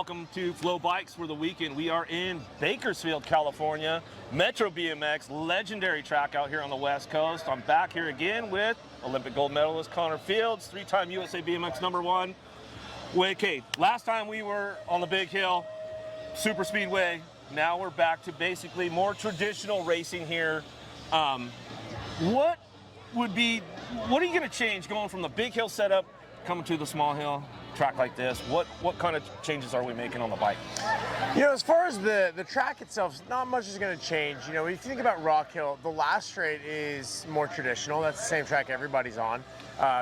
welcome to Flow Bikes for the weekend. We are in Bakersfield, California, Metro BMX, legendary track out here on the West Coast. I'm back here again with Olympic gold medalist Connor Fields, three-time USA BMX #1. Okay, last time we were on the big hill, super speedway. Now we're back to basically more traditional racing here. What are you going to change going from the big hill setup coming to the small hill track like this? What kind of changes are we making on the bike? You know, as far as the track itself, not much is going to change. You know, if you think about Rock Hill, the last straight is more traditional. That's the same track everybody's on.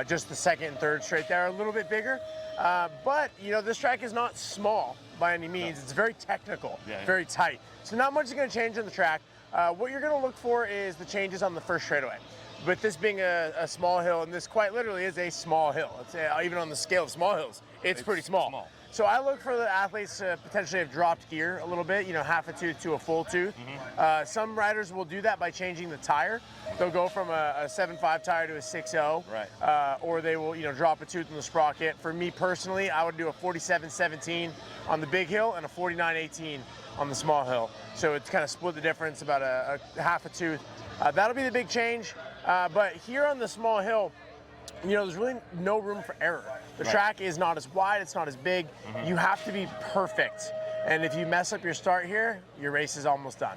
Just the second and third straight there are a little bit bigger. But, you know, this track is not small by any means. It's very technical, very tight. So not much is going to change on the track. What you're going to look for is the changes on the first straightaway. With this being a small hill, and this quite literally is a small hill. It's even on the scale of small hills, it's pretty small. So I look for the athletes to potentially have dropped gear a little bit, you know, half a tooth to a full tooth. Some riders will do that by changing the tire. They'll go from a 7.5 tire to a 6.0, or they will, you know, drop a tooth in the sprocket. For me personally, I would do a 47.17 on the big hill and a 49.18 on the small hill. So it's kind of split the difference, about a half a tooth. That'll be the big change. But here on the small hill, you know, there's really no room for error. The track is not as wide, it's not as big. You have to be perfect. And if you mess up your start here, your race is almost done.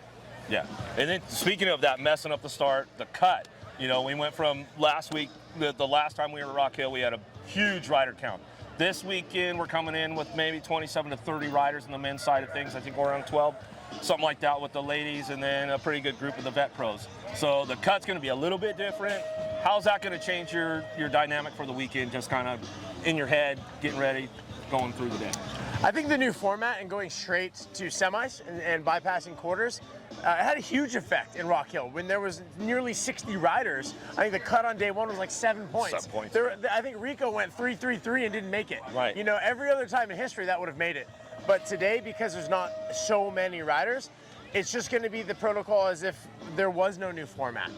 Yeah, and then speaking of that, messing up the start, the cut, you know, we went from last week, the last time we were at Rock Hill, we had a huge rider count. This weekend, we're coming in with maybe 27 to 30 riders on the men's side of things. I think we're around 12, something like that with the ladies, and then a pretty good group of the vet pros. So the cut's gonna be a little bit different. How's that gonna change your dynamic for the weekend, just kind of in your head, getting ready, going through the day? I think the new format and going straight to semis and bypassing quarters had a huge effect in Rock Hill. When there was nearly 60 riders, I think the cut on day one was like 7 points. 7 points. I think Rico went 3.33 and didn't make it. Right. You know, every other time in history that would have made it. But today, because there's not so many riders, it's just going to be the protocol as if there was no new format.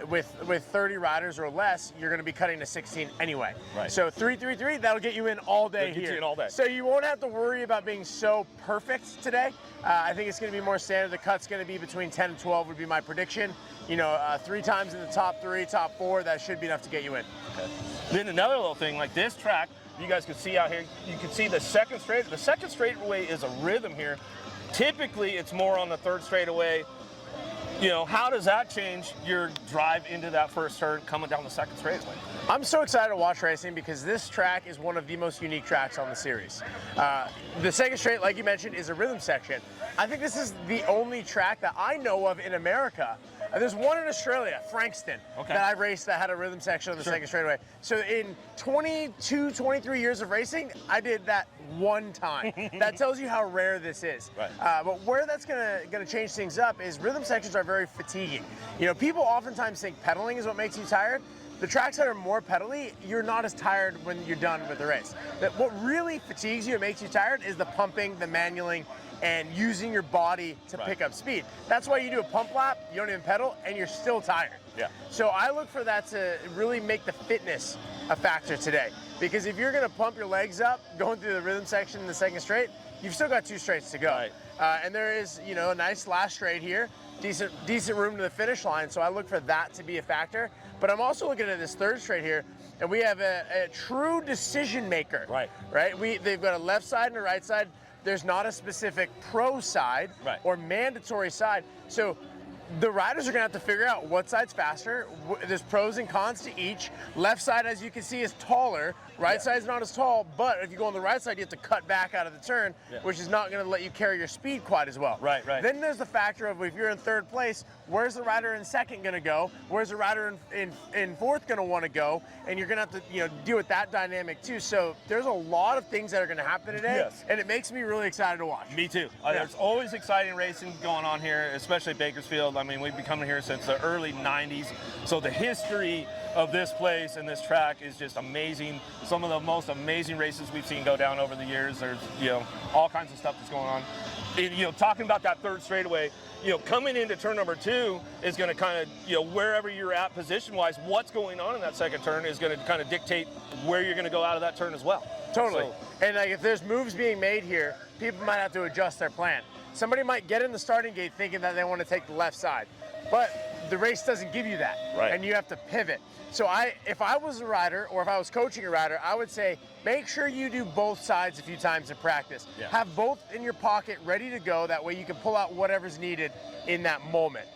With 30 riders or less, you're going to be cutting to 16 anyway. Right. So 3.33, that'll get you in all day here. You in all day. So you won't have to worry about being so perfect today. I think it's going to be more standard. The cut's going to be between 10 and 12 would be my prediction. You know, 3 times in the top 3, top 4, that should be enough to get you in. Okay. Then another little thing, like this track, you guys can see out here, you can see the second straight. The second straightaway is a rhythm here. Typically, it's more on the third straightaway. You know, how does that change your drive into that first turn coming down the second straightaway? I'm so excited to watch racing because this track is one of the most unique tracks on the series. The second straight, like you mentioned, is a rhythm section. I think this is the only track that I know of in America. There's one in Australia, Frankston, that I raced that had a rhythm section on the second straightaway. So in 22, 23 years of racing, I did that one time. That tells you how rare this is. But where that's gonna change things up is rhythm sections are very fatiguing. You know, people oftentimes think pedaling is what makes you tired. The tracks that are more pedally, you're not as tired when you're done with the race. What really fatigues you and makes you tired is the pumping, the manualing, and using your body to pick up speed. That's why you do a pump lap, you don't even pedal, and you're still tired. So I look for that to really make the fitness a factor today. Because if you're gonna pump your legs up, going through the rhythm section in the second straight, you've still got 2 straights to go. And there is, you know, a nice last straight here, decent room to the finish line, so I look for that to be a factor. But I'm also looking at this third straight here, and we have a true decision maker. They've got a left side and a right side. There's not a specific pro side or mandatory side. So the riders are gonna have to figure out what side's faster. There's pros and cons to each. Left side, as you can see, is taller. Right side's not as tall, but if you go on the right side, you have to cut back out of the turn, which is not gonna let you carry your speed quite as well. Then there's the factor of if you're in third place, where's the rider in second gonna go? Where's the rider in fourth gonna wanna go? And you're gonna have to, you know, deal with that dynamic too. So there's a lot of things that are gonna happen today, and it makes me really excited to watch. Me too. There's always exciting racing going on here, especially Bakersfield. I mean, we've been coming here since the early 90s. So the history of this place and this track is just amazing. Some of the most amazing races we've seen go down over the years. There's, you know, all kinds of stuff that's going on. And, talking about that third straightaway, coming into turn number 2 is going to kind of, wherever you're at position-wise, what's going on in that second turn is going to kind of dictate where you're going to go out of that turn as well. Totally. So, and like if there's moves being made here, people might have to adjust their plan. Somebody might get in the starting gate thinking that they want to take the left side, but the race doesn't give you that, right. And you have to pivot. So if I was a rider or if I was coaching a rider, I would say make sure you do both sides a few times in practice. Yeah. Have both in your pocket ready to go. That way you can pull out whatever's needed in that moment.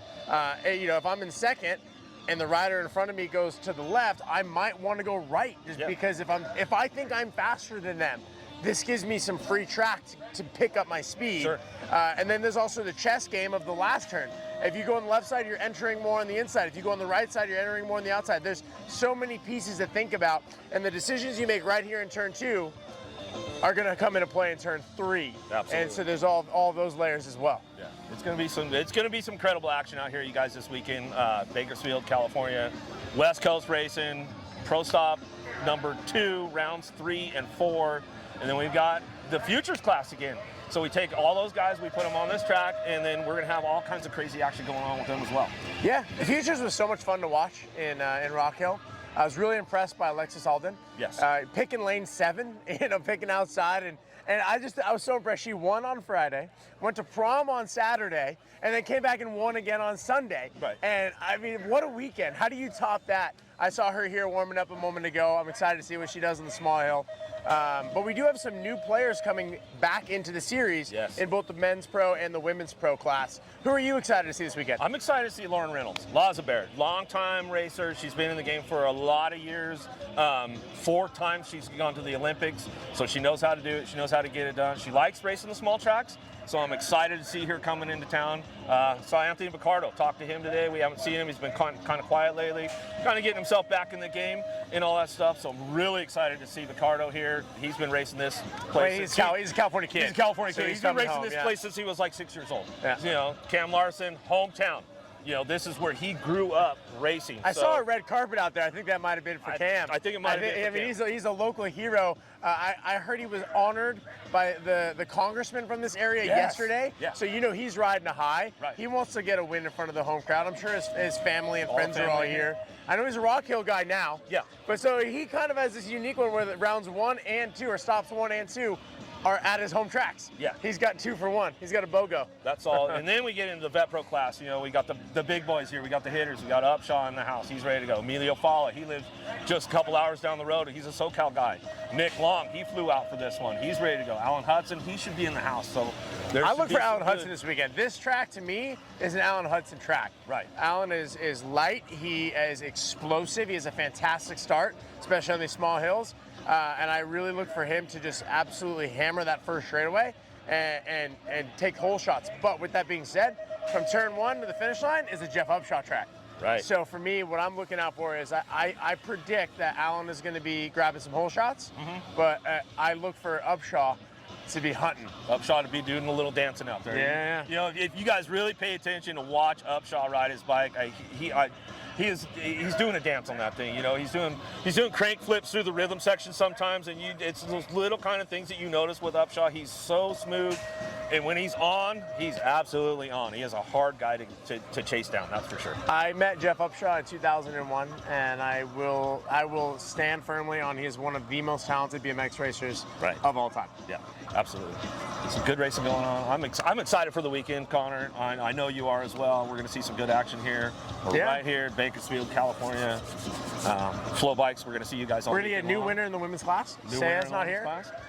If I'm in second and the rider in front of me goes to the left, I might want to go right just because if I think I'm faster than them, this gives me some free track to pick up my speed. Sure. And then there's also the chess game of the last turn. If you go on the left side, you're entering more on the inside. If you go on the right side, you're entering more on the outside. There's so many pieces to think about, and the decisions you make right here in turn 2 are going to come into play in turn 3. Absolutely. And so there's all of those layers as well. Yeah, it's going to be some incredible action out here, you guys, this weekend. Bakersfield, California, West Coast racing, Pro Stop number 2, rounds 3 and 4, and then we've got the Futures class again. So we take all those guys, we put them on this track, and then we're going to have all kinds of crazy action going on with them as well. Yeah, the Futures was so much fun to watch in Rock Hill. I was really impressed by Alexis Alden. Yes. Picking lane 7, picking outside, and I was so impressed. She won on Friday, went to prom on Saturday, and then came back and won again on Sunday. Right. And I mean, what a weekend. How do you top that? I saw her here warming up a moment ago. I'm excited to see what she does on the small hill. But we do have some new players coming back into the series in both the men's pro and the women's pro class. Who are you excited to see this weekend? I'm excited to see Lauren Reynolds, Lazabert, long-time racer. She's been in the game for a lot of years. 4 times she's gone to the Olympics, so she knows how to do it. She knows how to get it done. She likes racing the small tracks, so I'm excited to see her coming into town. Saw Anthony Picardo, talked to him today. We haven't seen him. He's been kind of quiet lately, kind of getting himself back in the game and all that stuff. So I'm really excited to see Picardo here. He's been racing this place. He's a California kid. He's a California kid. He's been racing home, this place since he was like 6 years old. Yeah. Cam Larson, hometown. This is where he grew up racing. I saw a red carpet out there. I think that might have been for Cam. I think it might have been for Cam. He's a local hero. I heard he was honored by the congressman from this area yesterday. Yeah. So he's riding a high. Right. He wants to get a win in front of the home crowd. I'm sure his family and friends are all family here. I know he's a Rock Hill guy now. Yeah. But so he kind of has this unique one where the rounds 1 and 2, or stops 1 and 2, are at his home tracks. Yeah. He's got 2 for 1. He's got a BOGO. That's all. And then we get into the Vet Pro class. We got the big boys here. We got the hitters. We got Upshaw in the house. He's ready to go. Emilio Falla, he lives just a couple hours down the road. He's a SoCal guy. Nick Long, he flew out for this one. He's ready to go. Alan Hudson, he should be in the house. So I look for Alan Hudson this weekend. This track, to me, is an Alan Hudson track. Right. Alan is light. He is explosive. He has a fantastic start, especially on these small hills. And I really look for him to just absolutely hammer that first straightaway and take hole shots. But with that being said, from turn 1 to the finish line is a Jeff Upshaw track. Right. So for me, what I'm looking out for is I predict that Alan is going to be grabbing some hole shots, but I look for Upshaw to be hunting. Upshaw to be doing a little dancing out there. Yeah. If you guys really pay attention to watch Upshaw ride his bike, he's doing a dance on that thing. He's doing crank flips through the rhythm section sometimes, and it's those little kind of things that you notice with Upshaw. He's so smooth, and when he's on, he's absolutely on. He is a hard guy to chase down, that's for sure. I met Jeff Upshaw in 2001, and I will stand firmly on he is one of the most talented BMX racers of all time. Yeah, absolutely. Some good racing going on. I'm excited for the weekend, Connor. I know you are as well. We're going to see some good action here. We're right here at Bakersfield, California. Flow Bikes, we're going to see you guys all We're going to get a new winner in the women's class. Saya's not here.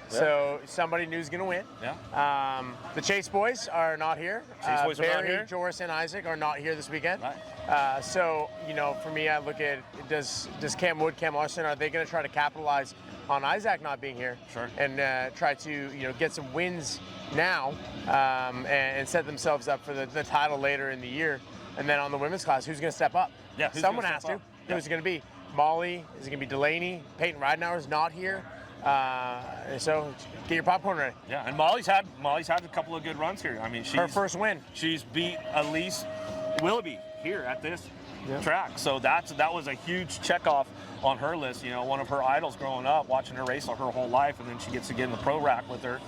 So somebody new's going to win. Yeah. The Chase boys are not here. Chase boys are not Barry, here. Joris, and Isaac are not here this weekend. Right. So, for me, I look at, does Cam Wood, Cam Larson, are they going to try to capitalize on Isaac not being here? Sure. And try to, get some wins now and set themselves up for the title later in the year? And then on the women's class, who's going to step up? Yeah, someone has to. Who's it going to be? Molly? Is it going to be Delaney? Peyton Ridenauer is not here. So get your popcorn ready. Yeah, and Molly's had a couple of good runs here. I mean, her first win. She's beat Elise Willoughby here at this track. So that was a huge check off on her list. You know, one of her idols growing up, watching her race her whole life, and then she gets to get in the pro rack with her,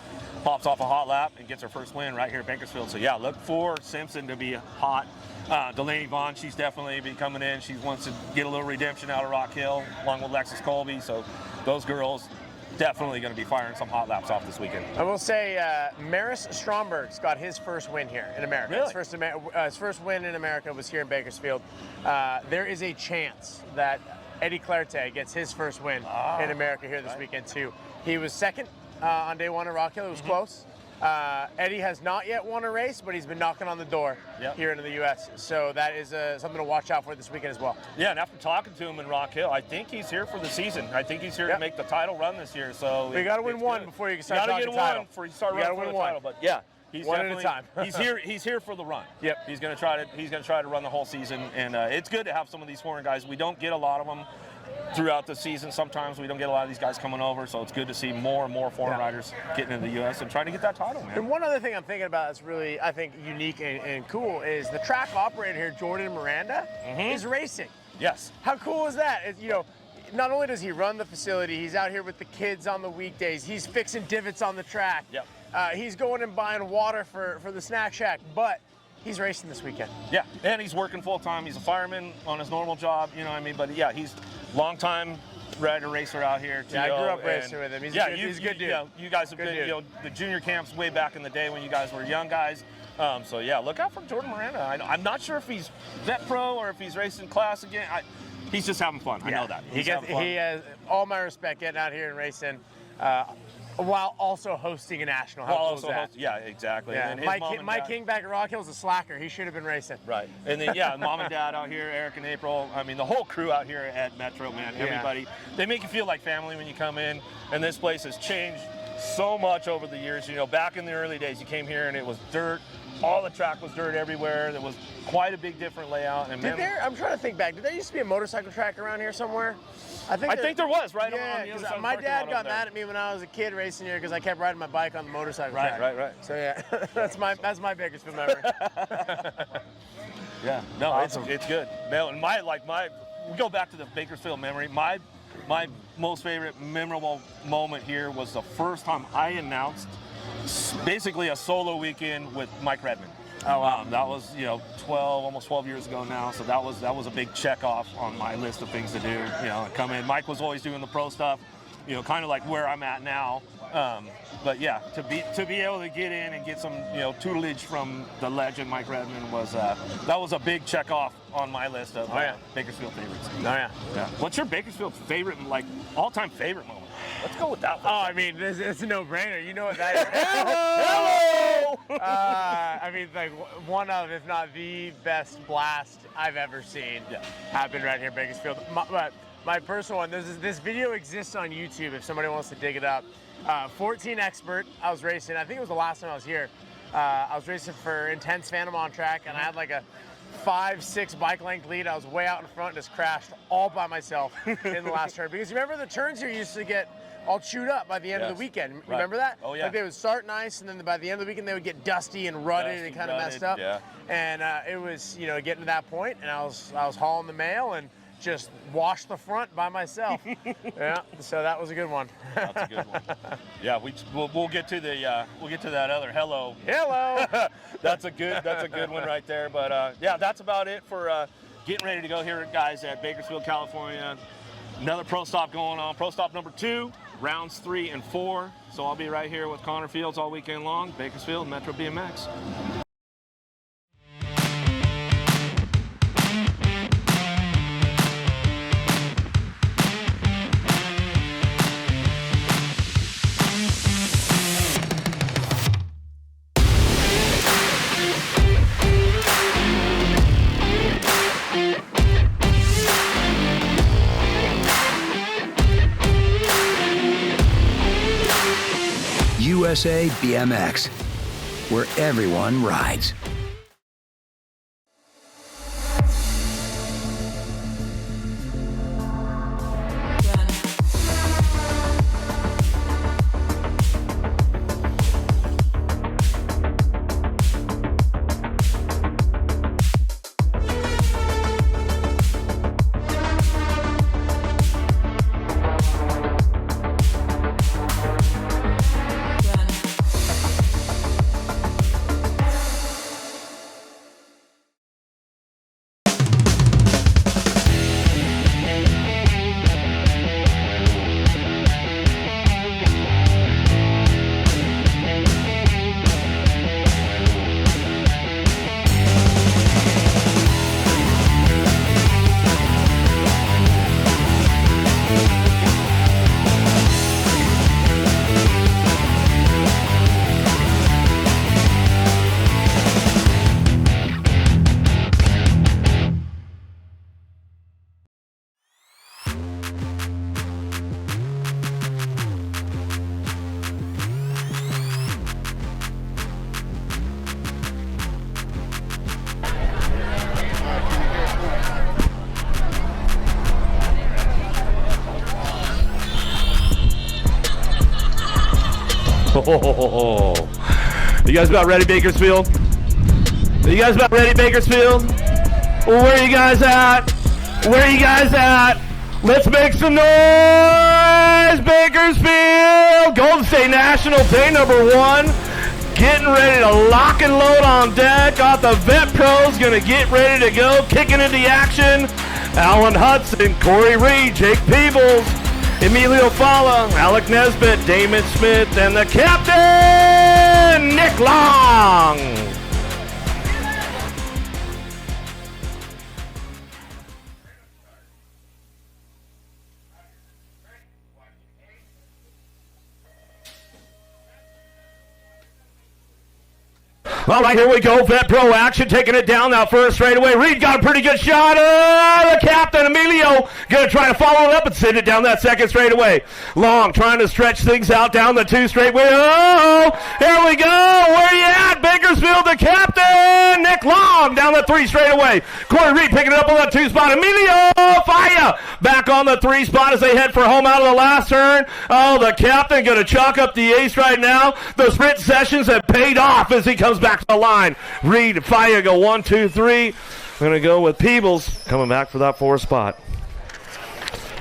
pops off a hot lap, and gets her first win right here at Bakersfield. So yeah, look for Simpson to be hot. Delaney Vaughn, she's definitely be coming in. She wants to get a little redemption out of Rock Hill, along with Lexus Colby. So those girls definitely going to be firing some hot laps off this weekend. I will say, Maris Stromberg's got his first win here in America. Really? His first win in America was here in Bakersfield. There is a chance that Eddie Clairte gets his first win in America here this weekend too. He was second on day one at Rock Hill. It was close. Eddie has not yet won a race, but he's been knocking on the door here in the U.S. So that is something to watch out for this weekend as well. Yeah, and after talking to him in Rock Hill, I think he's here for the season. I think he's here to make the title run this year. So you got to win one before you can start talking title. You got to get one before you start running for the title. But yeah, he's one at a time. He's here for the run. Yep. He's going to try to run the whole season, and it's good to have some of these foreign guys. We don't get a lot of them throughout the season. Sometimes we don't get a lot of these guys coming over, so it's good to see more and more foreign riders getting into the U.S. and trying to get that title, man. And one other thing I'm thinking about that's really, I think, unique and cool is the track operator here, Jordan Miranda, is racing. Yes. How cool is that? You know, not only does he run the facility, he's out here with the kids on the weekdays. He's fixing divots on the track. Yep. He's going and buying water for the snack shack, but he's racing this weekend. Yeah, and he's working full time. He's a fireman on his normal job, you know what I mean? But yeah, he's long time rider racer out here. Yeah, I grew up racing with him. He's a good dude. You know, you guys have been, you know, the junior camps way back in the day when you guys were young guys. So yeah, look out for Jordan Miranda. I'm not sure if he's vet pro or if he's racing class again. He's just having fun. I know that. He has all my respect getting out here and racing. While also hosting a national. How cool is that? Yeah, exactly. Yeah. And Mike King back at Rock Hill is a slacker. He should have been racing. Right. And then, yeah, mom and dad out here, Eric and April. I mean, the whole crew out here at Metro, man, everybody. They make you feel like family when you come in. And this place has changed so much over the years. You know, back in the early days, you came here and it was dirt. All the track was dirt everywhere. There was quite a big different layout. And I'm trying to think back. Did there used to be a motorcycle track around here somewhere? I think there was, right? Yeah, on the other side my dad got mad at me when I was a kid racing here because I kept riding my bike on the motorcycle track. Right. So yeah, that's my Bakersfield memory. Yeah, no, awesome. it's good. No, and we go back to the Bakersfield memory. My most favorite memorable moment here was the first time I announced basically a solo weekend with Mike Redmond. Oh wow. That was, you know, almost 12 years ago now. So that was a big check off on my list of things to do. You know, come in. Mike was always doing the pro stuff, you know, kind of like where I'm at now. But yeah, to be able to get in and get some, you know, tutelage from the legend Mike Redmond was that was a big check off on my list of Bakersfield favorites. Oh yeah. What's your Bakersfield favorite, like all-time favorite moment? Let's go with that one. Oh, I mean, it's a no-brainer. You know what that is. Hello! I mean, like one of, if not the best blast I've ever seen happened right here in Bakersfield. My personal one, this video exists on YouTube if somebody wants to dig it up. 14 Expert, I was racing, I think it was the last time I was here. I was racing for Intense Phantom on track, and I had like a 5-6 bike length lead. I was way out in front and just crashed all by myself in the last turn. Because you remember the turns here used to get all chewed up by the end of the weekend. Remember that? Oh yeah. Like they would start nice, and then by the end of the weekend they would get dusty and rutted and kind of messed up. Yeah. And it was, you know, getting to that point, and I was hauling the mail and just washed the front by myself. Yeah, so that was a good one. That's a good one. Yeah, we'll get to that other hello. That's a good one right there. But yeah, that's about it for getting ready to go here, guys, at Bakersfield, California. Another pro stop going on. Pro stop number 2, rounds 3 and 4. So I'll be right here with Connor Fields all weekend long. Bakersfield, Metro BMX. USA BMX, where everyone rides. Oh. You guys about ready, Bakersfield? You guys about ready, Bakersfield? Well, where are you guys at? Where are you guys at? Let's make some noise, Bakersfield! Golden State National, day number 1. Getting ready to lock and load on deck. Got the vet pros gonna get ready to go. Kicking into action. Alan Hudson, Corey Reed, Jake Peebles, Emilio Fala, Alec Nesbitt, Damon Smith, and the captain, Nick Long. All right, here we go. Vet Pro action, taking it down now first straightaway. Reed got a pretty good shot. The captain, Emilio, going to try to follow it up and send it down that second straightaway. Long trying to stretch things out down the 2 straightaway. Oh, here we go. Where you at, Bakersfield? The captain, Nick Long, down the 3 straightaway. Corey Reed picking it up on that 2 spot. Emilio Faya back on the 3 spot as they head for home out of the last turn. Oh, the captain going to chalk up the ace right now. The sprint sessions have paid off as he comes back to the line. Reed and Faya go 1, 2, 3. Going to go with Peebles coming back for that 4 spot.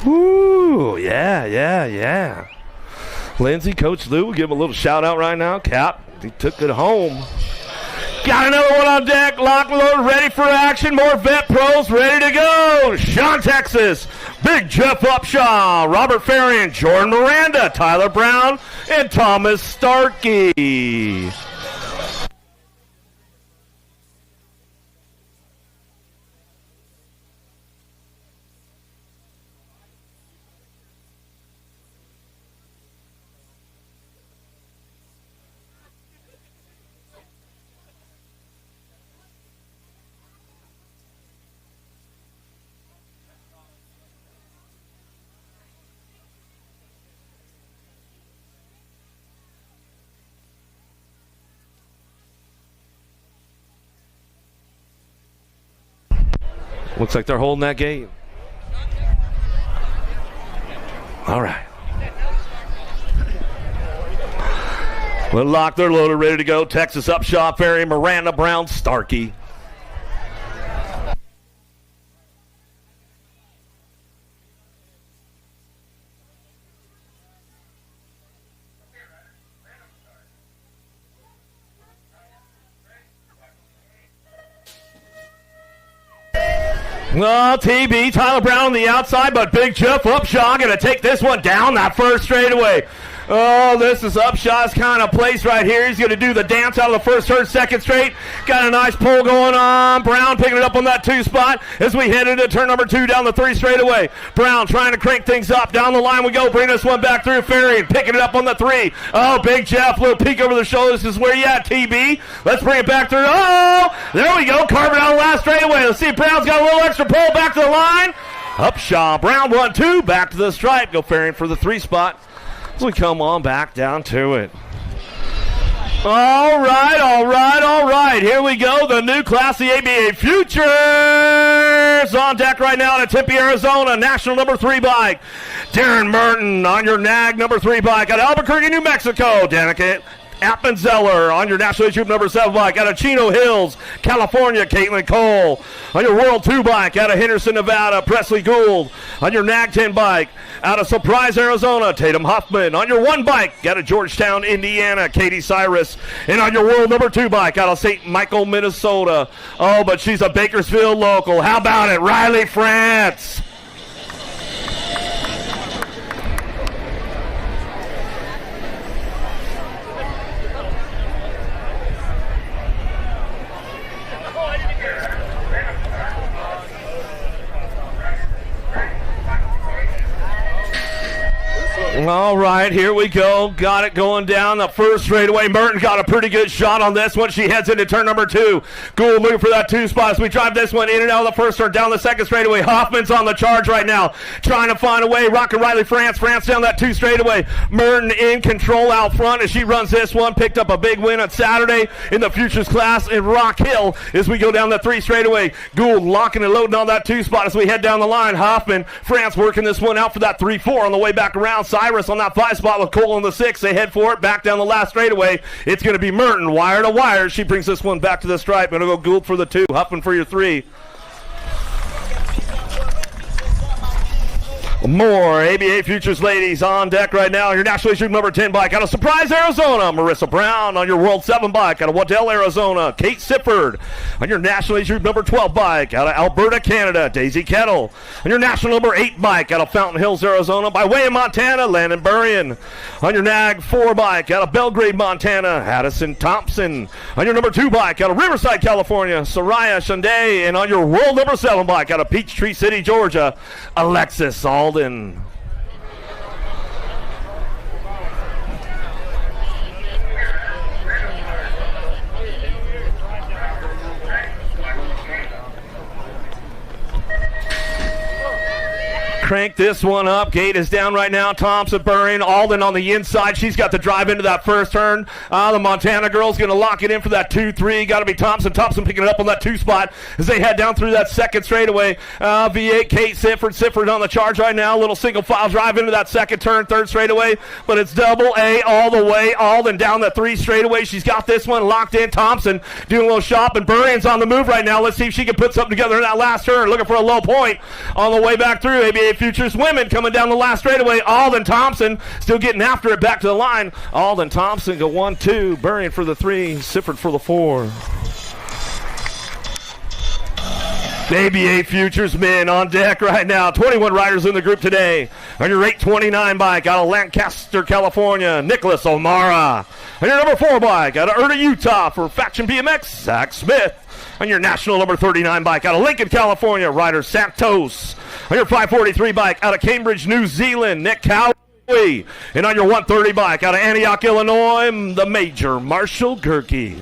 Woo, yeah. Lindsay, Coach Lou, give him a little shout out right now. Cap, he took it home. Got another one on deck, locked, loaded, ready for action. More vet pros ready to go. Sean Texas, Big Jeff Upshaw, Robert Farian, Jordan Miranda, Tyler Brown, and Thomas Starkey. Looks like they're holding that game. All right. They're locked, they're loaded, ready to go. Texas Upshaw, Ferry, Miranda, Brown, Starkey. Oh, TB, Tyler Brown on the outside, but Big Jeff Upshaw going to take this one down that first straightaway. Oh, this is Upshaw's kind of place right here. He's going to do the dance out of the first turn, second straight. Got a nice pull going on. Brown picking it up on that 2 spot as we head into turn number 2 down the 3 straightaway. Brown trying to crank things up. Down the line we go. Bring this one back through Ferry. Picking it up on the 3. Oh, Big Jeff, little peek over the shoulders. This is where you at, TB. Let's bring it back through. Oh, there we go. Carving out the last straightaway. Let's see if Brown's got a little extra pull back to the line. Upshaw, Brown 1, 2. Back to the stripe. Go Ferry for the 3 spot. As we come on back down to it. All right. Here we go. The new Class C ABA Futures on deck right now in Tempe, Arizona. National number 3 bike. Darren Merton on your NAG number 3 bike. At Albuquerque, New Mexico. Danica Appenzeller on your National Troop number 7 bike. Out of Chino Hills, California, Caitlin Cole. On your World 2 bike, out of Henderson, Nevada, Presley Gould. On your NAG 10 bike, out of Surprise, Arizona, Tatum Huffman. On your 1 bike, out of Georgetown, Indiana, Katie Cyrus. And on your World number 2 bike, out of St. Michael, Minnesota. Oh, but she's a Bakersfield local. How about it, Riley France? All right, here we go. Got it going down the first straightaway. Merton got a pretty good shot on this one. She heads into turn number 2. Gould looking for that 2 spot as we drive this one in and out of the first turn, down the second straightaway. Hoffman's on the charge right now, trying to find a way. Rockin' Riley France down that 2 straightaway. Merton in control out front as she runs this one. Picked up a big win on Saturday in the Futures class in Rock Hill as we go down the 3 straightaway. Gould locking and loading on that 2 spot as we head down the line. Hoffman, France working this one out for that 3-4 on the way back around. Side Iris on that 5 spot with Cole in the 6. They head for it, back down the last straightaway. It's going to be Merton, wire to wire. She brings this one back to the stripe. Going to go Gould for the 2, Huffman for your 3. More ABA Futures ladies on deck right now. Your National Age Group number 10 bike out of Surprise, Arizona. Marissa Brown on your World 7 bike out of Waddell, Arizona. Kate Sifford on your National Age Group number 12 bike out of Alberta, Canada. Daisy Kettle on your National number 8 bike out of Fountain Hills, Arizona. By way of Montana, Landon Burrian on your NAG 4 bike out of Belgrade, Montana. Addison Thompson on your number 2 bike out of Riverside, California. Soraya Shunday. And on your World number 7 bike out of Peachtree City, Georgia, Alexis Alden. Crank this one up. Gate is down right now. Thompson, Burring, Alden on the inside. She's got the drive into that first turn. The Montana girl's going to lock it in for that 2-3. Got to be Thompson. Thompson picking it up on that 2 spot as they head down through that second straightaway. V8, Kate Sifford. Sifford on the charge right now. Little single file drive into that second turn, third straightaway. But it's double A all the way. Alden down the 3 straightaway. She's got this one locked in. Thompson doing a little shopping. Burring's on the move right now. Let's see if she can put something together in that last turn. Looking for a low point on the way back through. ABA Futures women coming down the last straightaway. Alden Thompson still getting after it back to the line. Alden Thompson go 1-2. Burring for the 3. Sifford for the 4. ABA Futures men on deck right now. 21 riders in the group today. On your 829 bike out of Lancaster, California, Nicholas O'Mara. On your number 4 bike out of Erta, Utah for Faction BMX, Zach Smith. On your national number 39 bike out of Lincoln, California, rider Santos. On your 543 bike out of Cambridge, New Zealand, Nick Cowie. And on your 130 bike out of Antioch, Illinois, the Major Marshall Gerke.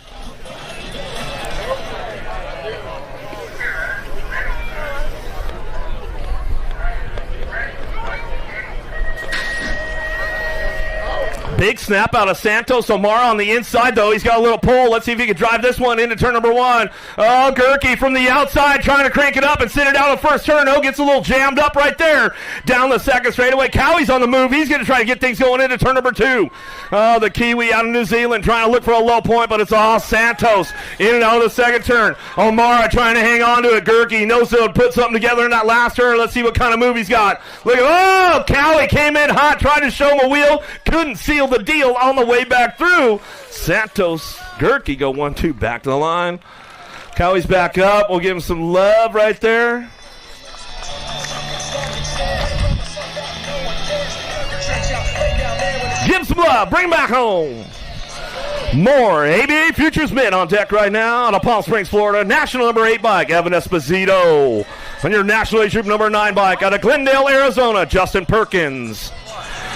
Big snap out of Santos. O'Mara on the inside, though. He's got a little pull. Let's see if he can drive this one into turn number 1. Oh, Gerke from the outside trying to crank it up and send it down the first turn. Oh, gets a little jammed up right there. Down the second straightaway. Cowie's on the move. He's going to try to get things going into turn number 2. Oh, the Kiwi out of New Zealand trying to look for a low point, but it's all Santos. In and out of the second turn. O'Mara trying to hang on to it. Gerke knows he'll put something together in that last turn. Let's see what kind of move he's got. Look at, oh, Cowie came in hot, tried to show him a wheel. Couldn't seal the deal on the way back through. Santos, Gerke go 1-2 back to the line. Cowie's back up. We'll give him some love right there. Give him some love. Bring him back home. More ABA Futures men on deck right now out of Palm Springs, Florida. National number 8 bike, Evan Esposito. On your National Age Group number 9 bike out of Glendale, Arizona, Justin Perkins.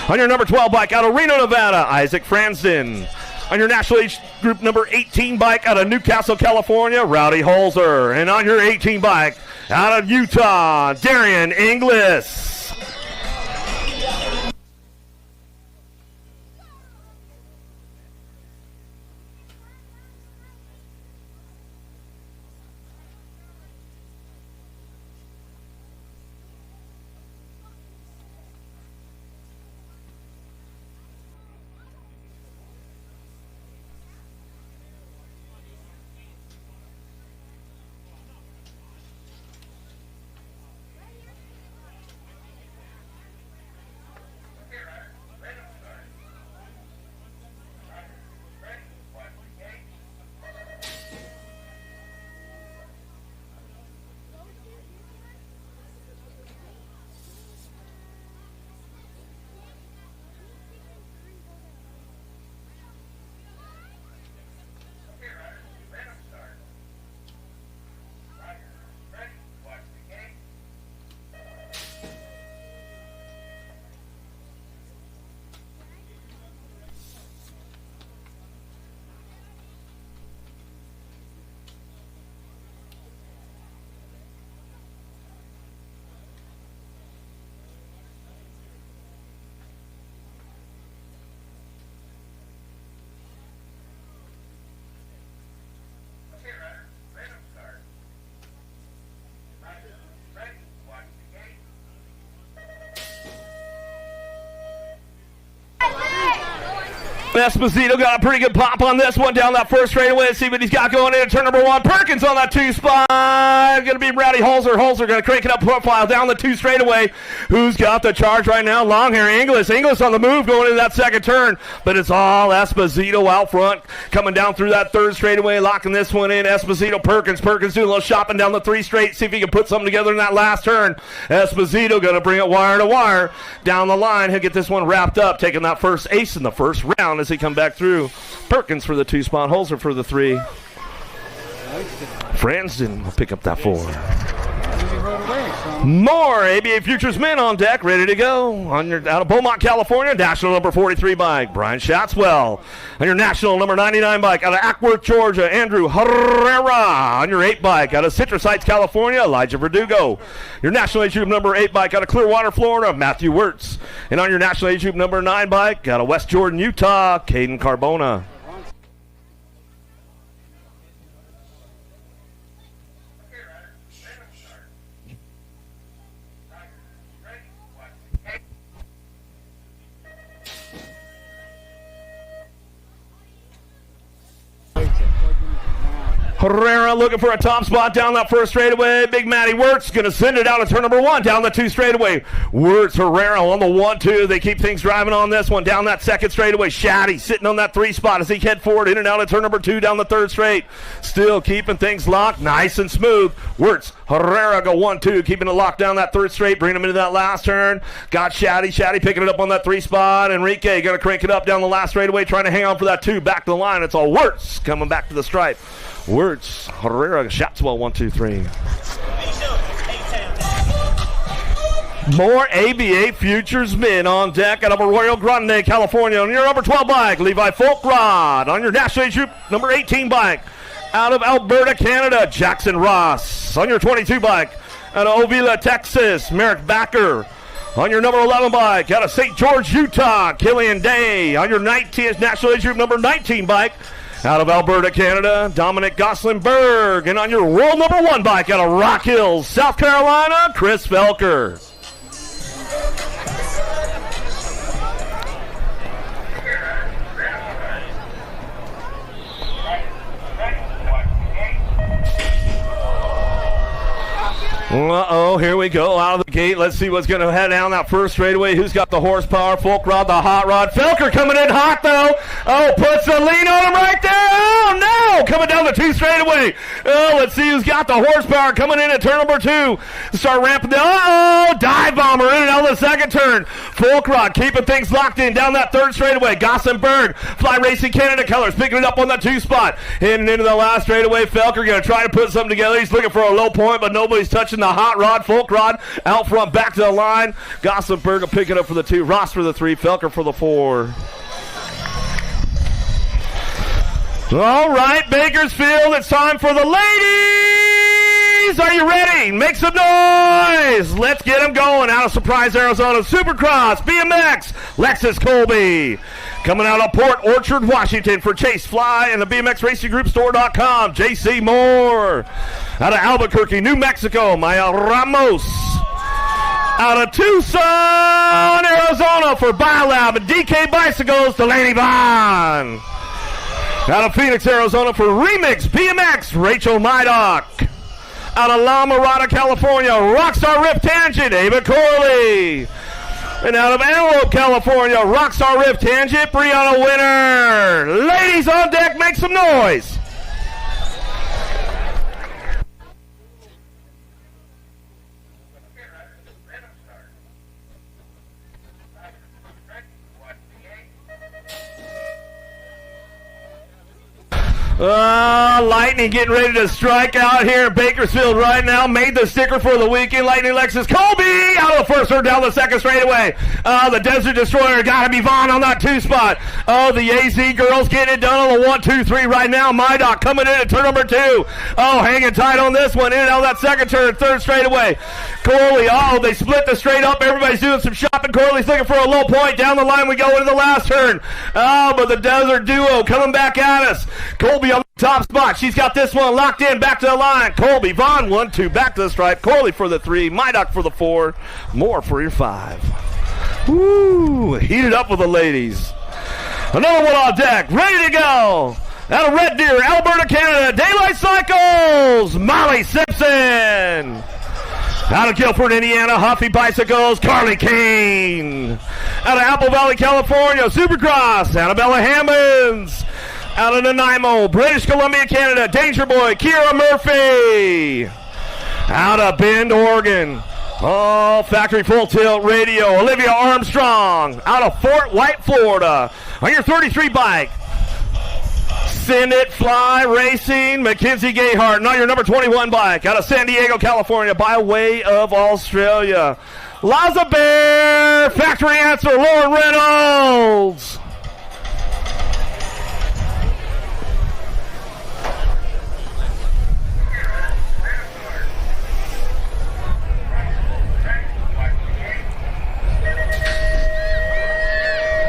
On your number 12 bike out of Reno, Nevada, Isaac Franzen. On your National Age Group number 18 bike out of Newcastle, California, Rowdy Holzer. And on your 18 bike out of Utah, Darian Inglis. Esposito got a pretty good pop on this one down that first straightaway. Let's see what he's got going into turn number 1. Perkins on that 2 spot. Going to be Rowdy Holzer. Holzer going to crank it up profile down the 2 straightaway. Who's got the charge right now? Long hair Inglis. Inglis on the move going into that second turn. But it's all Esposito out front. Coming down through that 3rd straightaway. Locking this one in. Esposito, Perkins. Perkins doing a little shopping down the 3 straight. See if he can put something together in that last turn. Esposito going to bring it wire to wire. Down the line. He'll get this one wrapped up. Taking that first ace in the first round as he come back through. Perkins for the 2 spot, Holzer for the 3. Fransden will pick up that 4. More ABA Futures men on deck, ready to go. On your out of Beaumont, California, national number 43 bike, Brian Schatzwell. On your national number 99 bike, out of Ackworth, Georgia, Andrew Herrera. On your 8 bike, out of Citrus Heights, California, Elijah Verdugo. Your national age group number 8 bike, out of Clearwater, Florida, Matthew Wirtz. And on your national age group number 9 bike, out of West Jordan, Utah, Caden Carbona. Herrera looking for a top spot down that first straightaway. Big Matty Wirtz going to send it out to turn number 1 down the 2 straightaway. Wirtz, Herrera on the 1-2. They keep things driving on this one down that 2nd straightaway. Shaddy sitting on that 3 spot as he head forward in and out of turn number 2 down the 3rd straight. Still keeping things locked nice and smooth. Wirtz, Herrera go 1-2, keeping it locked down that 3rd straight, bringing him into that last turn. Got Shaddy picking it up on that 3 spot. Enrique going to crank it up down the last straightaway, trying to hang on for that 2. Back to the line. It's all Wirtz coming back to the stripe. Wirtz, Herrera, Schatzwell, 1, 2, 3. More ABA Futures men on deck out of Arroyo Grande, California. On your number 12 bike, Levi Folkrod. On your national age group number 18 bike, out of Alberta, Canada, Jackson Ross. On your 22 bike, out of Ovila, Texas, Merrick Backer. On your number 11 bike, out of St. George, Utah, Killian Day. On your 19th national age group number 19 bike, out of Alberta, Canada, Dominic Goslinberg. And on your world number 1 bike, out of Rock Hills, South Carolina, Chris Felker. Uh-oh, here we go, out of the gate. Let's see what's going to head down that first straightaway. Who's got the horsepower? Folkrod, the hot rod. Felker coming in hot, though. Oh, puts a lean on him right there. Oh, no, coming down the 2 straightaway. Oh, let's see who's got the horsepower coming in at turn number 2. Start ramping down. Uh-oh, dive bomber in and out of the 2nd turn. Folkrod keeping things locked in down that 3rd straightaway. Gossenberg, Fly Racing Canada colors, picking it up on that 2 spot. Heading into the last straightaway. Felker going to try to put something together. He's looking for a low point, but nobody's touching the hot rod. Folkrod out front, back to the line. Gossenberg will pick it up for the 2. Ross for the 3. Felker for the 4. All right, Bakersfield, it's time for the ladies. Are you ready? Make some noise. Let's get them going. Out of Surprise, Arizona, Supercross, BMX, Lexus Colby. Coming out of Port Orchard, Washington for Chase Fly and the BMX Racing Group Store.com, JC Moore. Out of Albuquerque, New Mexico, Maya Ramos. Out of Tucson, Arizona for BioLab and DK Bicycles, Delaney Vaughn. Out of Phoenix, Arizona for Remix BMX, Rachel Mydock. Out of La Mirada, California, Rockstar Rift Tangent, Ava Corley. And out of Antelope, California, Rockstar Rift Tangent, Brianna Winner. Ladies on deck, make some noise. Lightning getting ready to strike out here in Bakersfield right now. Made the sticker for the weekend. Lightning Lexus Colby out of the first or down the 2nd straightaway. The Desert Destroyer got to be Vaughn on that 2 spot. The AZ girls getting it done on the 1, 2, 3 right now. Mydock coming in at turn number 2. Oh, hanging tight on this one. In and out of that 2nd turn, 3rd straightaway. Corley, they split the straight up. Everybody's doing some shopping. Corley's looking for a low point. Down the line we go into the last turn. But the Desert Duo coming back at us. Colby on the top spot. She's got this one locked in. Back to the line. Colby, Vaughn, 1, 2, back to the stripe. Corley for the 3. Mydock for the 4. Moore for your 5. Woo! Heated up with the ladies. Another one on deck, ready to go. Out of Red Deer, Alberta, Canada, Daylight Cycles, Molly Simpson. Out of Guilford, Indiana, Huffy Bicycles, Carly Kane. Out of Apple Valley, California, Supercross, Annabella Hammonds. Out of Nanaimo, British Columbia, Canada, Danger Boy, Kira Murphy. Out of Bend, Oregon, Factory Full Tilt Radio, Olivia Armstrong. Out of Fort White, Florida, on your 33 bike, Send It Fly Racing, Mackenzie Gayhart. Now your number 21 bike out of San Diego, California, by way of Australia. Laza Bear, Factory Answer, Lauren Reynolds.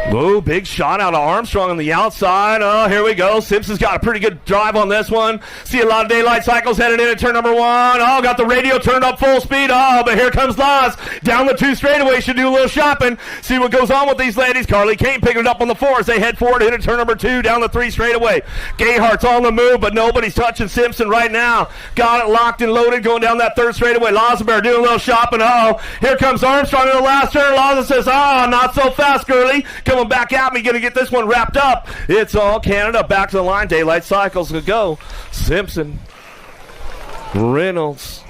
Whoa, big shot out of Armstrong on the outside. Oh, here we go. Simpson's got a pretty good drive on this one. See a lot of Daylight Cycles headed in at turn number 1. Oh, got the radio turned up full speed. Oh, but here comes Laz. Down the 2 straightaway. Should do a little shopping. See what goes on with these ladies. Carly Kane picking it up on the 4 as they head forward into turn number 2. Down the 3 straightaway. Gayhart's on the move, but nobody's touching Simpson right now. Got it locked and loaded going down that 3rd straightaway. Lazabear doing a little shopping. Uh-oh. Here comes Armstrong in the last turn. Laza says, oh, not so fast, girly. Coming back at me, gonna get this one wrapped up. It's all Canada back to the line. Daylight Cycles to go. Simpson, Reynolds,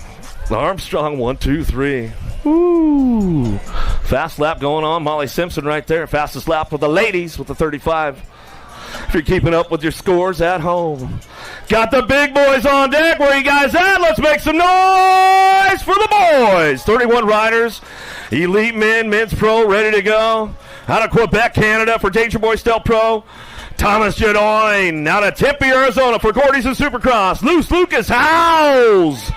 Armstrong, 1, 2, 3. Ooh, fast lap going on. Molly Simpson right there, fastest lap for the ladies with the 35. If you're keeping up with your scores at home, got the big boys on deck. Where you guys at? Let's make some noise for the boys. 31 riders, elite men, men's pro, ready to go. Out of Quebec, Canada for Danger Boy Stealth Pro, Thomas Jadoin. Out of Tempe, Arizona for Gordy's and Supercross, Luce Lucas Howes.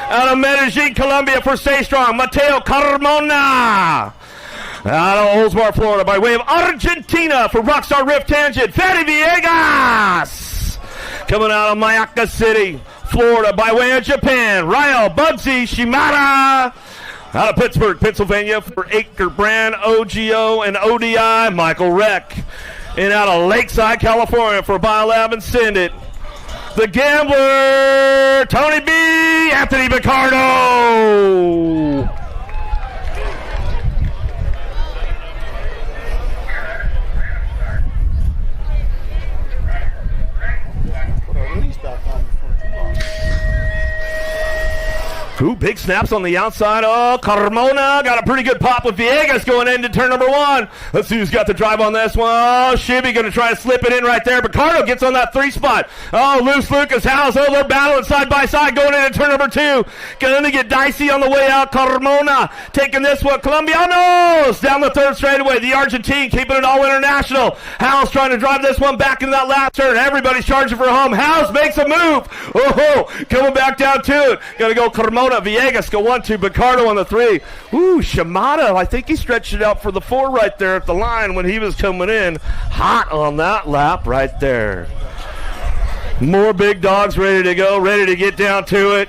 Out of Medellin, Colombia for Stay Strong, Mateo Carmona. Out of Oldsmar, Florida by way of Argentina for Rockstar Rift Tangent, Fatty Villegas. Coming out of Mayaca City, Florida by way of Japan, Ryo Bugsy Shimada. Out of Pittsburgh, Pennsylvania for Acre Brand, OGO, and ODI, Michael Reck. And out of Lakeside, California for Biolab and Send It, the Gambler, Tony B. Anthony Picardo. Ooh, big snaps on the outside. Oh, Carmona got a pretty good pop with Villegas going into turn number 1. Let's see who's got the drive on this one. Oh, Shibby going to try to slip it in right there. Picardo gets on that 3 spot. Oh, Luce Lucas House. Oh, they're battling side by side going into turn number 2. Going to get dicey on the way out. Carmona taking this one. Colombianos down the 3rd straightaway. The Argentine keeping it all international. House trying to drive this one back into that last turn. Everybody's charging for home. House makes a move. Oh, coming back down to it. Going to go Carmona. Villegas go 1, 2, Picardo on the 3. Ooh, Shimada, I think he stretched it out for the 4 right there at the line when he was coming in. Hot on that lap right there. More big dogs ready to go, ready to get down to it.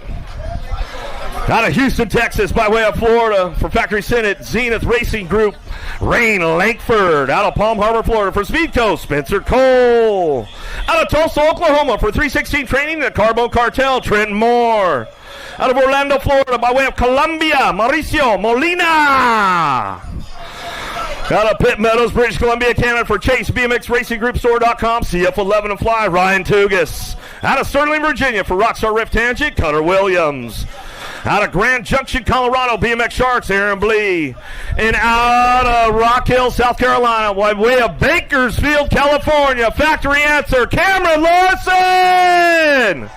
Out of Houston, Texas, by way of Florida for Factory Senate, Zenith Racing Group, Rain Lankford. Out of Palm Harbor, Florida for Speedco, Spencer Cole. Out of Tulsa, Oklahoma for 316 Training, the Carbo Cartel, Trent Moore. Out of Orlando, Florida, by way of Colombia, Mauricio Molina. Out of Pitt Meadows, British Columbia, Canada for Chase BMX Racing Group Store.com, CF11 and Fly, Ryan Tugas. Out of Sterling, Virginia for Rockstar Rift Tangent, Cutter Williams. Out of Grand Junction, Colorado, BMX Sharks, Aaron Blee. And out of Rock Hill, South Carolina, by way of Bakersfield, California, Factory Answer, Cameron Larson.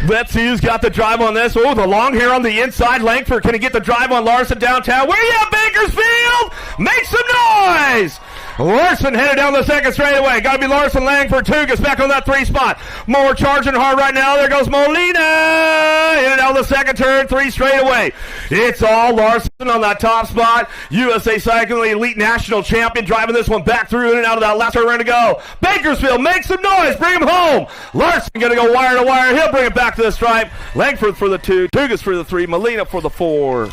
Let's see who's got the drive on this. Oh, the long hair on the inside. Langford, can he get the drive on Larson downtown? Where you at, Bakersfield? Make some noise! Larson headed down the second straightaway. Got to be Larson. Langford, Tugas back on that 3 spot. Moore charging hard right now. There goes Molina. Headed down the second turn, 3 straightaway. It's all Larson on that top spot. USA Cycling Elite National Champion driving this one back through in and out of that last turn to go. Bakersfield, make some noise. Bring him home. Larson going to go wire to wire. He'll bring it back to the stripe. Langford for the 2. Tugas for the 3. Molina for the 4.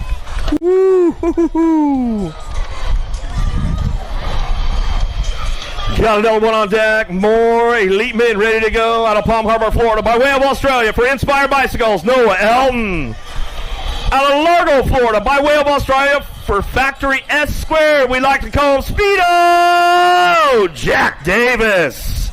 Woo-hoo-hoo-hoo. Got another one on deck. More elite men ready to go out of Palm Harbor, Florida, by way of Australia for Inspire Bicycles. Noah Elton. Out of Largo, Florida, by way of Australia for Factory S Squared. We like to call him Speedo. Jack Davis.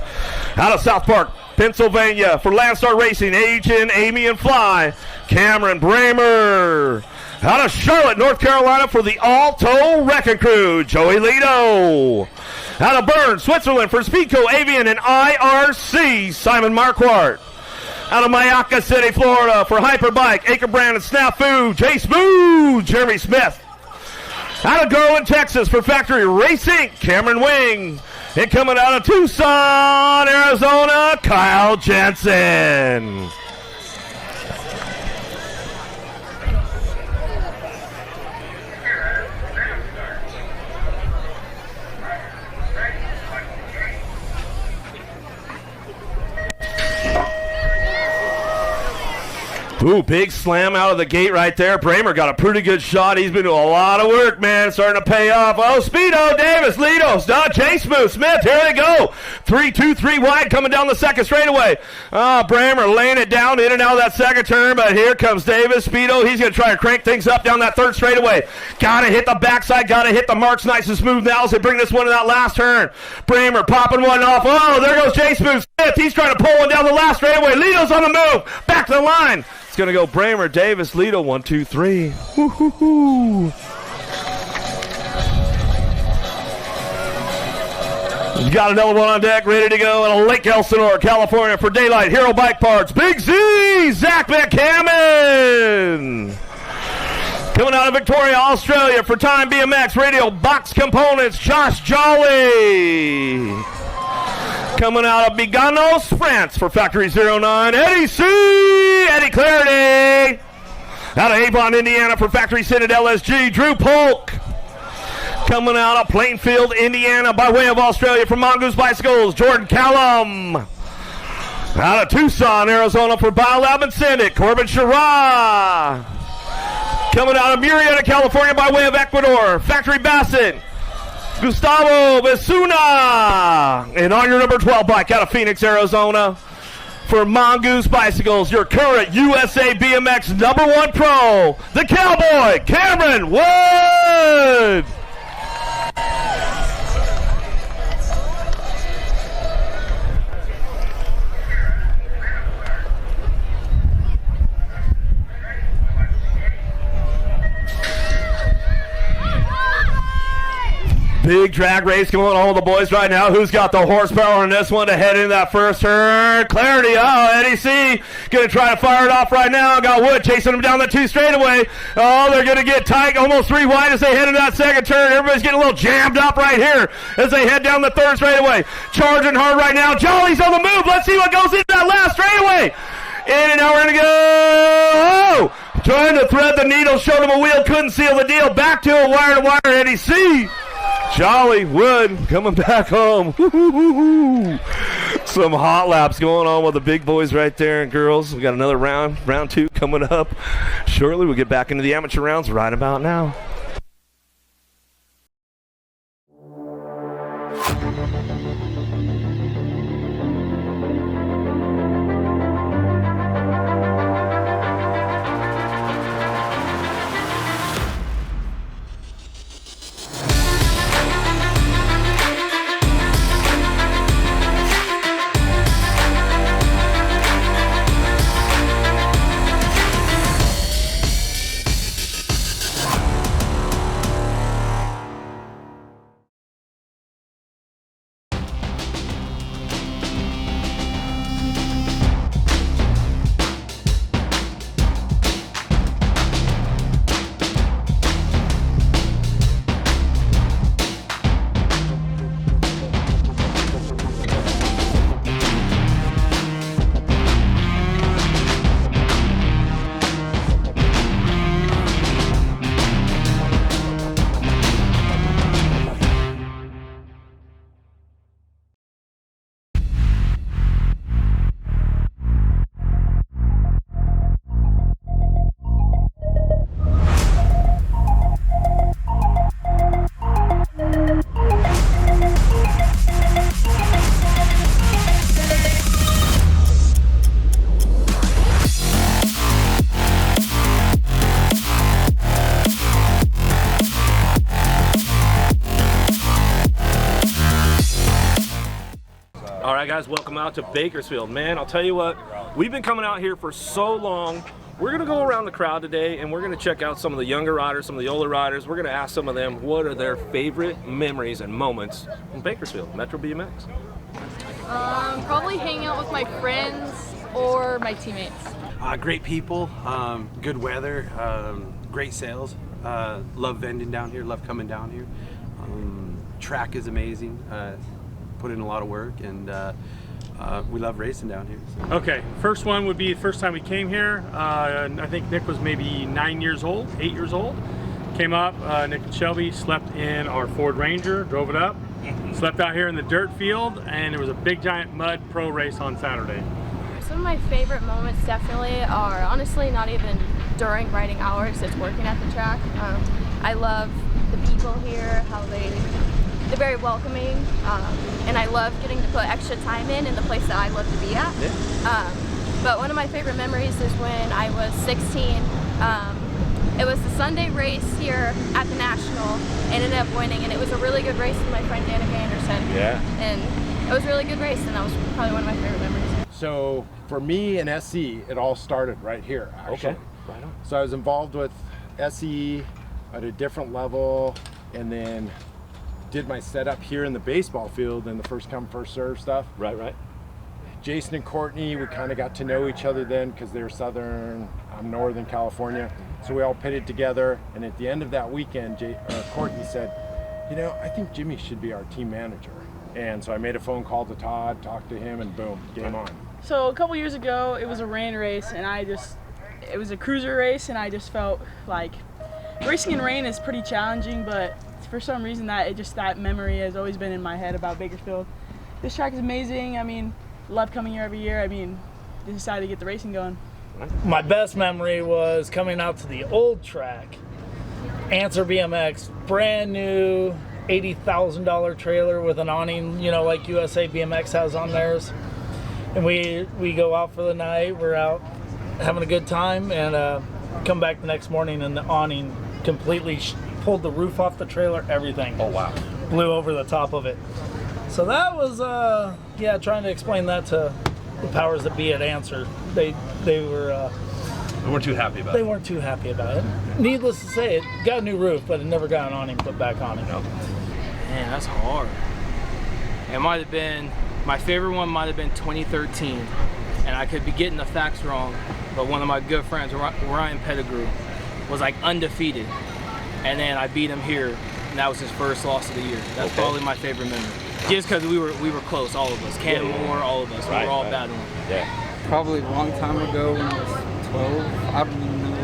Out of South Park, Pennsylvania for Landstar Racing. Agent Amy and Fly. Cameron Bramer. Out of Charlotte, North Carolina for the Alto Wrecking Crew. Joey Lito. Out of Bern, Switzerland for Speedco Avian and IRC, Simon Marquardt. Out of Mayaca City, Florida for Hyperbike, Acrebrand and Snafu, Jay Smooth, Jeremy Smith. Out of Garland, Texas for Factory Racing, Cameron Wing. And coming out of Tucson, Arizona, Kyle Jensen. Ooh, big slam out of the gate right there. Bramer got a pretty good shot. He's been doing a lot of work, man. Starting to pay off. Oh, Speedo, Davis, Litos, Jay Smooth, Smith. Here they go. 3-2-3 wide coming down the second straightaway. Bramer laying it down in and out of that second turn, but here comes Davis. Speedo, he's going to try to crank things up down that third straightaway. Got to hit the backside. Got to hit the marks nice and smooth now as they bring this one to that last turn. Bramer popping one off. Oh, there goes Jay Smooth. Smith, he's trying to pull one down the last straightaway. Litos on the move. Back to the line. It's going to go Bramer, Davis, Lido, 1, 2, 3. Woo-hoo-hoo. You got another one on deck, ready to go out of Lake Elsinore, California for Daylight Hero Bike Parts. Big Z, Zach McCammon. Coming out of Victoria, Australia for Time BMX Radio Box Components, Josh Jolly. Coming out of Biganos, France for Factory 09, Eddie C. Eddie Clarity. Out of Avon, Indiana for Factory Citadel SG, Drew Polk. Coming out of Plainfield, Indiana by way of Australia for Mongoose Bicycles, Jordan Callum. Out of Tucson, Arizona for BioLab and Syndic, Corbin Shara. Coming out of Murrieta, California by way of Ecuador, Factory Bassett. Gustavo Besuna. And on your number 12 bike out of Phoenix, Arizona for Mongoose Bicycles, your current USA BMX #1 pro, the Cowboy, Cameron Wood. Big drag race going on with the boys right now. Who's got the horsepower in this one to head in that first turn? Clarity. Oh, Eddie C. Going to try to fire it off right now. Got Wood chasing him down the 2 straightaway. Oh, they're going to get tight. Almost 3 wide as they head into that second turn. Everybody's getting a little jammed up right here as they head down the 3rd straightaway. Charging hard right now. Jolly's on the move. Let's see what goes into that last straightaway. In and out, we're going to go. Oh, trying to thread the needle. Showed him a wheel. Couldn't seal the deal. Back to a wire-to-wire. Eddie C. Jolly Wood coming back home. Some hot laps going on with the big boys right there and girls. We got another round 2 coming up shortly. We'll get back into the amateur rounds right about now. All right, guys, welcome out to Bakersfield. Man, I'll tell you what, we've been coming out here for so long. We're gonna go around the crowd today and we're gonna check out some of the younger riders, some of the older riders. We're gonna ask some of them what are their favorite memories and moments in Bakersfield, Metro BMX. Probably hanging out with my friends or my teammates. Great people, good weather, great sales. Love vending down here, love coming down here. Track is amazing, put in a lot of work, and we love racing down here. So. Okay, first one would be the first time we came here. I think Nick was maybe 8 years old. Came up, Nick and Shelby slept in our Ford Ranger, drove it up, slept out here in the dirt field, and there was a big giant mud pro race on Saturday. Some of my favorite moments definitely are honestly not even during riding hours, it's working at the track. I love the people here, how they're very welcoming, and I love getting to put extra time in the place that I love to be at. Yeah. But one of my favorite memories is when I was 16. It was the Sunday race here at the National, ended up winning, and it was a really good race with my friend Danica Anderson. Yeah. And it was a really good race, and that was probably one of my favorite memories. So for me and SE, it all started right here, actually. Okay, right on. So I was involved with SE at a different level, and then did my setup here in the baseball field and the first come, first serve stuff. Right. Jason and Courtney, we kind of got to know each other then because they were Southern, I'm Northern California. So we all pitted together, and at the end of that weekend, Courtney said, you know, I think Jimmy should be our team manager. And so I made a phone call to Todd, talked to him, and boom, game on. So a couple years ago, it was a rain race, and it was a cruiser race, and I just felt like racing in rain is pretty challenging, but for some reason that memory has always been in my head about Bakersfield. This track is amazing. I mean, love coming here every year. I mean, just decided to get the racing going. My best memory was coming out to the old track, Answer BMX, brand new $80,000 trailer with an awning, you know, like USA BMX has on theirs. And we go out for the night, we're out having a good time, and come back the next morning and the awning completely pulled the roof off the trailer, everything. Oh, wow. Blew over the top of it. So that was, yeah, trying to explain that to the powers that be at Answer. They weren't too happy about it. They weren't too happy about it. Needless to say, it got a new roof, but it never got an awning put back on it. No. Man, that's hard. It might have been, my favorite one might have been 2013. And I could be getting the facts wrong, but one of my good friends, Ryan Pettigrew, was like undefeated. And then I beat him here, and that was his first loss of the year. That's probably my favorite memory. Just because we were close, all of us. Cam Moore, all of us. We were all battling. Yeah. Probably a long time ago when I was 12. I don't even know,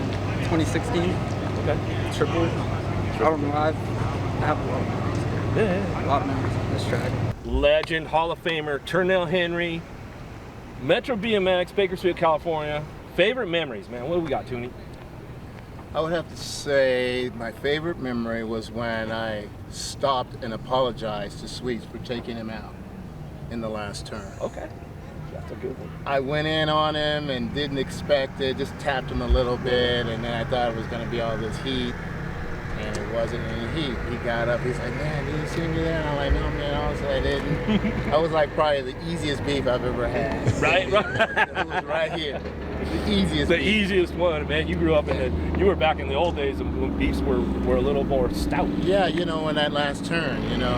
2016. Okay. Triple. I don't know. I have a lot of memories. Yeah. A lot of memories on this track. Legend, Hall of Famer, Turnell Henry, Metro BMX, Bakersfield, California. Favorite memories, man. What do we got, Toonie? I would have to say my favorite memory was when I stopped and apologized to Sweets for taking him out in the last turn. Okay, that's a good one. I went in on him and didn't expect it, just tapped him a little bit, and then I thought it was going to be all this heat, and it wasn't any heat. He got up, he's like, man, did you see me there? And I'm like, no, man, honestly, I didn't. I was like probably the easiest beef I've ever had. Right. It was right here. The easiest. The easiest one, man. You grew up you were back in the old days when beefs were a little more stout. Yeah, you know, in that last turn, you know,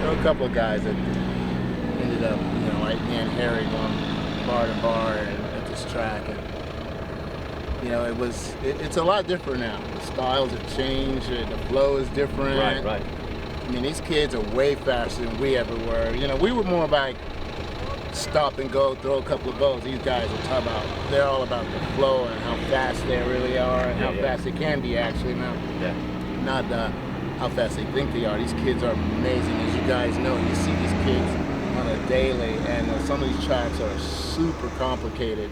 there were a couple of guys that ended up, you know, like me and Harry going bar to bar at this track, and you know, it's a lot different now. The styles have changed, the flow is different. Right. I mean, these kids are way faster than we ever were. You know, we were more like stop and go, throw a couple of bows. These guys they're all about the flow and how fast they really are and how fast they can be actually now. Yeah. Not how fast they think they are. These kids are amazing. As you guys know, you see these kids on a daily, and some of these tracks are super complicated,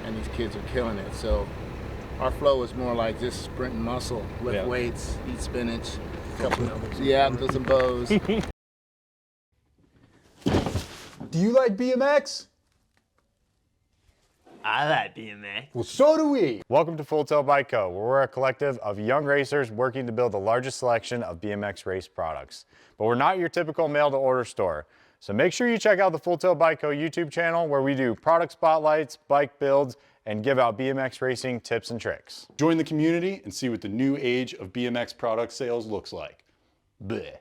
and these kids are killing it. So our flow is more like just sprinting muscle, lift weights, eat spinach, do some bows. Do you like BMX? I like BMX. Well, so do we. Welcome to Full Tilt Bike Co., where we're a collective of young racers working to build the largest selection of BMX race products. But we're not your typical mail-to-order store. So make sure you check out the Full Tilt Bike Co. YouTube channel where we do product spotlights, bike builds, and give out BMX racing tips and tricks. Join the community and see what the new age of BMX product sales looks like. Bleh.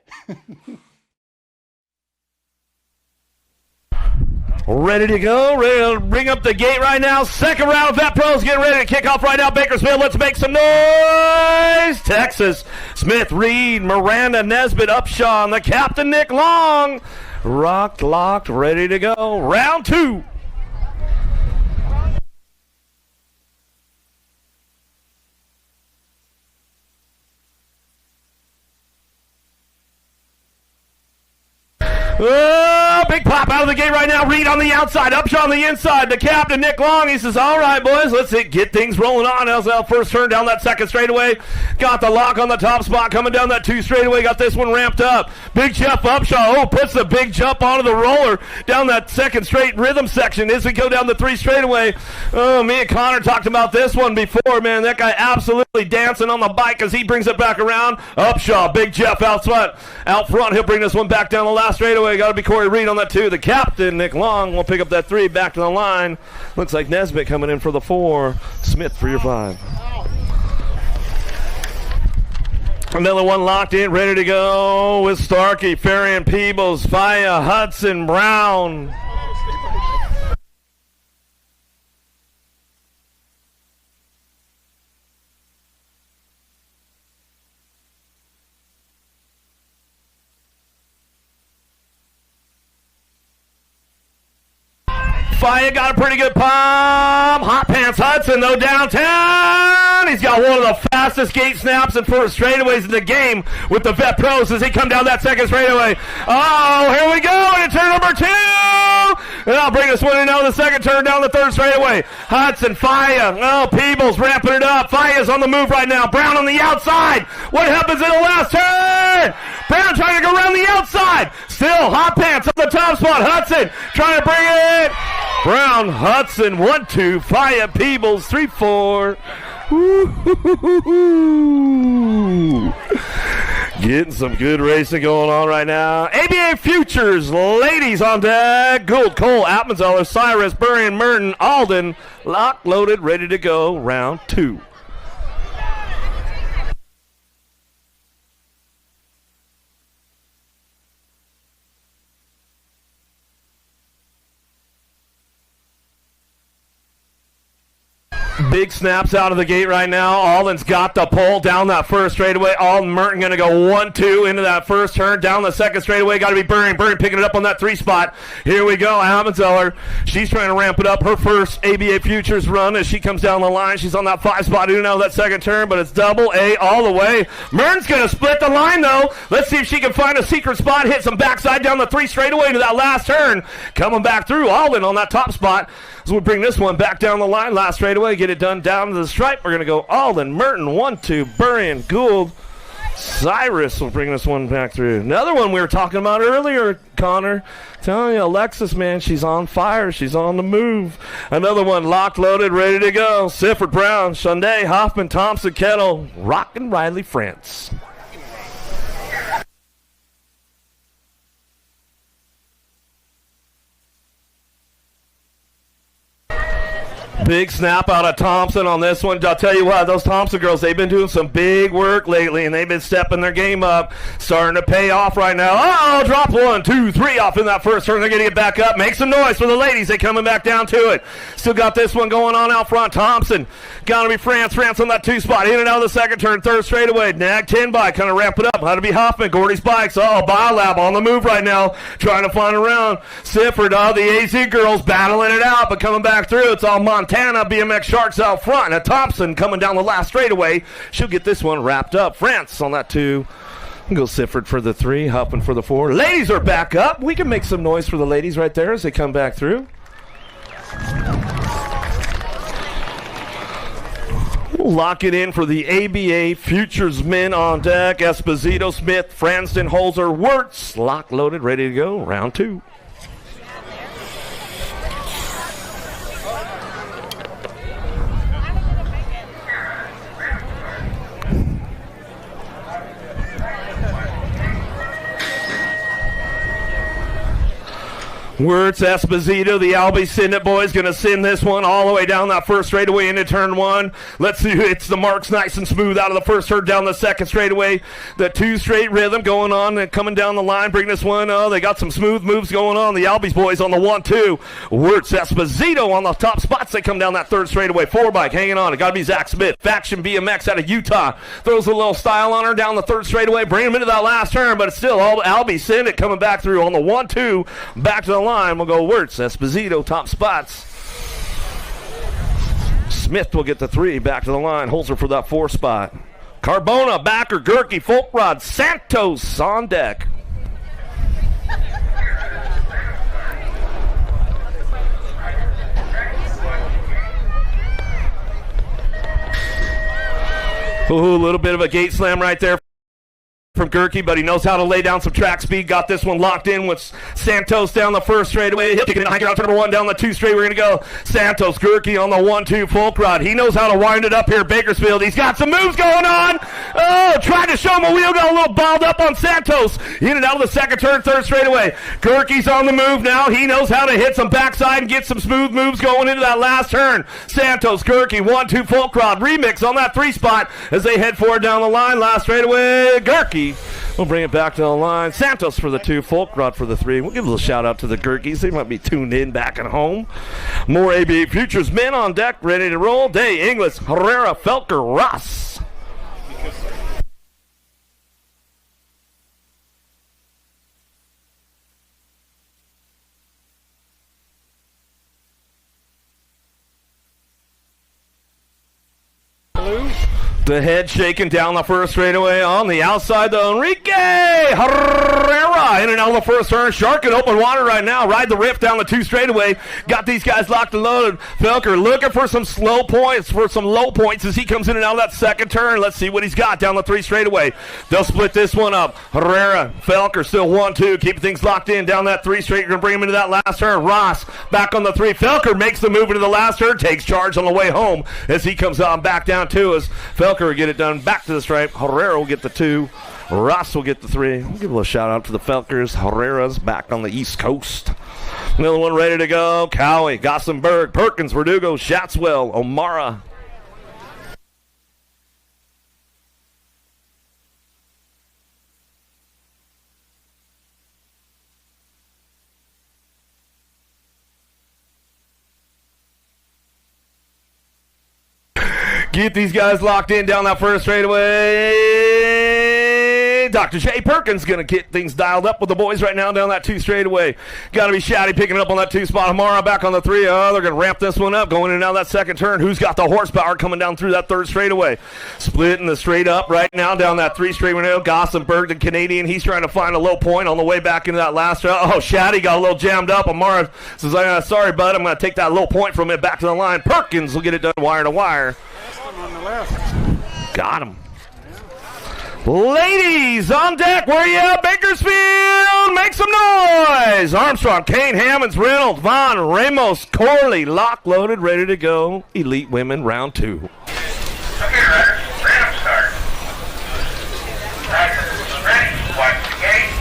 Ready to go, ready to bring up the gate right now. Second round of Vet Pros getting ready to kick off right now. Bakersfield, let's make some noise. Texas, Smith, Reed, Miranda, Nesbitt, Upshaw, the captain, Nick Long. Rocked, locked, ready to go. Round 2. Oh, big pop out of the gate right now. Reed on the outside, Upshaw on the inside. The captain, Nick Long, he says, all right, boys, let's get things rolling on. LZL first turn down that second straightaway. Got the lock on the top spot coming down that 2 straightaway. Got this one ramped up. Big Jeff Upshaw, puts the big jump onto the roller down that second straight rhythm section as we go down the 3 straightaway. Oh, me and Connor talked about this one before, man. That guy absolutely dancing on the bike as he brings it back around. Upshaw, Big Jeff out front. He'll bring this one back down the last straightaway. Got to be Corey Reed on that 2. The captain, Nick Long, will pick up that 3 back to the line. Looks like Nesbitt coming in for the 4. Smith for your 5. Another one locked in, ready to go with Starkey, Ferrian, Peebles, Faya, Hudson, Brown. Faya got a pretty good pump. Hot Pants Hudson, though, downtown. He's got one of the fastest gate snaps and first straightaways in the game with the Vet Pros as he come down that second straightaway. Oh, here we go into turn number 2. And I'll bring this one in now the second turn down the 3rd straightaway. Hudson, Faya. Oh, Peebles ramping it up. Faya's on the move right now. Brown on the outside. What happens in the last turn? Brown trying to go around the outside. Still, Hot Pants on the top spot. Hudson trying to bring it. Brown, Hudson, 1, 2, Faya, Peebles, 3, 4. Woo-hoo-hoo-hoo. Getting some good racing going on right now. ABA Futures, ladies on deck. Gould, Cole, Appenzeller, Cyrus, Burry, Merton, Alden, locked, loaded, ready to go. Round 2. Big snaps out of the gate right now. Alden's got the pole down that first straightaway. Alden Merton going to go 1, 2 into that first turn. Down the second straightaway. Got to be Burry. Burry picking it up on that 3 spot. Here we go. Appenzeller. She's trying to ramp it up. Her first ABA Futures run as she comes down the line. She's on that 5 spot. Uno that second turn, but it's double A all the way. Merton's going to split the line, though. Let's see if she can find a secret spot. Hit some backside down the 3 straightaway to that last turn. Coming back through. Alden on that top spot. So we bring this one back down the line. Last straightaway. Get it done down to the stripe. We're going to go Alden, Merton, 1, 2, Burry, and Gould. Cyrus will bring this one back through. Another one we were talking about earlier, Connor. Telling you, Alexis, man, she's on fire. She's on the move. Another one locked, loaded, ready to go. Sifford, Brown, Shunday, Hoffman, Thompson, Kettle, Rockin' Riley, France. Big snap out of Thompson on this one. I'll tell you what, those Thompson girls, they've been doing some big work lately, and they've been stepping their game up. Starting to pay off right now. Uh-oh, drop 1, 2, 3 off in that first turn. They're going to get back up. Make some noise for the ladies. They coming back down to it. Still got this one going on out front. Thompson, got to be France. France on that 2 spot. In and out of the second turn. 3rd straightaway. Nag 10 by. Kind of ramp it up. How to be Hoffman. Gordy's bikes. Oh, Biolab on the move right now. Trying to find a round. Sifford, the AZ girls battling it out, but coming back through. It's all Montana BMX Sharks out front. Now Thompson coming down the last straightaway. She'll get this one wrapped up. France on that 2. Go Sifford for the 3. Huffman for the 4. Ladies are back up. We can make some noise for the ladies right there as they come back through. We'll lock it in for the ABA Futures men on deck. Esposito, Smith, Franston, Holzer, Wirtz. Lock, loaded, ready to go. Round 2. Wirtz Esposito, the Albie Send It boys, going to send this one all the way down that first straightaway into turn one. Let's see who hits the marks nice and smooth out of the first turn down the second straightaway. The two straight rhythm going on and coming down the line. Bring this one. Oh, they got some smooth moves going on. The Albie's boys on the 1-2. Wirtz Esposito on the top spots. They come down that third straightaway. 4-bike hanging on. It got to be Zach Smith. Faction BMX out of Utah. Throws a little style on her down the third straightaway. Bring him into that last turn, but it's still all Albie Send It coming back through on the 1-2. Back to the line. We'll go Wirtz, Esposito, top spots. Smith will get the 3 back to the line. Holds her for that 4 spot. Carbona, Backer, Gerke, Folkrod, Santos on deck. Ooh, a little bit of a gate slam right there from Gerke, but he knows how to lay down some track speed. Got this one locked in with Santos down the first straightaway. He'll kick it in high ground, number 1 down the 2 straight. We're going to go Santos, Gerke on the 1-2 Folkrod. He knows how to wind it up here, Bakersfield. He's got some moves going on. Oh, tried to show him a wheel, got a little balled up on Santos. In and out of the second turn, third straightaway. Gerke's on the move now. He knows how to hit some backside and get some smooth moves going into that last turn. Santos, Gerke, 1-2 Folkrod. Remix on that 3 spot as they head forward down the line. Last straightaway, Gerke. We'll bring it back to the line. Santos for the 2, Folkrod for the 3. We'll give a little shout out to the Gerkes. They might be tuned in back at home. More ABA Futures men on deck, ready to roll. Day, Inglis, Herrera, Felker, Ross. The head shaking down the first straightaway on the outside, the Enrique Herrera in and out of the first turn. Shark in open water right now. Ride the rift down the 2 straightaway. Got these guys locked and loaded. Felker looking for some slow points, for some low points as he comes in and out of that second turn. Let's see what he's got down the 3 straightaway. They'll split this one up. Herrera, Felker still 1-2. Keep things locked in down that 3 straight. You're going to bring him into that last turn. Ross back on the 3. Felker makes the move into the last turn. Takes charge on the way home as he comes on back down 2 as Felker will get it done back to the stripe. Herrera will get the 2. Ross will get the 3. We'll give a little shout out to the Felkers. Herrera's back on the East Coast. Another one ready to go. Cowie, Gossenberg, Perkins, Verdugo, Shatswell, O'Mara. Get these guys locked in down that first straightaway. Dr. J. Perkins going to get things dialed up with the boys right now down that 2 straightaway. Got to be Shaddy picking it up on that 2 spot. Amara back on the 3. Oh, they're going to ramp this one up going in and out of that second turn. Who's got the horsepower coming down through that 3rd straightaway? Splitting the straight up right now down that 3 straightaway. Gossenberg, the Canadian, he's trying to find a low point on the way back into that last round. Oh, Shaddy got a little jammed up. Amara says, sorry, bud, I'm going to take that low point from it back to the line. Perkins will get it done wire to wire. On the left. Got him. Ladies on deck, where you at? Bakersfield, make some noise. Armstrong, Kane, Hammonds, Reynolds, Vaughn, Ramos, Corley, lock, loaded, ready to go. Elite women, round 2. Okay, Ryder, random start. Ryder, ready, watch the gate.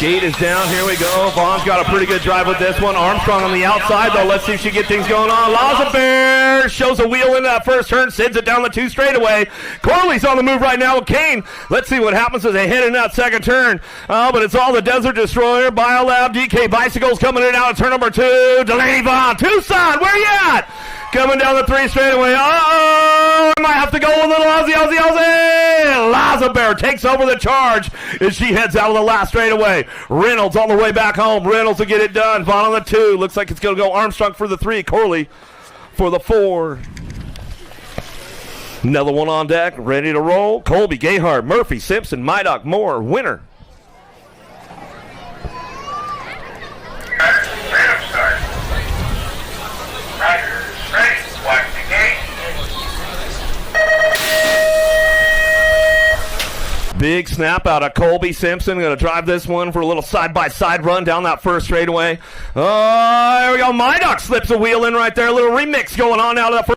Gate is down. Here we go. Vaughn's got a pretty good drive with this one. Armstrong on the outside, though. Let's see if she can get things going on. Lazabear shows a wheel into that first turn, sends it down the 2 straightaway. Corley's on the move right now with Kane. Let's see what happens as they head in that second turn. Oh, but it's all the Desert Destroyer, Biolab, DK Bicycles coming in and out of turn number 2. Delaney Vaughn, Tucson, where you at? Coming down the 3 straightaway. Uh-oh! Might have to go with a little Aussie. Lazabear takes over the charge as she heads out of the last straightaway. Reynolds on the way back home. Reynolds will get it done. Vaughn on the 2. Looks like it's going to go Armstrong for the 3. Corley for the 4. Another one on deck. Ready to roll. Colby, Gayhart, Murphy, Simpson, Mydock, Moore. Winner. Random start. Ryder, ready, watch the gate. Big snap out of Colby Simpson. Going to drive this one for a little side-by-side run down that first straightaway. Oh, there we go. Mydock slips a wheel in right there. A little remix going on out of that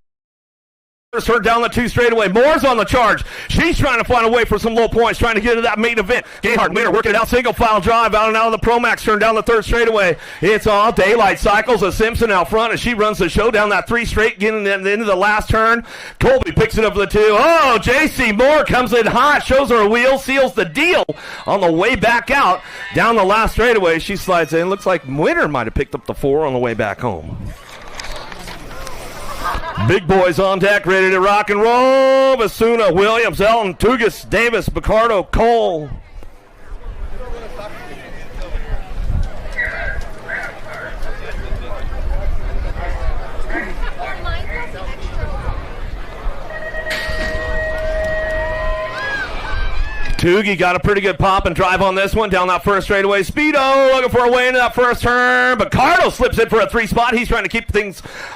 First turn down the 2 straightaway. Moore's on the charge. She's trying to find a way for some low points, trying to get to that main event. Gayhart and Leader working it out, single file drive, out and out of the Pro Max, turn down the 3rd straightaway. It's all daylight cycles of Simpson out front as she runs the show down that 3 straight, getting into the last turn. Colby picks it up for the 2. Oh, JC Moore comes in hot, shows her a wheel, seals the deal on the way back out. Down the last straightaway, she slides in. Looks like Winter might have picked up the 4 on the way back home. Big boys on deck, ready to rock and roll. Basuna, Williams, Elton, Tugas, Davis, Picardo, Cole. Toogie got a pretty good pop and drive on this one. Down that 1st straightaway. Speedo looking for a way into that 1st turn. But Cardo slips in for a 3 spot. He's trying to keep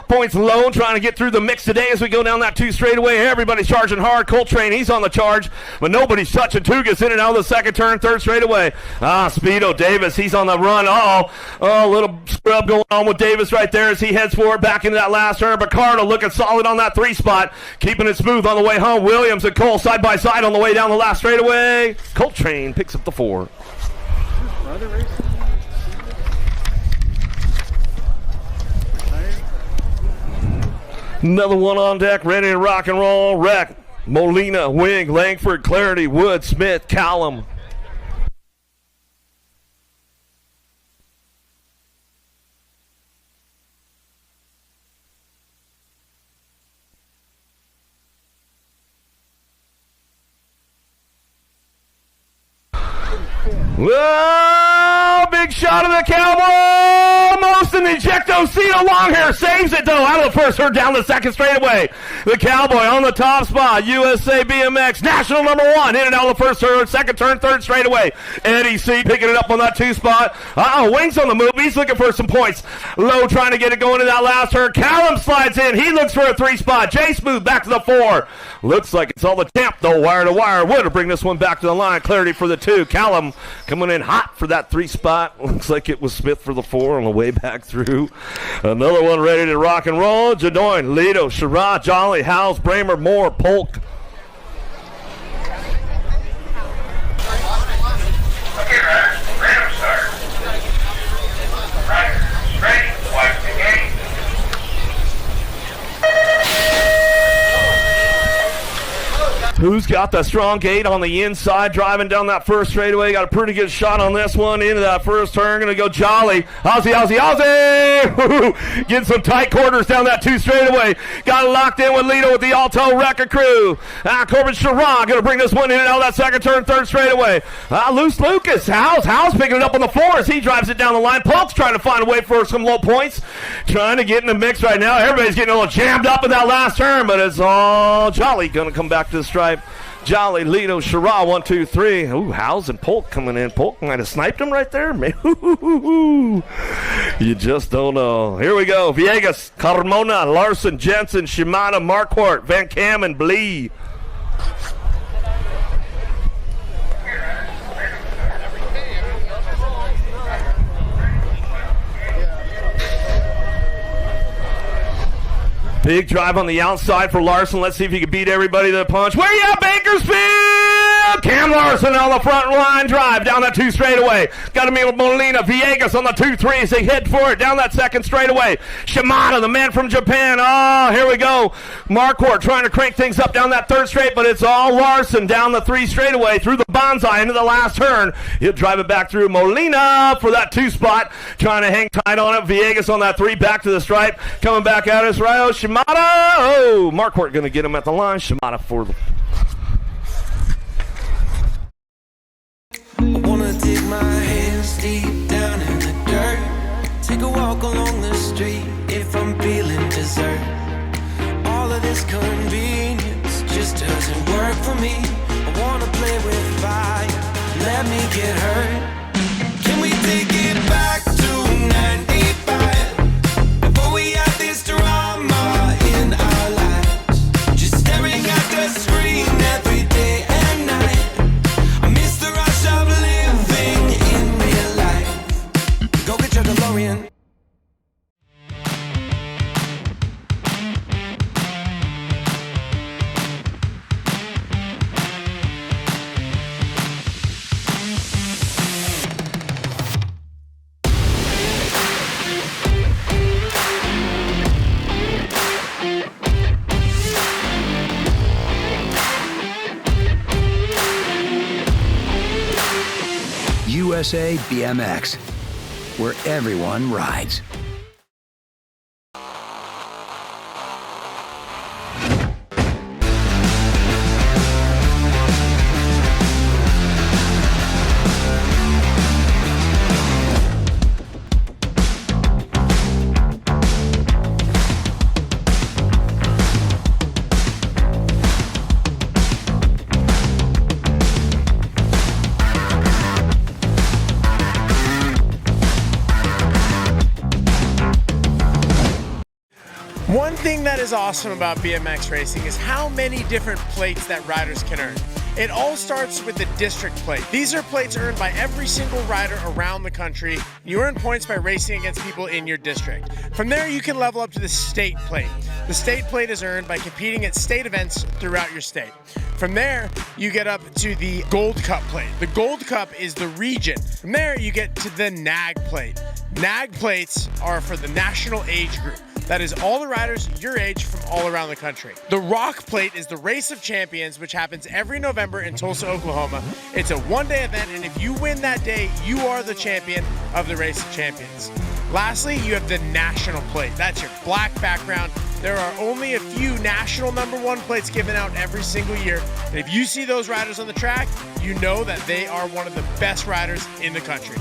points low, trying to get through the mix today as we go down that 2 straightaway. Everybody's charging hard. Coltrane, he's on the charge, but nobody's touching Tugas in and out of the 2nd turn, 3rd straightaway. Speedo Davis, he's on the run. Oh, a little scrub going on with Davis right there as he heads forward back into that last turn. But Cardo looking solid on that 3 spot, keeping it smooth on the way home. Williams and Cole side by side on the way down the last straightaway. Coltrane picks up the 4. Another one on deck, ready to rock and roll. Wreck, Molina, Wing, Langford, Clarity, Wood, Smith, Callum. Whoa, big shot of the Cowboy. Almost an ejecto seat. Long hair saves it, though. Out of the 1st turn, down the 2nd straightaway. The Cowboy on the top spot. USA BMX, national number 1. In and out of the 1st turn, 2nd turn, 3rd straightaway. Eddie C picking it up on that 2 spot. Wings on the move. He's looking for some points. Low trying to get it going in that last turn. Callum slides in. He looks for a 3 spot. Jay Smooth back to the 4. Looks like it's all the champ, though. Wire to wire. Wood to bring this one back to the line. Clarity for the 2. Callum coming in hot for that 3 spot. Looks like it was Smith for the 4 on the way back through. Another one ready to rock and roll. Jadoin, Lido, Sherrod, Jolly, Howes, Bramer, Moore, Polk. Okay, riders, random start. Riders, straight, watch the gate. Who's got the strong gate on the inside, driving down that 1st straightaway? Got a pretty good shot on this one into that 1st turn. Going to go Jolly. Ozzy, Ozzy, Ozzy! Getting some tight quarters down that 2 straightaway. Got it locked in with Lido with the Alto Wrecker crew. Corbin Sherrod going to bring this one in and out of that 2nd turn, 3rd straightaway. Loose Lucas. Howes picking it up on the 4 as he drives it down the line. Polk's trying to find a way for some low points. Trying to get in the mix right now. Everybody's getting a little jammed up in that last turn, but it's all Jolly going to come back to the stripe. Jolly, Lido, Sherrod, 1, 2, 3. Ooh, Howes and Polk coming in. Polk might have sniped him right there. You just don't know. Here we go. Villegas, Carmona, Larson, Jensen, Shimada, Marquardt, Van Cam, and Blee. Big drive on the outside for Larson. Let's see if he can beat everybody to the punch. Where you at, Bakersfield? Cam Larson on the front line drive down that 2 straightaway. Got to meet with Molina. Villegas on the 2-3 as they head for it down that 2nd straightaway. Shimada, the man from Japan. Oh, here we go. Marquardt trying to crank things up down that 3rd straight, but it's all Larson down the 3 straightaway through the bonsai into the last turn. He'll drive it back through Molina for that 2 spot. Trying to hang tight on it. Villegas on that 3 back to the stripe. Coming back at us. Rayo Shimada. Oh, Marquardt going to get him at the line. Shimada for the... I wanna dig my hands deep down in the dirt. Take a walk along the street if I'm feeling dessert. All of this convenience just doesn't work for me. I wanna play with fire, let me get hurt. Can we take it back to 95? Before we had this drama in our lives, just staring at the screen every day and night. I miss the rush of living in real life. Go get your DeLorean. USA BMX, where everyone rides. One thing that is awesome about BMX racing is how many different plates that riders can earn. It all starts with the district plate. These are plates earned by every single rider around the country. You earn points by racing against people in your district. From there, you can level up to the state plate. The state plate is earned by competing at state events throughout your state. From there, you get up to the Gold Cup plate. The Gold Cup is the region. From there, you get to the NAG plate. NAG plates are for the national age group. That is all the riders your age from all around the country. The Rock Plate is the Race of Champions, which happens every November in Tulsa, Oklahoma. It's a one-day event, and if you win that day, you are the champion of the Race of Champions. Lastly, you have the National Plate. That's your black background. There are only a few national #1 plates given out every single year. And if you see those riders on the track, you know that they are one of the best riders in the country.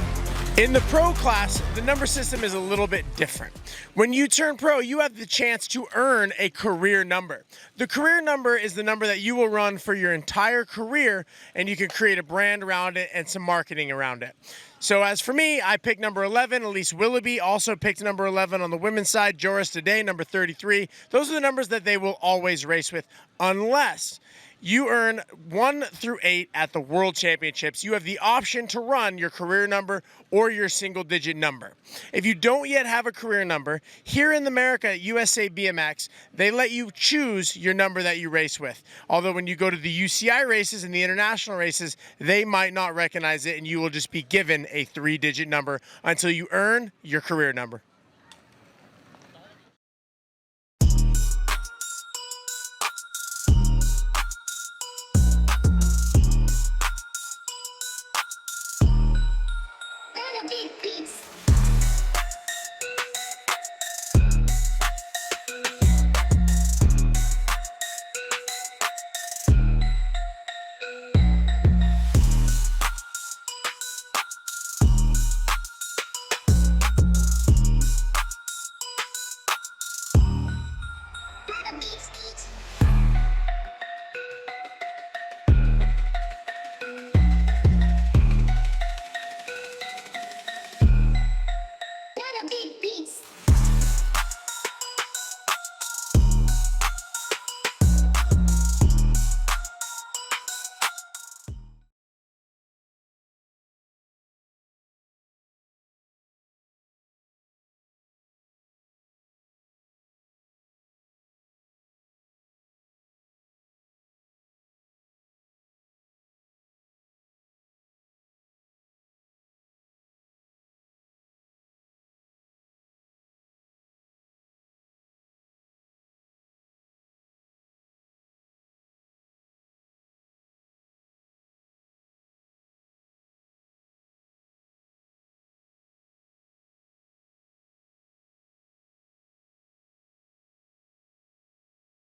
In the pro class, the number system is a little bit different. When you turn pro, you have the chance to earn a career number. The career number is the number that you will run for your entire career, and you can create a brand around it and some marketing around it. So as for me, I picked number 11. Elise Willoughby also picked number 11 on the women's side. Joris Today, number 33. Those are the numbers that they will always race with, unless you earn 1 through 8 at the World Championships. You have the option to run your career number or your single-digit number. If you don't yet have a career number, here in America at USA BMX, they let you choose your number that you race with. Although when you go to the UCI races and the international races, they might not recognize it, and you will just be given a 3-digit number until you earn your career number.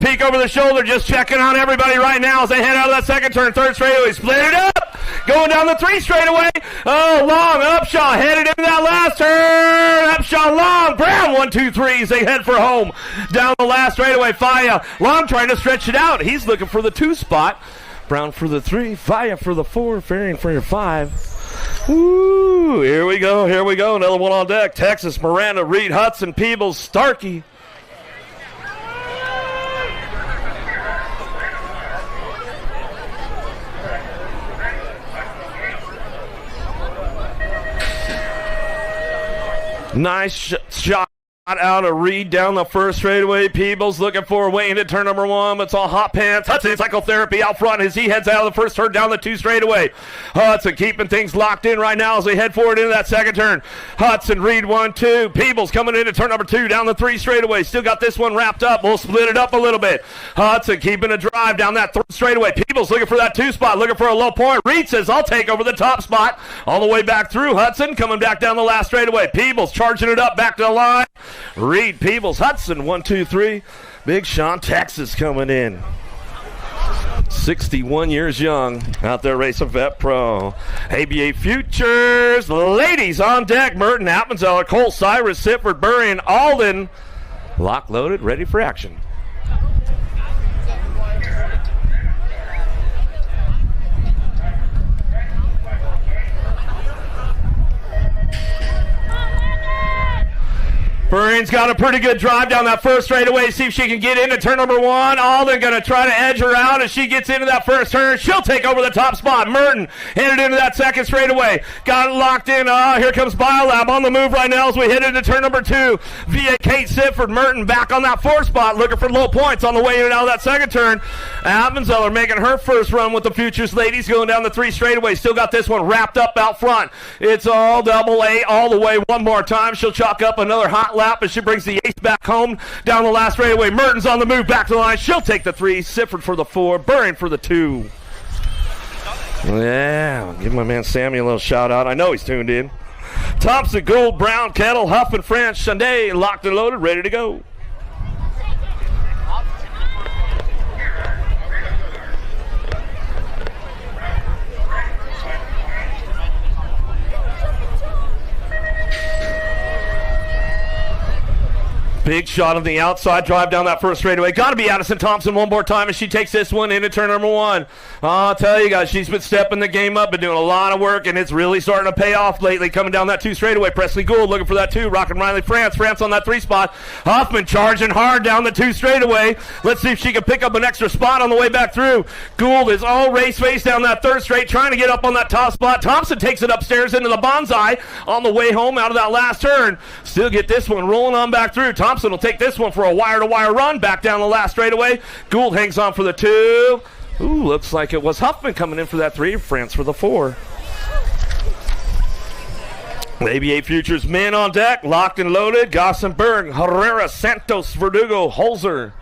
Peek over the shoulder, just checking on everybody right now as they head out of that second turn. Third straightaway, split it up. Going down the 3 straightaway. Oh, Long, Upshaw, headed into that last turn. Upshaw, Long, Brown, 1, 2, 3 as they head for home. Down the last straightaway, Faya. Long trying to stretch it out. He's looking for the 2 spot. Brown for the 3, Faya for the 4, Farian for your 5. Woo, here we go, here we go. Another one on deck. Texas, Miranda, Reed, Hudson, Peebles, Starkey. Nice shot. Out of Reed down the first straightaway. Peebles looking for a way into turn number 1. It's all hot pants. Hudson psychotherapy out front as he heads out of the first turn down the 2 straightaway. Hudson keeping things locked in right now as they head forward into that second turn. Hudson, Reed 1-2. Peebles coming into turn number 2 down the 3 straightaway. Still got this one wrapped up. We'll split it up a little bit. Hudson keeping a drive down that 3rd straightaway. Peebles looking for that 2 spot, looking for a low point. Reed says, I'll take over the top spot. All the way back through. Hudson coming back down the last straightaway. Peebles charging it up back to the line. Reed, Peebles, Hudson, 1, 2, 3. Big Sean, Texas coming in. 61 years young, out there racing Vet Pro. ABA Futures, ladies on deck. Merton, Appenzeller, Cole, Cyrus, Sifford, Burry, and Alden. Lock loaded, ready for action. Burring's got a pretty good drive down that first straightaway. See if she can get into turn number 1. Alden going to try to edge her out as she gets into that first turn. She'll take over the top spot. Merton headed into that second straightaway. Got it locked in. Here comes Biolab on the move right now as we head into turn number 2. Via Kate Sifford. Merton back on that 4th spot looking for low points on the way in and out of that second turn. Appenzeller making her first run with the Futures ladies going down the 3 straightaway. Still got this one wrapped up out front. It's all double A all the way one more time. She'll chalk up another hot lap as she brings the 8th back home down the last straightaway. Merton's on the move back to the line. She'll take the 3. Sifford for the 4. Burring for the 2. Yeah, give my man Sammy a little shout out. I know he's tuned in. Thompson, Gould, Brown, Kettle, Huff, and France. Shande locked and loaded, ready to go. Big shot on the outside, drive down that first straightaway. Got to be Addison Thompson one more time as she takes this one into turn number 1. I'll tell you guys, she's been stepping the game up, been doing a lot of work, and it's really starting to pay off lately. Coming down that 2 straightaway, Presley Gould looking for that 2. Rockin' Riley France on that 3 spot. Hoffman charging hard down the 2 straightaway. Let's see if she can pick up an extra spot on the way back through. Gould is all race face down that 3rd straight, trying to get up on that top spot. Thompson takes it upstairs into the bonsai on the way home out of that last turn. Still get this one rolling on back through. Thompson will take this one for a wire-to-wire run back down the last straightaway. Gould hangs on for the 2. Ooh, looks like it was Huffman coming in for that 3. France for the 4. ABA Futures men on deck, locked and loaded. Gossenberg, Herrera, Santos, Verdugo, Holzer.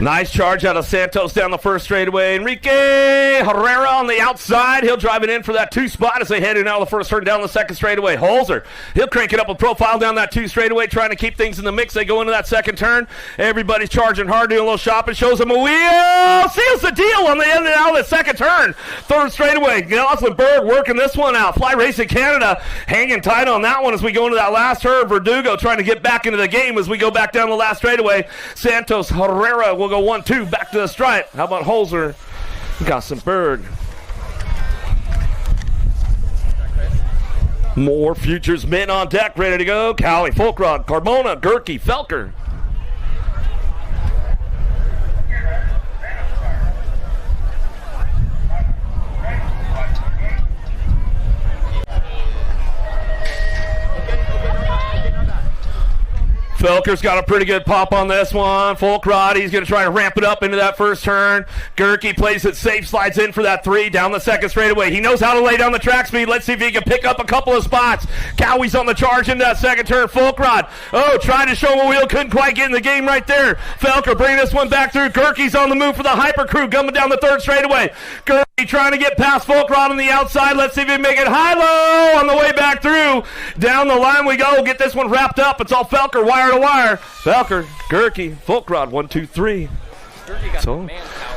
Nice charge out of Santos down the first straightaway. Enrique Herrera on the outside. He'll drive it in for that 2 spot as they head in out of the first turn down the second straightaway. Holzer, he'll crank it up a profile down that 2 straightaway, trying to keep things in the mix. They go into that second turn. Everybody's charging hard, doing a little shopping. Shows them a wheel. Seals the deal on the end and out of the second turn. 3rd straightaway. Gossenberg working this one out. Fly Racing Canada hanging tight on that one as we go into that last turn. Verdugo trying to get back into the game as we go back down the last straightaway. Santos, Herrera will go 1-2 back to the stripe. How about Holzer? Gossenberg. More Futures men on deck, ready to go. Cowley, Folkrod, Carbona, Gerke, Felker. Felker's got a pretty good pop on this one. Folkrod, he's going to try to ramp it up into that first turn. Gerke plays it safe, slides in for that 3 down the second straightaway. He knows how to lay down the track speed. Let's see if he can pick up a couple of spots. Cowie's on the charge into that second turn. Folkrod, trying to show him a wheel. Couldn't quite get in the game right there. Felker bringing this one back through. Gerke's on the move for the Hyper Crew, coming down the 3rd straightaway. Gerke trying to get past Folkrod on the outside. Let's see if he can make it high-low on the way back through. Down the line we go. Get this one wrapped up. It's all Felker, wire to wire. Felker, Gerke, Folkrod, 1, 2, 3.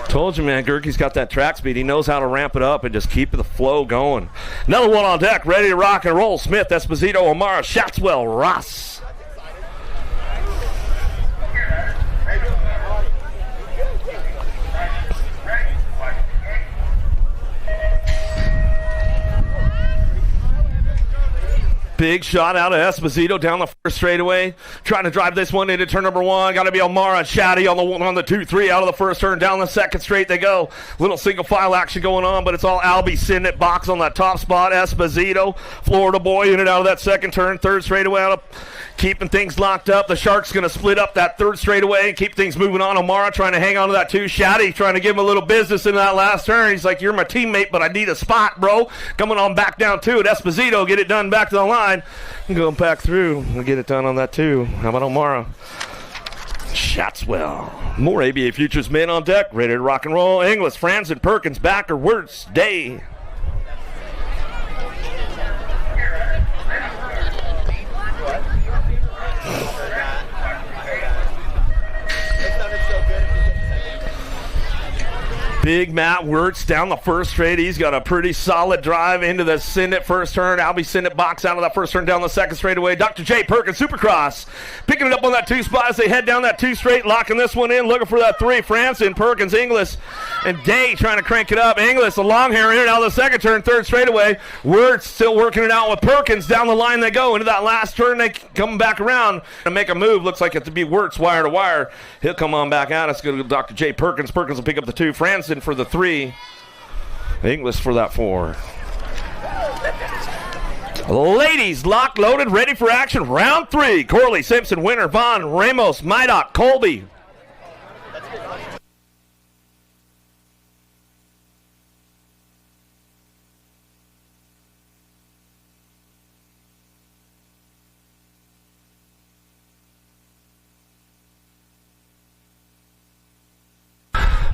Told you, man, Gerke's got that track speed. He knows how to ramp it up and just keep the flow going. Another one on deck, ready to rock and roll. Smith, Esposito, O'Mara, Shatswell, Ross. Big shot out of Esposito down the first straightaway. Trying to drive this one into turn number 1. Got to be Omara Shaddy on the 2-3 out of the first turn. Down the second straight they go. Little single file action going on, but it's all Albie sitting at box on that top spot. Esposito, Florida boy, in and out of that second turn. Third straightaway out of keeping things locked up. The Sharks going to split up that third straightaway and keep things moving on. Omara trying to hang on to that 2. Shaddy trying to give him a little business in that last turn. He's like, you're my teammate, but I need a spot, bro. Coming on back down to it. Esposito get it done back to the line. And go back through and get it done on that 2. How about Omara? Shatswell. More ABA Futures men on deck. Ready to rock and roll. Inglis, Franzen, Perkins, Backer, Wirtz, Day. Big Matt Wirtz down the first straight. He's got a pretty solid drive into the Sindit first turn. Albie Sindit box out of that first turn down the second straightaway. Dr. J. Perkins, Supercross, picking it up on that 2 spot as they head down that 2 straight, locking this one in, looking for that 3. Franson, Perkins, Inglis, and Day trying to crank it up. Inglis, a long hair in and out of the second turn, third straightaway. Wirtz still working it out with Perkins. Down the line they go. Into that last turn, they come back around and make a move. Looks like it to be Wirtz wire to wire. He'll come on back out. It's going to Dr. J. Perkins. Perkins will pick up the 2. Franson for the 3. Inglis for that 4. Ladies, locked, loaded, ready for action. Round 3. Corley, Simpson, Winter, Vaughn, Ramos, Mydock, Colby.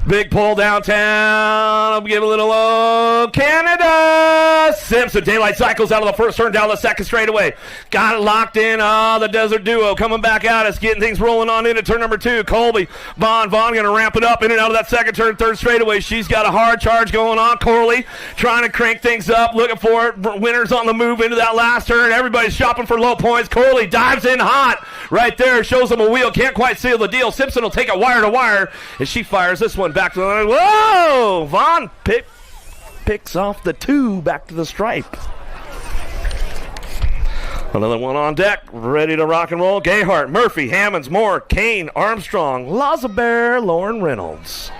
Big pull downtown. I'll give a little Canada. Simpson, daylight cycles out of the first turn, down the second straightaway. Got it locked in. The Desert Duo coming back out. It's getting things rolling on into turn number 2. Colby, Vaughn going to ramp it up in and out of that second turn, third straightaway. She's got a hard charge going on. Corley trying to crank things up, looking for it. Winner's on the move into that last turn. Everybody's shopping for low points. Corley dives in hot right there, shows him a wheel. Can't quite seal the deal. Simpson will take it wire to wire as she fires this one back to the line. Whoa! Vaughn picks off the 2 back to the stripe. Another one on deck, ready to rock and roll. Gayhart, Murphy, Hammonds, Moore, Kane, Armstrong, Lazabear, Lauren Reynolds.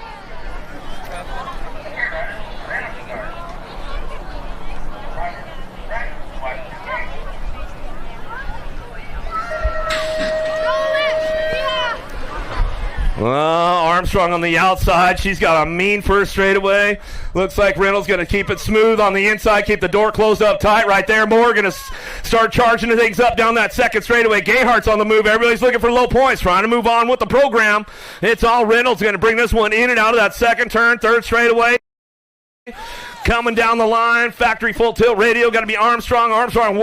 Armstrong on the outside. She's got a mean first straightaway. Looks like Reynolds going to keep it smooth on the inside, keep the door closed up tight right there. Moore going to start charging things up down that second straightaway. Gayhart's on the move. Everybody's looking for low points, trying to move on with the program. It's all Reynolds going to bring this one in and out of that second turn, third straightaway. Coming down the line, factory full tilt radio, got to be Armstrong. Armstrong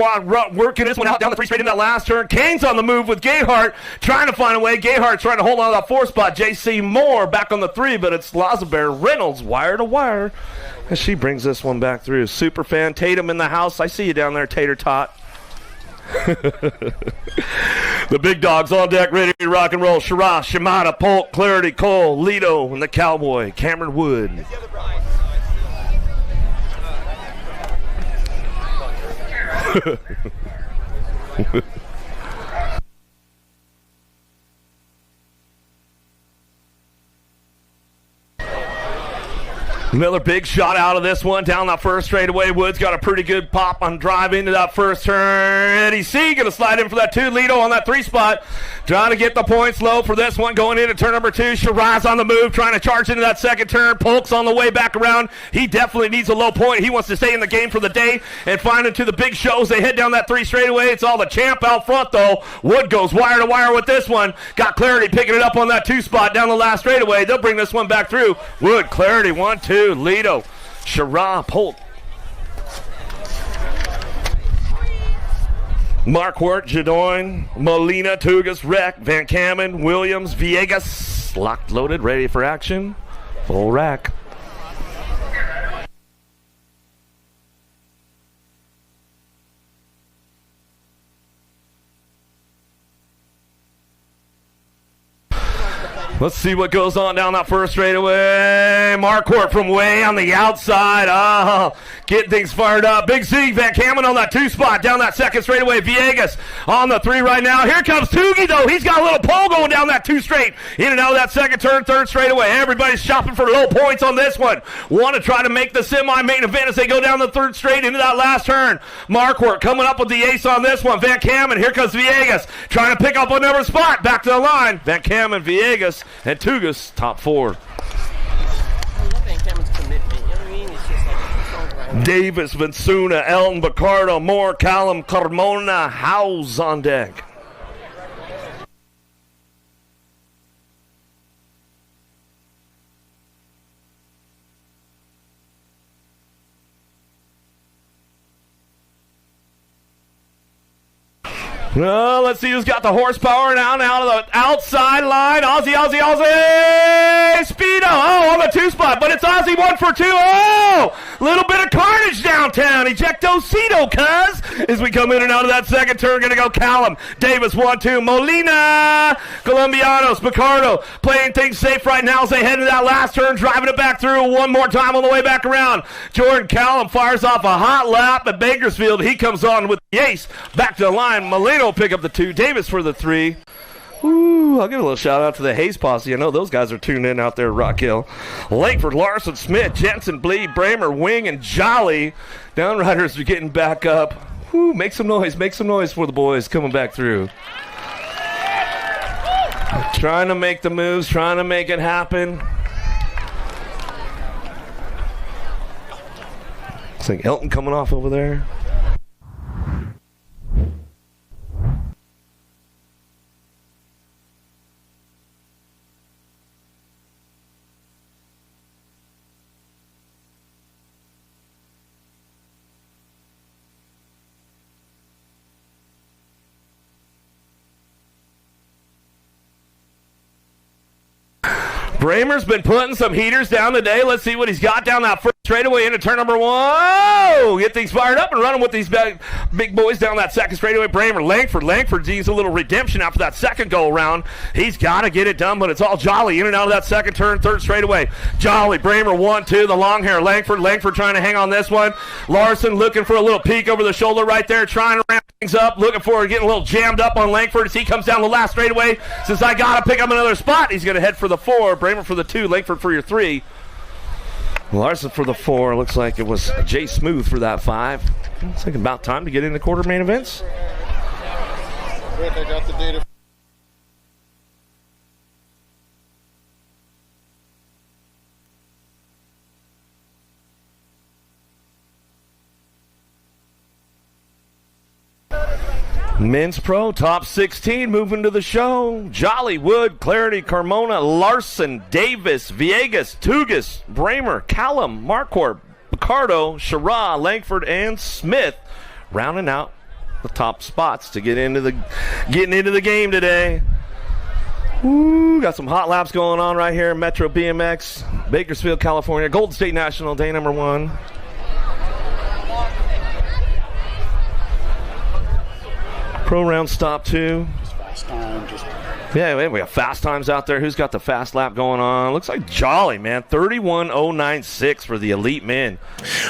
working this one out down the 3 straight in that last turn. Kane's on the move with Gayhart, trying to find a way. Gayhart's trying to hold on to that 4 spot. JC Moore back on the 3, but it's Lazabear Reynolds wire to wire as she brings this one back through. Super fan Tatum in the house. I see you down there, Tater Tot. The big dogs on deck, ready to rock and roll. Shiraz, Shimada, Polk, Clarity, Cole, Lido, and the Cowboy, Cameron Wood. Another big shot out of this one down that first straightaway. Woods got a pretty good pop on drive into that first turn. Eddie C going to slide in for that 2. Lido on that 3 spot. Trying to get the points low for this one. Going into turn number 2. Shiraz on the move, trying to charge into that second turn. Polk's on the way back around. He definitely needs a low point. He wants to stay in the game for the day and find into the big shows. They head down that 3 straightaway. It's all the champ out front, though. Wood goes wire to wire with this one. Got Clarity picking it up on that 2 spot down the last straightaway. They'll bring this one back through. Wood, Clarity, 1, 2. Lido, Shiraz, Polk. Marquardt, Jadoin, Molina, Tugas, Reck, Van Kamen, Williams, Villegas. Locked, loaded, ready for action. Full rack. Let's see what goes on down that first straightaway. Marquardt from way on the outside. Oh, getting things fired up. Big Z, Van Kamen on that 2 spot down that second straightaway. Villegas on the 3 right now. Here comes Toogie, though. He's got a little pole going down that 2 straight. In and out of that second turn, third straightaway. Everybody's shopping for low points on this one. Want to try to make the semi-main event as they go down the third straight into that last turn. Marquardt coming up with the ace on this one. Van Kamen, here comes Villegas, trying to pick up another spot. Back to the line. Van Kamen, Villegas, and Tugas, top 4. Davis, Vincuna, Elton, Bacardo, Moore, Callum, Carmona, Howes on deck. Well, let's see who's got the horsepower now. Out of the outside line. Aussie. Speedo. Oh, on the 2 spot, but it's Aussie 1 for 2. Oh, little bit of carnage downtown. Ejectocito, cuz. As we come in and out of that second turn, going to go Callum. Davis 1-2. Molina. Colombianos. Picardo playing things safe right now as they head into that last turn, driving it back through one more time on the way back around. Jordan Callum fires off a hot lap at Bakersfield. He comes on with the ace. Back to the line. Molina will pick up the 2. Davis for the 3. Ooh, I'll give a little shout out to the Hayes posse. I know those guys are tuned in out there at Rock Hill. Langford, Larson, Smith, Jensen, Bleed, Bramer, Wing, and Jolly. Downriders are getting back up. Ooh, make some noise for the boys coming back through. Trying to make the moves, trying to make it happen. Looks like Elton coming off over there. Bramer's been putting some heaters down today. Let's see what he's got down that first straightaway into turn number 1. Get things fired up and running with these big boys down that second straightaway. Bramer, Langford needs a little redemption after that second go around. He's got to get it done, but it's all Jolly in and out of that second turn, third straightaway. Jolly, Bramer 1-2, the long hair. Langford trying to hang on this one. Larson looking for a little peek over the shoulder right there, trying to ramp things up, looking for getting a little jammed up on Langford as he comes down the last straightaway. Since I got to pick up another spot, he's going to head for the 4. Bramer for the 2, Langford for your 3. Larson for the 4. Looks like it was Jay Smooth for that 5. Looks like about time to get into quarter main events. Rick, I got the data. Men's Pro, top 16, moving to the show. Jolly, Wood, Clarity, Carmona, Larson, Davis, Villegas, Tugas, Bramer, Callum, Marquardt, Picardo, Shara, Langford, and Smith rounding out the top spots to getting into the game today. Woo, got some hot laps going on right here. Metro BMX, Bakersfield, California, Golden State National, day number 1. Pro round stop 2. Just fast time. Yeah, we got fast times out there. Who's got the fast lap going on? Looks like Jolly, man. 31.096 for the elite men.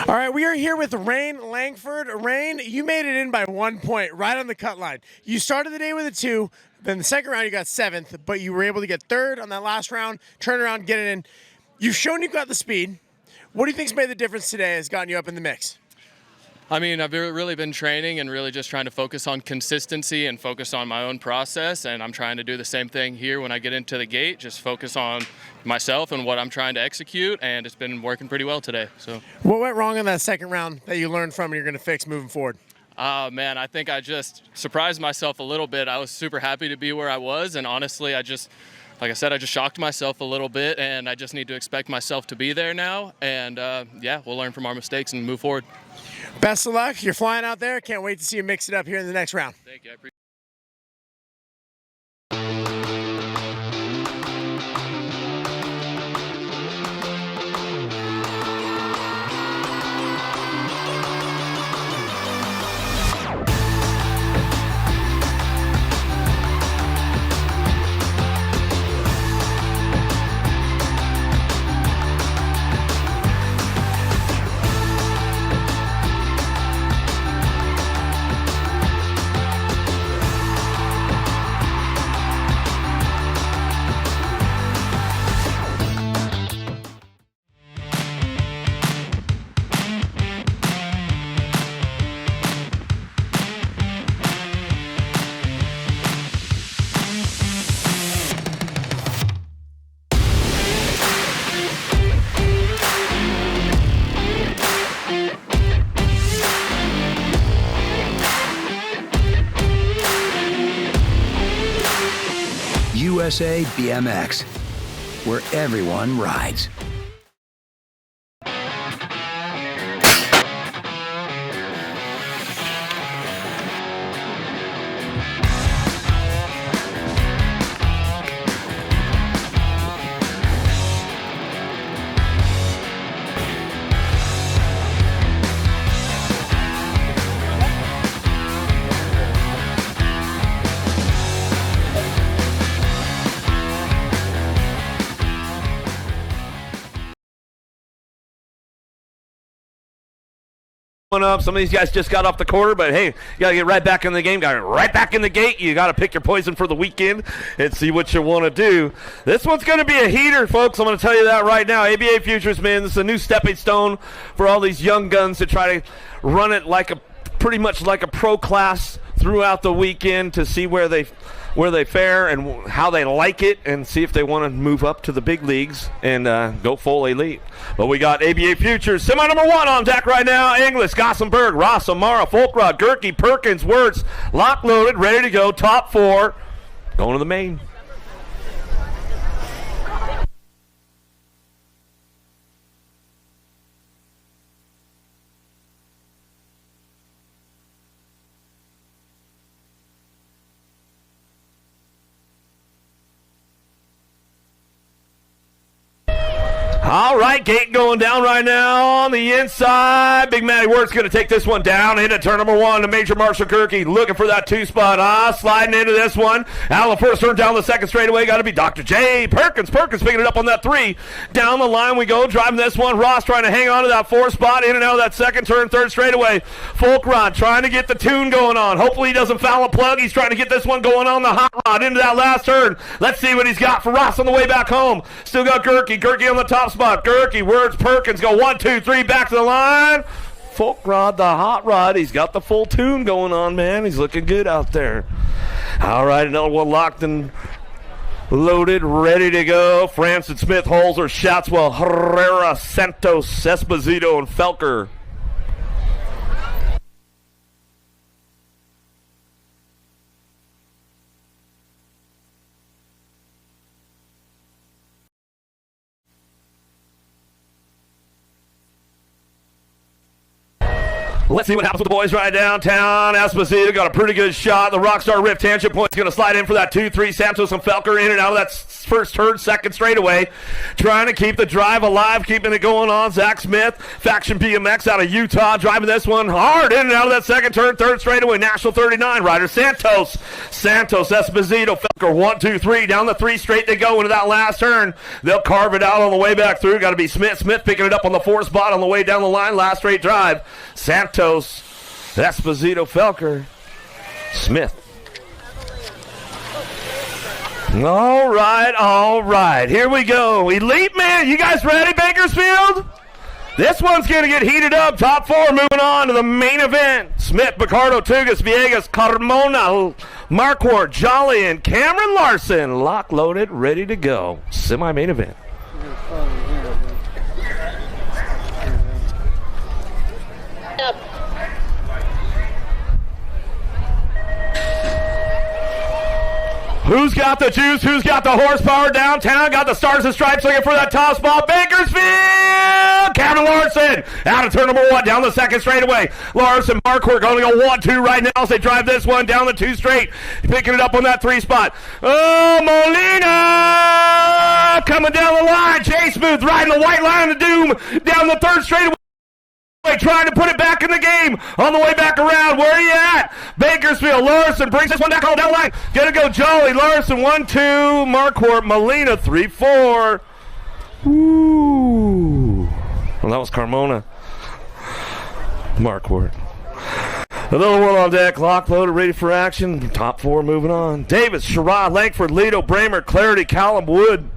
All right, we are here with Rain Langford. Rain, you made it in by 1 point, right on the cut line. You started the day with a 2. Then the second round you got 7th, but you were able to get 3rd on that last round, turn around, get it in. You've shown you've got the speed. What do you think's made the difference today has gotten you up in the mix? I mean, I've really been training and really just trying to focus on consistency and focus on my own process, and I'm trying to do the same thing here when I get into the gate, just focus on myself and what I'm trying to execute, and it's been working pretty well today. So, what went wrong in that second round that you learned from and you're going to fix moving forward? Man, I think I just surprised myself a little bit. I was super happy to be where I was, and honestly, like I said, I just shocked myself a little bit, and I just need to expect myself to be there now. And yeah, we'll learn from our mistakes and move forward. Best of luck. You're flying out there. Can't wait to see you mix it up here in the next round. Thank you. I appreciate it. USA BMX, where everyone rides. Up. Some of these guys just got off the quarter, but hey, you got to get right back in the game. Got right back in the gate. You got to pick your poison for the weekend and see what you want to do. This one's going to be a heater, folks. I'm going to tell you that right now. ABA Futures, man, this is a new stepping stone for all these young guns to try to run it like pretty much like a pro class throughout the weekend to see where they fare and how they like it and see if they want to move up to the big leagues and go full elite. But we got ABA Futures, semi number 1 on deck right now. Inglis, Gossenberg, Ross, Amara, Folkrod, Gerke, Perkins, Wirtz, lock loaded, ready to go. Top 4, going to the main. All right, gate going down right now on the inside. Big Matty Wirtz going to take this one down into turn number 1 to Major Marshall Gerke, looking for that 2 spot. Sliding into this one. Out of the first turn, down the second straightaway. Got to be Dr. J. Perkins picking it up on that 3. Down the line we go, driving this one. Ross trying to hang on to that 4 spot. In and out of that second turn, third straightaway. Folkrod trying to get the tune going on. Hopefully he doesn't foul a plug. He's trying to get this one going on the hot rod into that last turn. Let's see what he's got for Ross on the way back home. Still got Gerke. Gerke on the top spot. Gerke, Wirtz, Perkins go 1, 2, 3 back to the line. Folkrod, the hot rod. He's got the full tune going on, man. He's looking good out there. All right, another one locked and loaded, ready to go. Francis Smith, Holzer, Schatzwell, Herrera, Santos, Esposito, and Felker. Let's see what happens with the boys right downtown. Esposito got a pretty good shot. The Rockstar Rift tangent point's going to slide in for that 2-3. Santos and Felker in and out of that first turn, second straightaway. Trying to keep the drive alive, keeping it going on. Zach Smith, Faction BMX out of Utah, driving this one hard in and out of that second turn, third straightaway. National 39 rider Santos, Esposito, Felker 1, 2, 3. Down the 3 straight they go into that last turn. They'll carve it out on the way back through. Got to be Smith picking it up on the 4 spot on the way down the line. Last straight drive. Santos, Esposito, Felker, Smith. All right. Here we go. Elite man, you guys ready, Bakersfield? This one's going to get heated up. Top 4 moving on to the main event. Smith, Picardo, Tugas, Villegas, Carmona, Marquardt, Jolly, and Cameron Larson. Lock loaded, ready to go. Semi-main event. Who's got the juice? Who's got the horsepower downtown? Got the stars and stripes looking for that top spot. Bakersfield! Cameron Larson out of turn number 1 down the second straightaway. Larson, Marquardt going to go 1, 2 right now as they drive this one down the 2 straight. Picking it up on that 3 spot. Oh, Molina! Coming down the line. Jay Smooth riding the white line of doom down the 3rd straightaway. Trying to put it back in the game on the way back around. Where are you at? Bakersfield. Larson brings this one back all down the line. Gonna go Jolly. Larson 1, 2. Marquardt. Molina 3, 4. Ooh. Well, that was Carmona. Marquardt. Another one on deck. Lock loaded, ready for action. Top 4 moving on. Davis, Sherrod, Langford, Lido, Bramer, Clarity, Callum, Wood.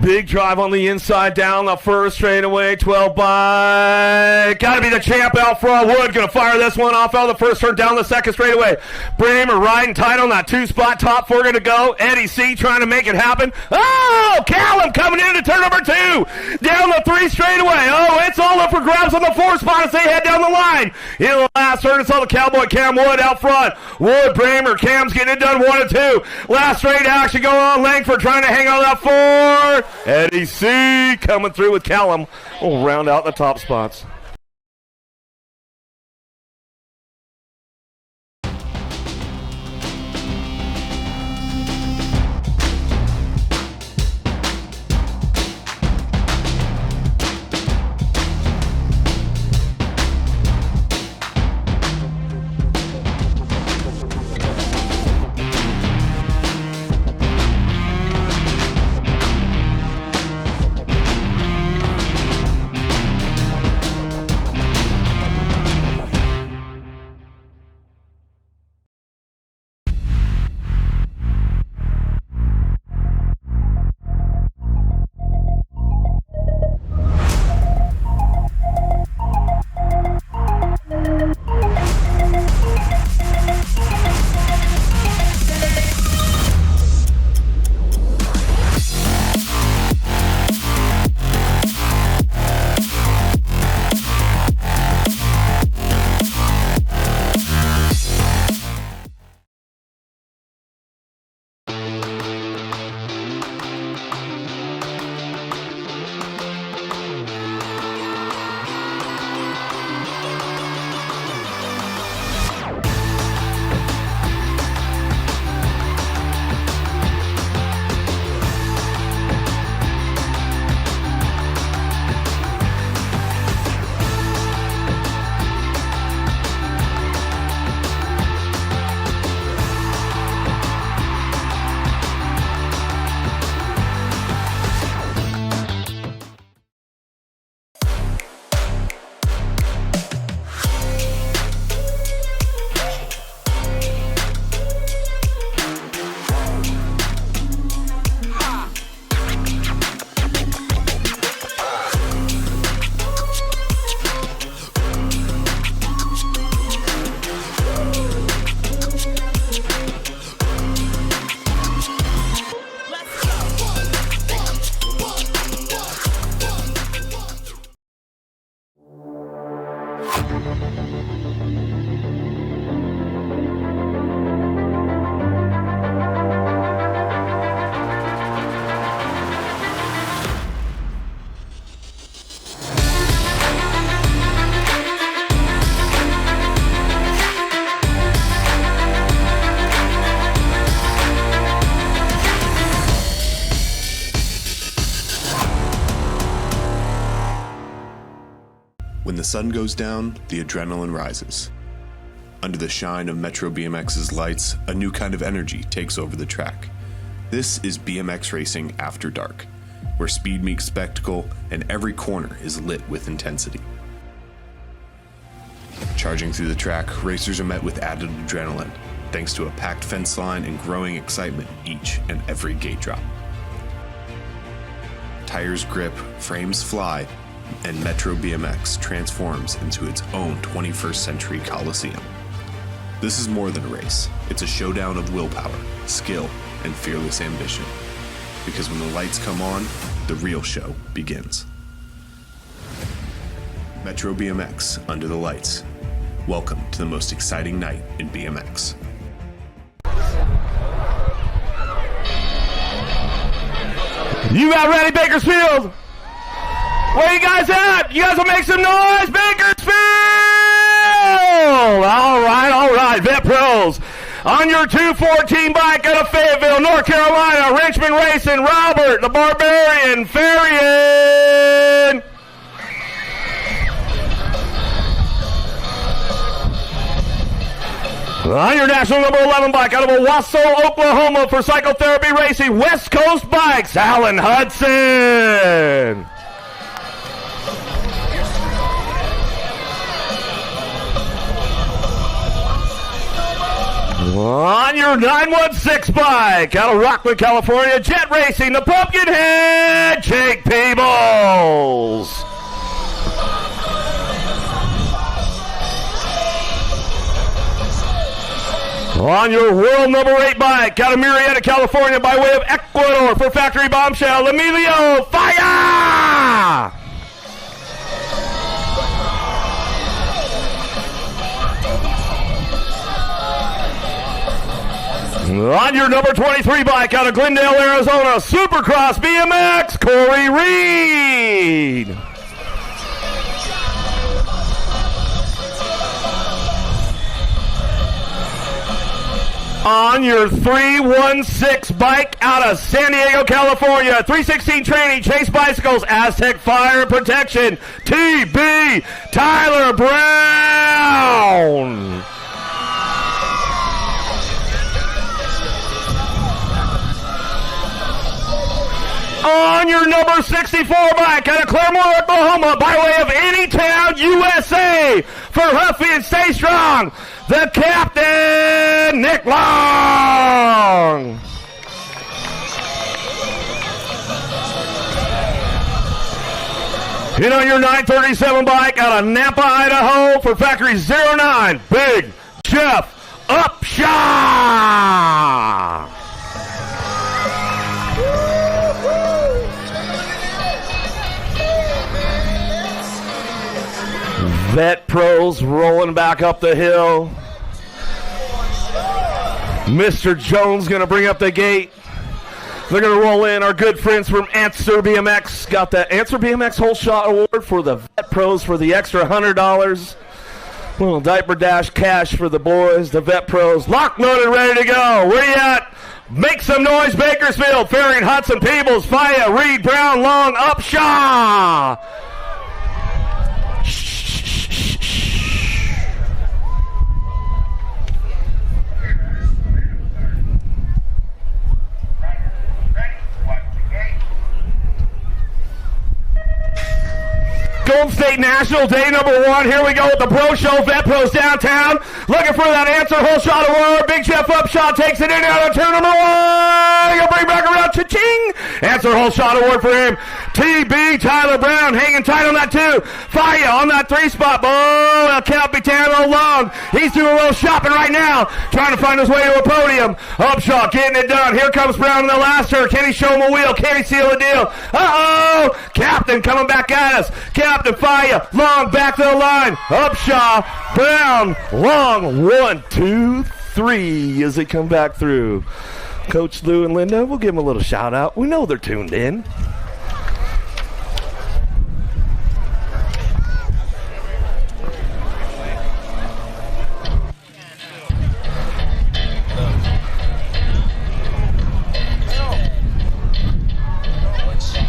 Big drive on the inside, down the first straightaway, 12 bike. Got to be the champ out front. Wood going to fire this one off out of the first turn, down the second straightaway. Bramer riding tight on that 2-spot. Top 4 going to go. Eddie C trying to make it happen. Oh, Callum coming into turn number 2. Down the 3 straightaway. Oh, it's all up for grabs on the 4 spot as they head down the line. In the last turn, it's all the Cowboy Cam Wood out front. Wood, Bramer, Cam's getting it done 1 and 2. Last straight action going on. Langford trying to hang on that 4. Eddie C coming through with Callum. We'll round out the top spots. When the sun goes down, the adrenaline rises. Under the shine of Metro BMX's lights, a new kind of energy takes over the track. This is BMX racing after dark, where speed meets spectacle and every corner is lit with intensity. Charging through the track, racers are met with added adrenaline, thanks to a packed fence line and growing excitement each and every gate drop. Tires grip, frames fly, and Metro BMX transforms into its own 21st century coliseum. This is more than a race. It's a showdown of willpower, skill, and fearless ambition. Because when the lights come on, the real show begins. Metro BMX under the lights. Welcome to the most exciting night in BMX. You got ready, Bakersfield? Where you guys at? You guys will make some noise, Bakersfield! All right, Vet Pros. On your 214 bike out of Fayetteville, North Carolina, Richmond Racing, Robert the Barbarian Ferrian. On your national number 11 bike out of Owasso, Oklahoma for Psychotherapy Racing, West Coast Bikes, Alan Hudson. On your 916 bike, out of Rockland, California, Jet Racing, the Pumpkinhead, Jake Peebles. On your world number 8 bike, out of Murrieta, California, by way of Ecuador, for Factory Bombshell, Emilio Fire! On your number 23 bike, out of Glendale, Arizona, Supercross BMX, Corey Reed. On your 316 bike, out of San Diego, California, 316 training, Chase Bicycles, Aztec Fire and Protection, TB Tyler Brown. On your number 64 bike, out of Claremore, Oklahoma, by way of Anytown, USA, for Huffy and Stay Strong, the captain, Nick Long. And on your 937 bike, out of Nampa, Idaho, for Factory 09, Big Jeff Upshaw. Vet Pros rolling back up the hill. Mr. Jones going to bring up the gate. They're going to roll in. Our good friends from Answer BMX got the Answer BMX Whole Shot Award for the Vet Pros for the extra $100. Little diaper dash cash for the boys, the Vet Pros. Locked, loaded, ready to go. Where you at? Make some noise, Bakersfield. Fairing, Hudson, Peebles, Faya, Reed, Brown, Long, Upshaw. Golden State National, day number 1. Here we go with the Pro Show, Vet Pros downtown. Looking for that Answer Whole Shot Award. Big Jeff Upshaw takes it in out of turn number 1. He'll bring back around, cha-ching. Answer Whole Shot Award for him. TB Tyler Brown hanging tight on that 2. Fire on that 3 spot. Oh, El Capitano Long. He's doing a little shopping right now, trying to find his way to a podium. Upshaw getting it done. Here comes Brown in the last turn. Can he show him a wheel? Can he seal the deal? Uh-oh. Captain coming back at us. Captain Fire, Long back to the line. Upshaw, Brown, Long, 1, 2, 3 as they come back through. Coach Lou and Linda, we'll give them a little shout out. We know they're tuned in.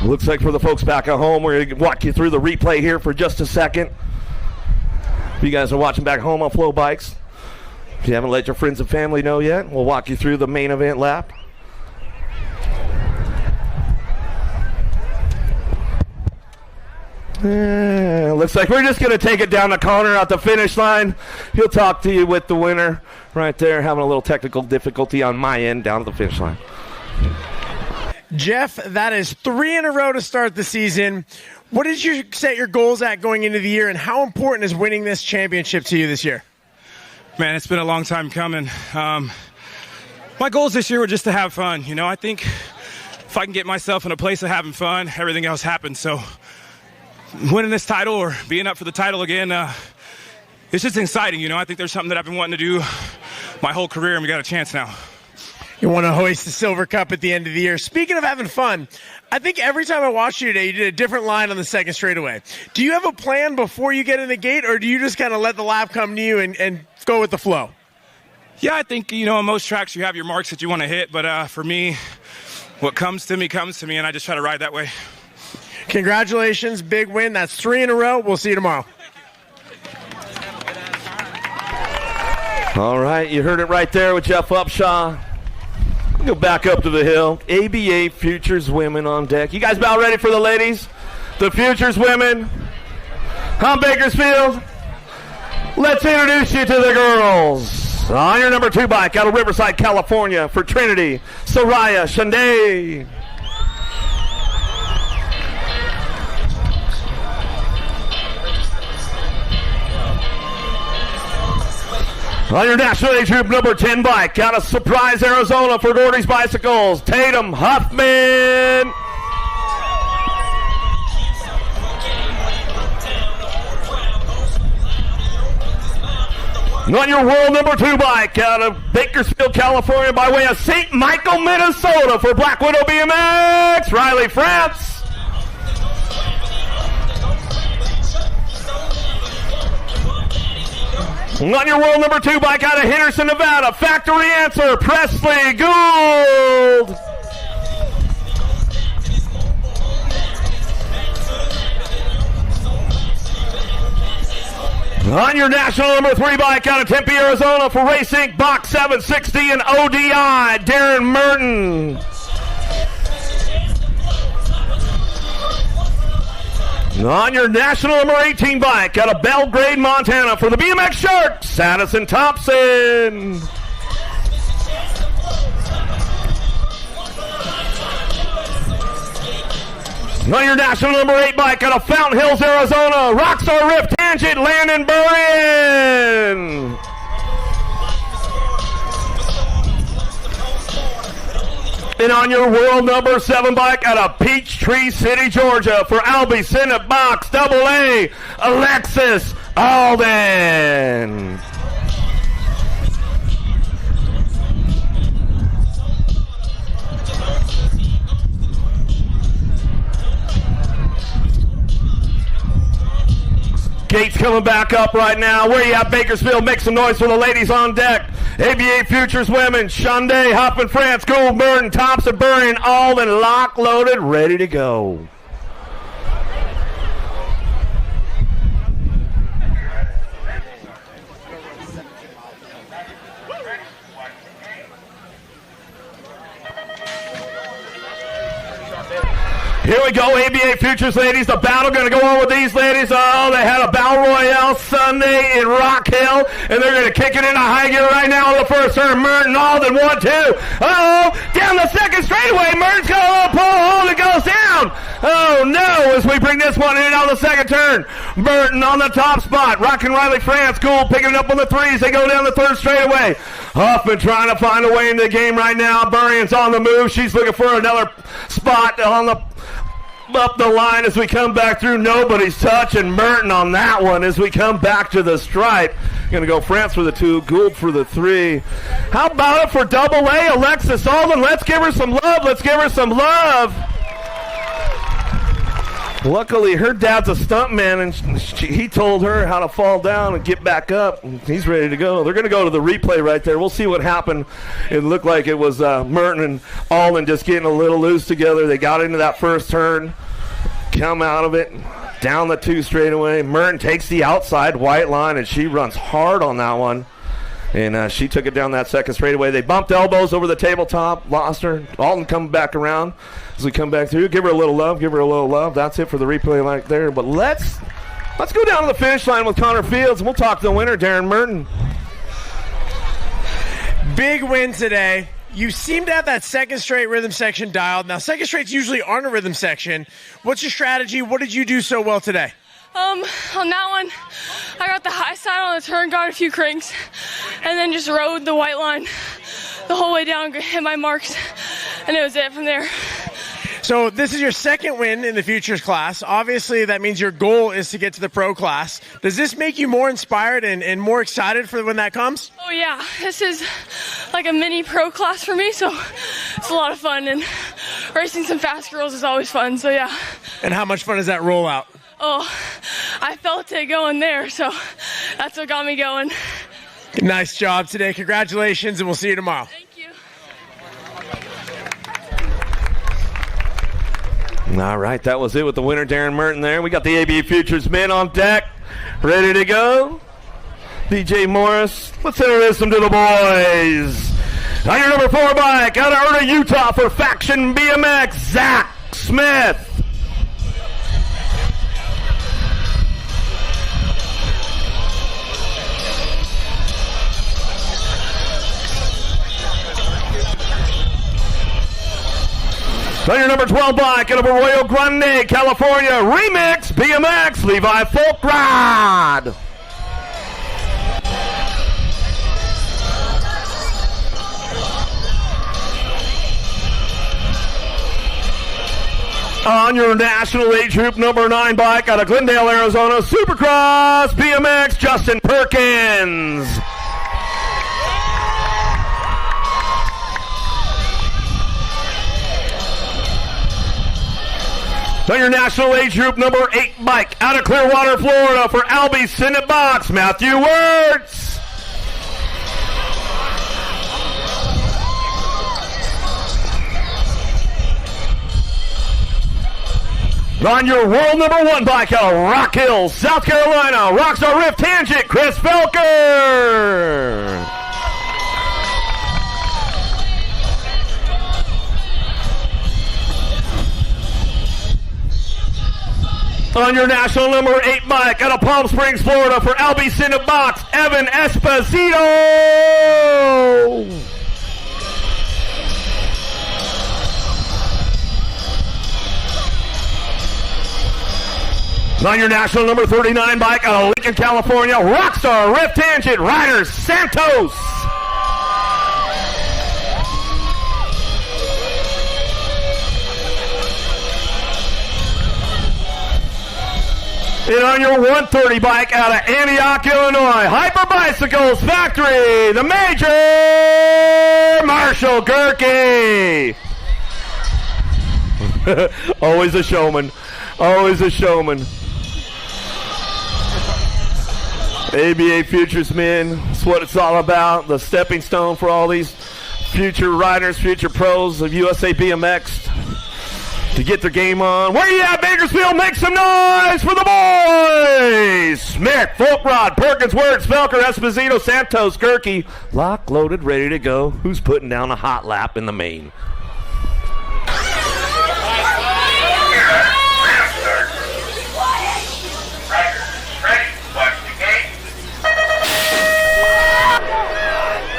Looks like for the folks back at home, we're going to walk you through the replay here for just a second. If you guys are watching back home on Flow Bikes, if you haven't let your friends and family know yet, we'll walk you through the main event lap. Looks like we're just going to take it down the corner at the finish line. He'll talk to you with the winner right there, having a little technical difficulty on my end down at the finish line. Jeff, that is 3 in a row to start the season. What did you set your goals at going into the year, and how important is winning this championship to you this year? Man, it's been a long time coming. My goals this year were just to have fun. You know, I think if I can get myself in a place of having fun, everything else happens. So winning this title or being up for the title again, it's just exciting. You know, I think there's something that I've been wanting to do my whole career, and we got a chance now. You want to hoist the silver cup at the end of the year. Speaking of having fun, I think every time I watched you today, you did a different line on the second straightaway. Do you have a plan before you get in the gate, or do you just kind of let the lap come to you and go with the flow? Yeah, I think, you know, on most tracks you have your marks that you want to hit, but for me, what comes to me, and I just try to ride that way. Congratulations, big win. That's 3 in a row. We'll see you tomorrow. All right, you heard it right there with Jeff Upshaw. Go back up to the hill. ABA Futures Women on deck. You guys about ready for the ladies? The Futures Women. I'm Bakersfield. Let's introduce you to the girls. On your number 2 bike out of Riverside, California for Trinity, Soraya Shande. On your National Age Group number 10 bike out of Surprise, Arizona for Gordy's Bicycles, Tatum Huffman. On your world number 2 bike out of Bakersfield, California by way of St. Michael, Minnesota for Black Widow BMX, Riley France. On your world number 2 bike out of Henderson, Nevada, Factory Answer, Presley Gould. On your national number 3 bike out of Tempe, Arizona for Race Inc. Box 760 and ODI, Darren Merton. On your national number 18 bike out of Belgrade, Montana for the BMX Sharks, Addison Thompson. On your national number 8 bike out of Fountain Hills, Arizona, Rockstar Rift Tangent, Landon Burrian. And on your world number 7 bike out of Peachtree City, Georgia for Albie Senate Box AA, Alexis Alden. Gates coming back up right now. Where you at, Bakersfield? Make some noise for the ladies on deck. ABA Futures Women, Shande, Hoffman, France, Gould, Burton, Thompson, Burrian, Alden, lock, loaded, ready to go. Here we go, ABA Futures ladies. The battle going to go on with these ladies. Oh, they had a Battle Royale Sunday in Rock Hill, and they're going to kick it into high gear right now on the first turn. Merton, Alden, 1, 2. Uh-oh, down the second straightaway. Merton's got a little pull. Alden goes down. Oh, no, as we bring this one in on the second turn. Merton on the top spot. Rockin' Riley France. Gould picking it up on the 3s. They go down the third straightaway. Huffman trying to find a way into the game right now. Burrian's on the move. She's looking for another spot on the up the line as we come back through. Nobody's touching Merton on that one as we come back to the stripe. Going to go France for the 2, Gould for the 3. How about it for double A, Alexis Alden? Let's give her some love. Let's give her some love. Luckily, her dad's a stuntman, and he told her how to fall down and get back up. He's ready to go. They're going to go to the replay right there. We'll see what happened. It looked like it was Merton and Alden just getting a little loose together. They got into that first turn, come out of it, down the 2 straightaway. Merton takes the outside white line, and she runs hard on that one. And she took it down that second straightaway. They bumped elbows over the tabletop, lost her. Alden coming back around as we come back through. Give her a little love, give her a little love. That's it for the replay right there. But let's go down to the finish line with Connor Fields, and we'll talk to the winner, Darren Merton. Big win today. You seem to have that second straight rhythm section dialed. Now, second straights usually aren't a rhythm section. What's your strategy? What did you do so well today? On that one, I got the high side on the turn, got a few cranks, and then just rode the white line the whole way down, hit my marks, and it was it from there. So this is your second win in the Futures class. Obviously, that means your goal is to get to the Pro class. Does this make you more inspired and more excited for when that comes? Oh yeah, this is like a mini Pro class for me, so it's a lot of fun, and racing some fast girls is always fun, so yeah. And how much fun is that rollout? Oh, I felt it going there, so that's what got me going. Nice job today. Congratulations, and we'll see you tomorrow. Thank you. All right, that was it with the winner, Darren Merton there. We got the ABA Futures men on deck, ready to go. DJ Morris, let's introduce them to the boys. On your number 4 bike, out of Erda, Utah for Faction BMX, Zach Smith. On your number 12 bike out of Arroyo Grande, California, Remix BMX, Levi Folkrod. On your national age group number 9 bike out of Glendale, Arizona, Supercross BMX, Justin Perkins. On your national age group number 8 bike out of Clearwater, Florida for Albie Senate Box, Matthew Wirtz. On your world number 1 bike out of Rock Hill, South Carolina, Rockstar Rift Tangent, Chris Felker. On your national number 8 bike out of Palm Springs, Florida for Albie Senate Box, Evan Esposito. On your national number 39 bike out of Lincoln, California, Rockstar Rift Tangent Rider Santos. And on your 130 bike out of Antioch, Illinois, Hyper Bicycles Factory, the Major Marshall Gerke. Always a showman. Always a showman. ABA Futures Men, that's what it's all about. The stepping stone for all these future riders, future pros of USA BMX to get their game on. Where you at, Bakersfield? Make some noise for the boys! Smith, Folkrod, Perkins, Wirtz, Felker, Esposito, Santos, Gerke. Lock, loaded, ready to go. Who's putting down a hot lap in the main?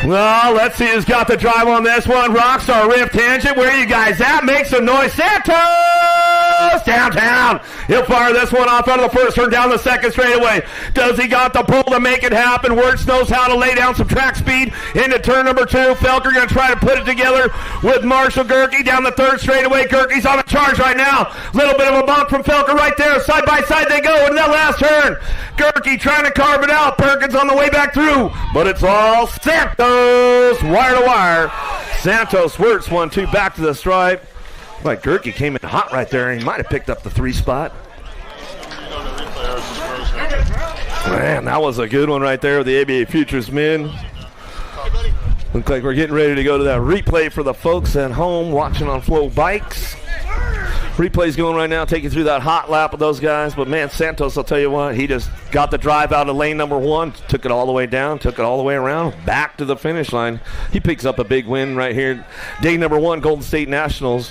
Well, let's see who's got the drive on this one. Rockstar Rift Tangent, where are you guys at? Make some noise. Santos downtown. He'll fire this one off out of the first turn down the second straightaway. Does he got the pull to make it happen? Wirtz knows how to lay down some track speed into turn number 2. Felker going to try to put it together with Marshall Gerke down the third straightaway. Gerke's on a charge right now. Little bit of a bump from Felker right there. Side by side they go in that last turn. Gerke trying to carve it out. Perkins on the way back through. But it's all Santos. Wire to wire. Santos, Wirtz 1-2 back to the stripe. Like Gerke came in hot right there, and he might have picked up the 3 spot. Man, that was a good one right there with the ABA Futures men. Looks like we're getting ready to go to that replay for the folks at home watching on Flow Bikes. Replay's going right now, taking through that hot lap of those guys. But, man, Santos, I'll tell you what, he just got the drive out of lane number 1, took it all the way down, took it all the way around, back to the finish line. He picks up a big win right here. Day number 1, Golden State Nationals.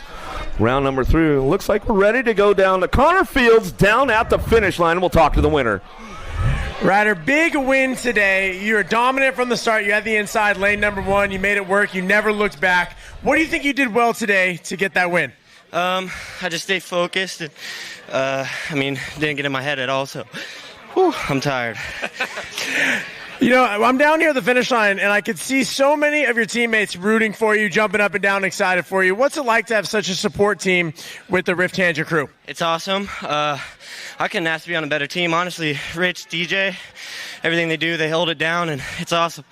Round number 3. Looks like we're ready to go down to Connor Fields down at the finish line, and we'll talk to the winner. Ryder, big win today. You were dominant from the start. You had the inside, lane number 1. You made it work. You never looked back. What do you think you did well today to get that win? I just stayed focused and, didn't get in my head at all, so I'm tired. You know, I'm down here at the finish line, and I could see so many of your teammates rooting for you, jumping up and down, excited for you. What's it like to have such a support team with the Rift Tangent crew? It's awesome. I couldn't ask to be on a better team. Honestly, Rich, DJ, everything they do, they hold it down, and it's awesome.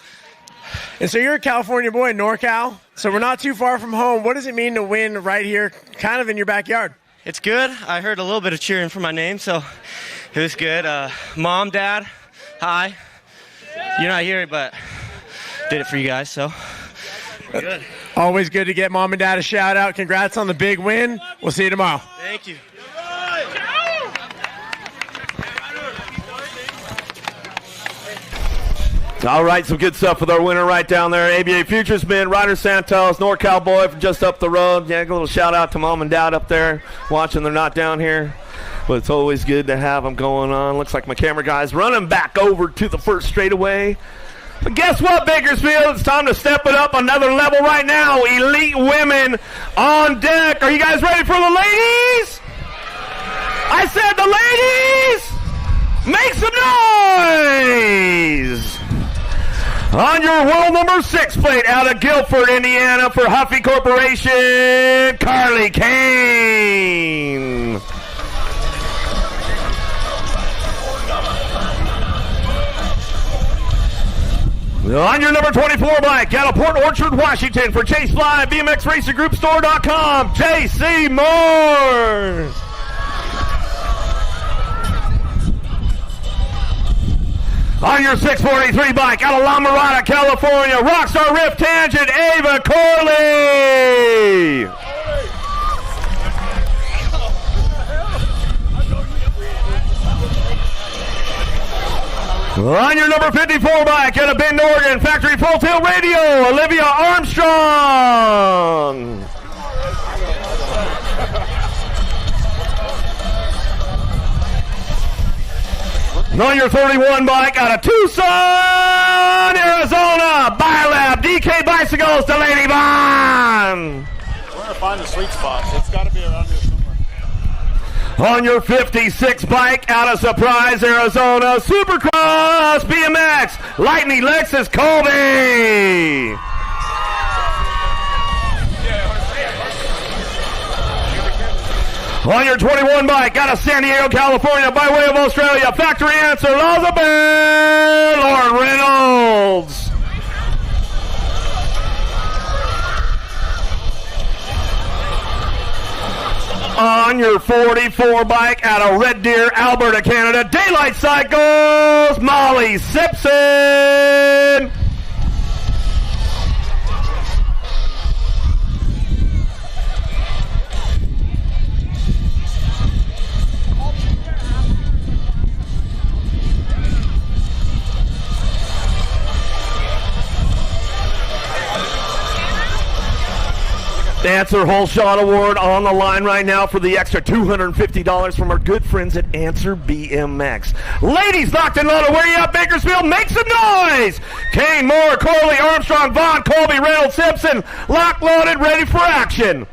And so you're a California boy, NorCal, so we're not too far from home. What does it mean to win right here, kind of in your backyard? It's good. I heard a little bit of cheering for my name, so it was good. Mom, Dad, hi. You're not here, but did it for you guys, so good. Always good to get Mom and Dad a shout out. Congrats on the big win. We'll see you tomorrow. Thank you. All right, some good stuff with our winner right down there. ABA Futures men, Ryder Santos, NorCal boy from just up the road. Yeah, a little shout out to Mom and Dad up there watching. They're not down here, but it's always good to have them going on. Looks like my camera guy's running back over to the first straightaway. But guess what, Bakersfield? It's time to step it up another level right now. Elite women on deck. Are you guys ready for the ladies? I said the ladies! Make some noise! On your world number 6 plate out of Guilford, Indiana for Huffy Corporation, Carly Kane. On your number 24 bike out of Port Orchard, Washington for Chase Fly, BMX Racing Group Store.com, JC Moore. On your 643 bike out of La Mirada, California, Rockstar Rift Tangent, Ava Corley. On your number 54 bike out of Bend, Oregon, Factory Full Tilt Radio, Olivia Armstrong. On your 31 bike out of Tucson, Arizona, Biolab, DK Bicycles to Lady Bond. We're going to find the sweet spots. It's got to be around here somewhere. On your 56 bike out of Surprise, Arizona, Supercross BMX, Lightning Lexus Colby. On your 21 bike out of San Diego, California, by way of Australia, Factory Answer, Elizabeth Lauren Reynolds. On your 44 bike out of Red Deer, Alberta, Canada, Daylight Cycles, Molly Simpson. Answer Whole Shot Award on the line right now for the extra $250 from our good friends at Answer BMX. Ladies locked and loaded, where you at, Bakersfield? Make some noise! Kane, Moore, Corley, Armstrong, Vaughn, Colby, Reynolds, Simpson, locked, loaded, ready for action.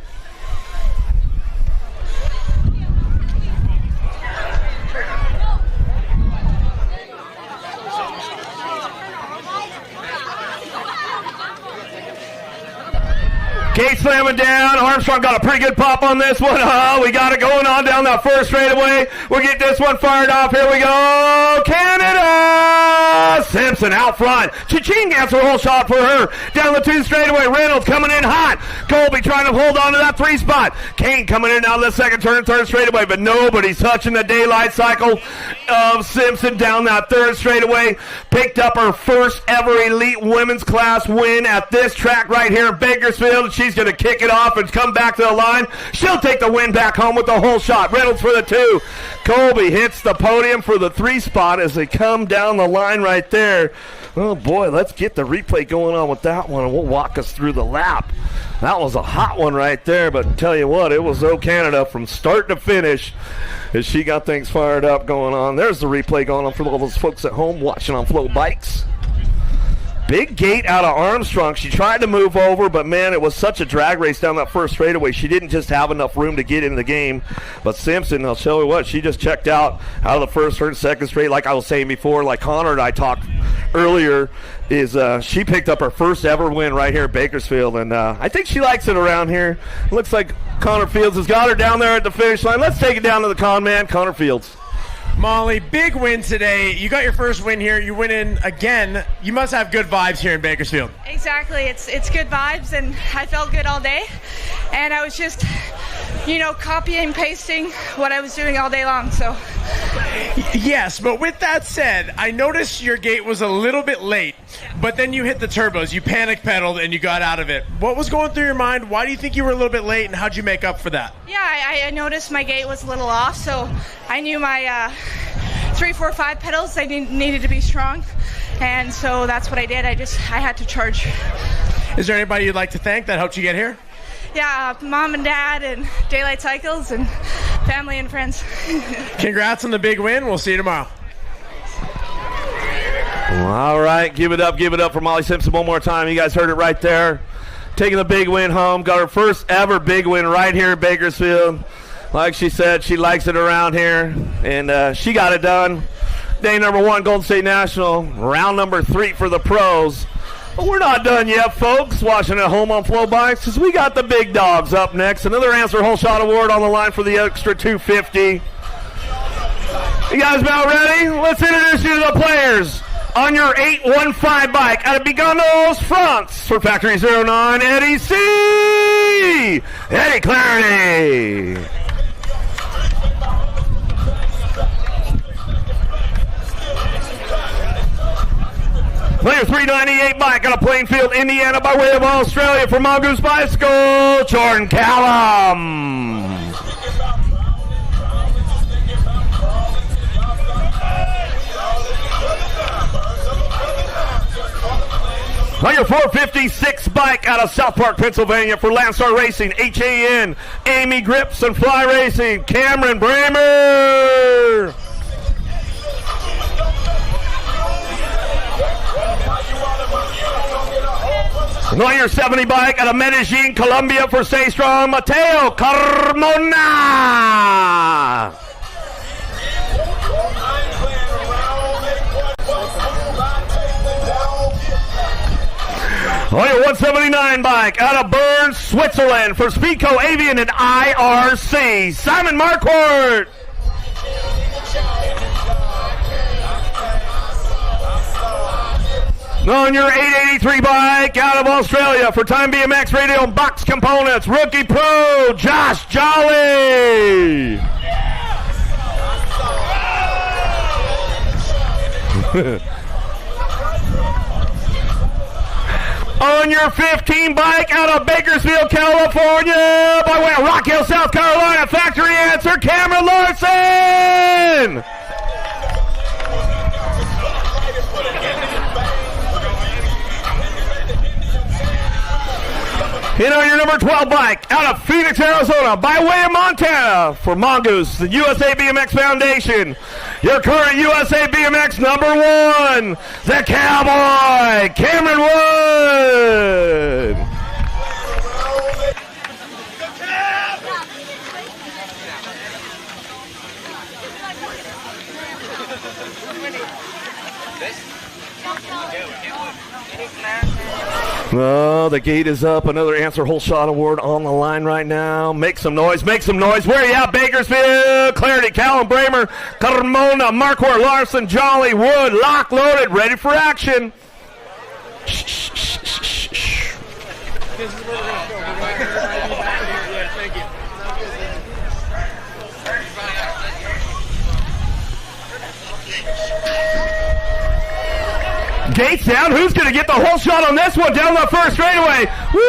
Kate slamming down. Armstrong got a pretty good pop on this one. We got it going on down that first straightaway. We'll get this one fired off. Here we go. Canada! Simpson out front. Cha-ching, answer whole shot for her. Down the 2 straightaway. Reynolds coming in hot. Colby trying to hold on to that 3 spot. Kane coming in now the second turn, 3rd straightaway, but nobody's touching the daylight cycle of Simpson down that 3rd straightaway. Picked up her first ever elite women's class win at this track right here in Bakersfield. She's going to kick it off and come back to the line. She'll take the win back home with the whole shot. Reynolds for the 2. Colby hits the podium for the 3 spot as they come down the line right there. Oh, boy, let's get the replay going on with that one, and we'll walk us through the lap. That was a hot one right there, but tell you what, it was Canada from start to finish as she got things fired up going on. There's the replay going on for all those folks at home watching on Flow Bikes. Big gate out of Armstrong. She tried to move over, but, man, it was such a drag race down that first straightaway. She didn't just have enough room to get into the game. But Simpson, I'll tell you what, she just checked out of the first or second straight. Like I was saying before, like Connor and I talked earlier, is she picked up her first ever win right here at Bakersfield. And I think she likes it around here. Looks like Connor Fields has got her down there at the finish line. Let's take it down to the con man, Connor Fields. Molly, big win today. You got your first win here. You win in again. You must have good vibes here in Bakersfield. Exactly. It's good vibes, and I felt good all day. And I was just, copying and pasting what I was doing all day long. So. Yes, but with that said, I noticed your gate was a little bit late, but then you hit the turbos. You panic pedaled and you got out of it. What was going through your mind? Why do you think you were a little bit late, and how'd you make up for that? Yeah, I noticed my gate was a little off, so I knew my 3, 4, 5 pedals, they needed to be strong, and so that's what I did. I had to charge. Is there anybody you'd like to thank that helped you get here? Yeah, Mom and Dad and Daylight Cycles and family and friends. Congrats on the big win. We'll see you tomorrow. All right, give it up for Molly Simpson one more time. You guys heard it right there. Taking the big win home. Got her first ever big win right here in Bakersfield. Like she said, she likes it around here, and she got it done. Day number 1, Golden State National. Round number 3 for the pros. But we're not done yet, folks, watching at home on Flow Bikes, because we got the big dogs up next. Another Answer Whole Shot Award on the line for the extra $250. You guys about ready? Let's introduce you to the players. On your 815 bike, out of Bigonos, France, for Factory 09, Eddie C. Eddie Clarity. Player 398 bike out of Plainfield, Indiana, by way of Australia, for Mongoose Bicycle, Jordan Callum. On your 456 bike out of South Park, Pennsylvania, for Landstar Racing, HAN, Amy Grips, and Fly Racing, Cameron Bramer. On your 70 bike out of Medellin, Colombia, for Stay Strong, Mateo Carmona. On your 179 bike out of Bern, Switzerland, for Speedco Avian and IRC, Simon Marquardt. On your 883 bike out of Australia, for Time BMX Radio and Box Components, Rookie Pro, Josh Jolly. On your 15 bike out of Bakersfield, California, by way of Rock Hill, South Carolina, Factory Answer, Cameron Larson. And on your number 12 bike out of Phoenix, Arizona, by way of Montana, for Mongoose, the USA BMX Foundation, your current USA BMX number 1, the Cowboy, Cameron Wood. Oh, the gate is up. Another Answer Whole Shot Award on the line right now. Make some noise. Make some noise. Where are you at, Bakersfield? Clarity, Callum, Bramer, Carmona, Marquardt, Larson, Jolly, Wood, lock, loaded, ready for action. This is where we're going to go. Thank you. Gates down. Who's going to get the whole shot on this one? Down the first straightaway. Woo!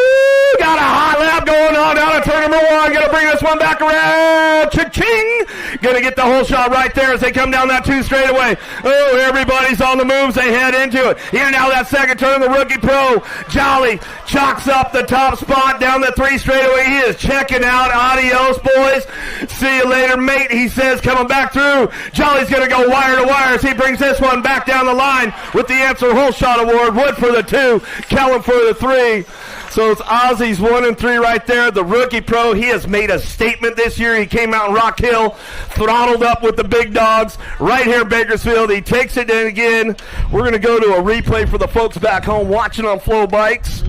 Got a hot lap going on down at turn number 1. Going to bring this one back around. Cha-ching! Going to get the whole shot right there as they come down that 2 straightaway. Oh, everybody's on the moves. They head into it. Here now that second turn, the Rookie Pro. Jolly chalks up the top spot down the 3 straightaway. He is checking out. Adios, boys. See you later, mate. He says, coming back through. Jolly's going to go wire to wire as he brings this one back down the line with the Answer Whole Shot Award. Wood for the 2, Kellen for the 3. So it's Ozzy's 1 and 3 right there. The Rookie Pro, he has made a statement this year. He came out in Rock Hill, throttled up with the big dogs right here in Bakersfield. He takes it in again. We're going to go to a replay for the folks back home watching on Flow Bikes.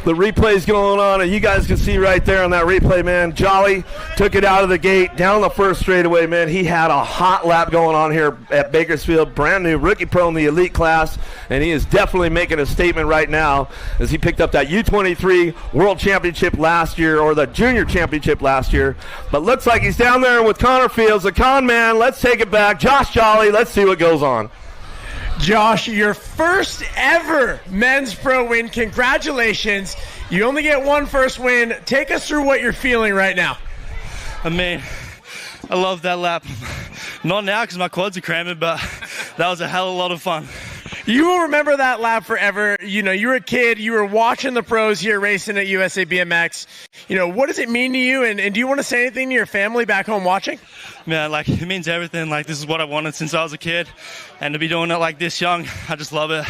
The replay's going on, and you guys can see right there on that replay, man, Jolly took it out of the gate, down the first straightaway, man. He had a hot lap going on here at Bakersfield, brand new Rookie Pro in the elite class, and he is definitely making a statement right now as he picked up that U23 World Championship last year, or the Junior Championship last year. But looks like he's down there with Connor Fields, the con man. Let's take it back. Josh Jolly, let's see what goes on. Josh, your first ever men's pro win. Congratulations. You only get one first win. Take us through what you're feeling right now. I mean, I love that lap. Not now because my quads are cramping, but that was a hell of a lot of fun. You will remember that lap forever. You know, you were a kid, you were watching the pros here racing at USA BMX. You know, what does it mean to you, and do you want to say anything to your family back home watching? Man, like, it means everything. Like, this is what I wanted since I was a kid, and to be doing it like this young, I just love it.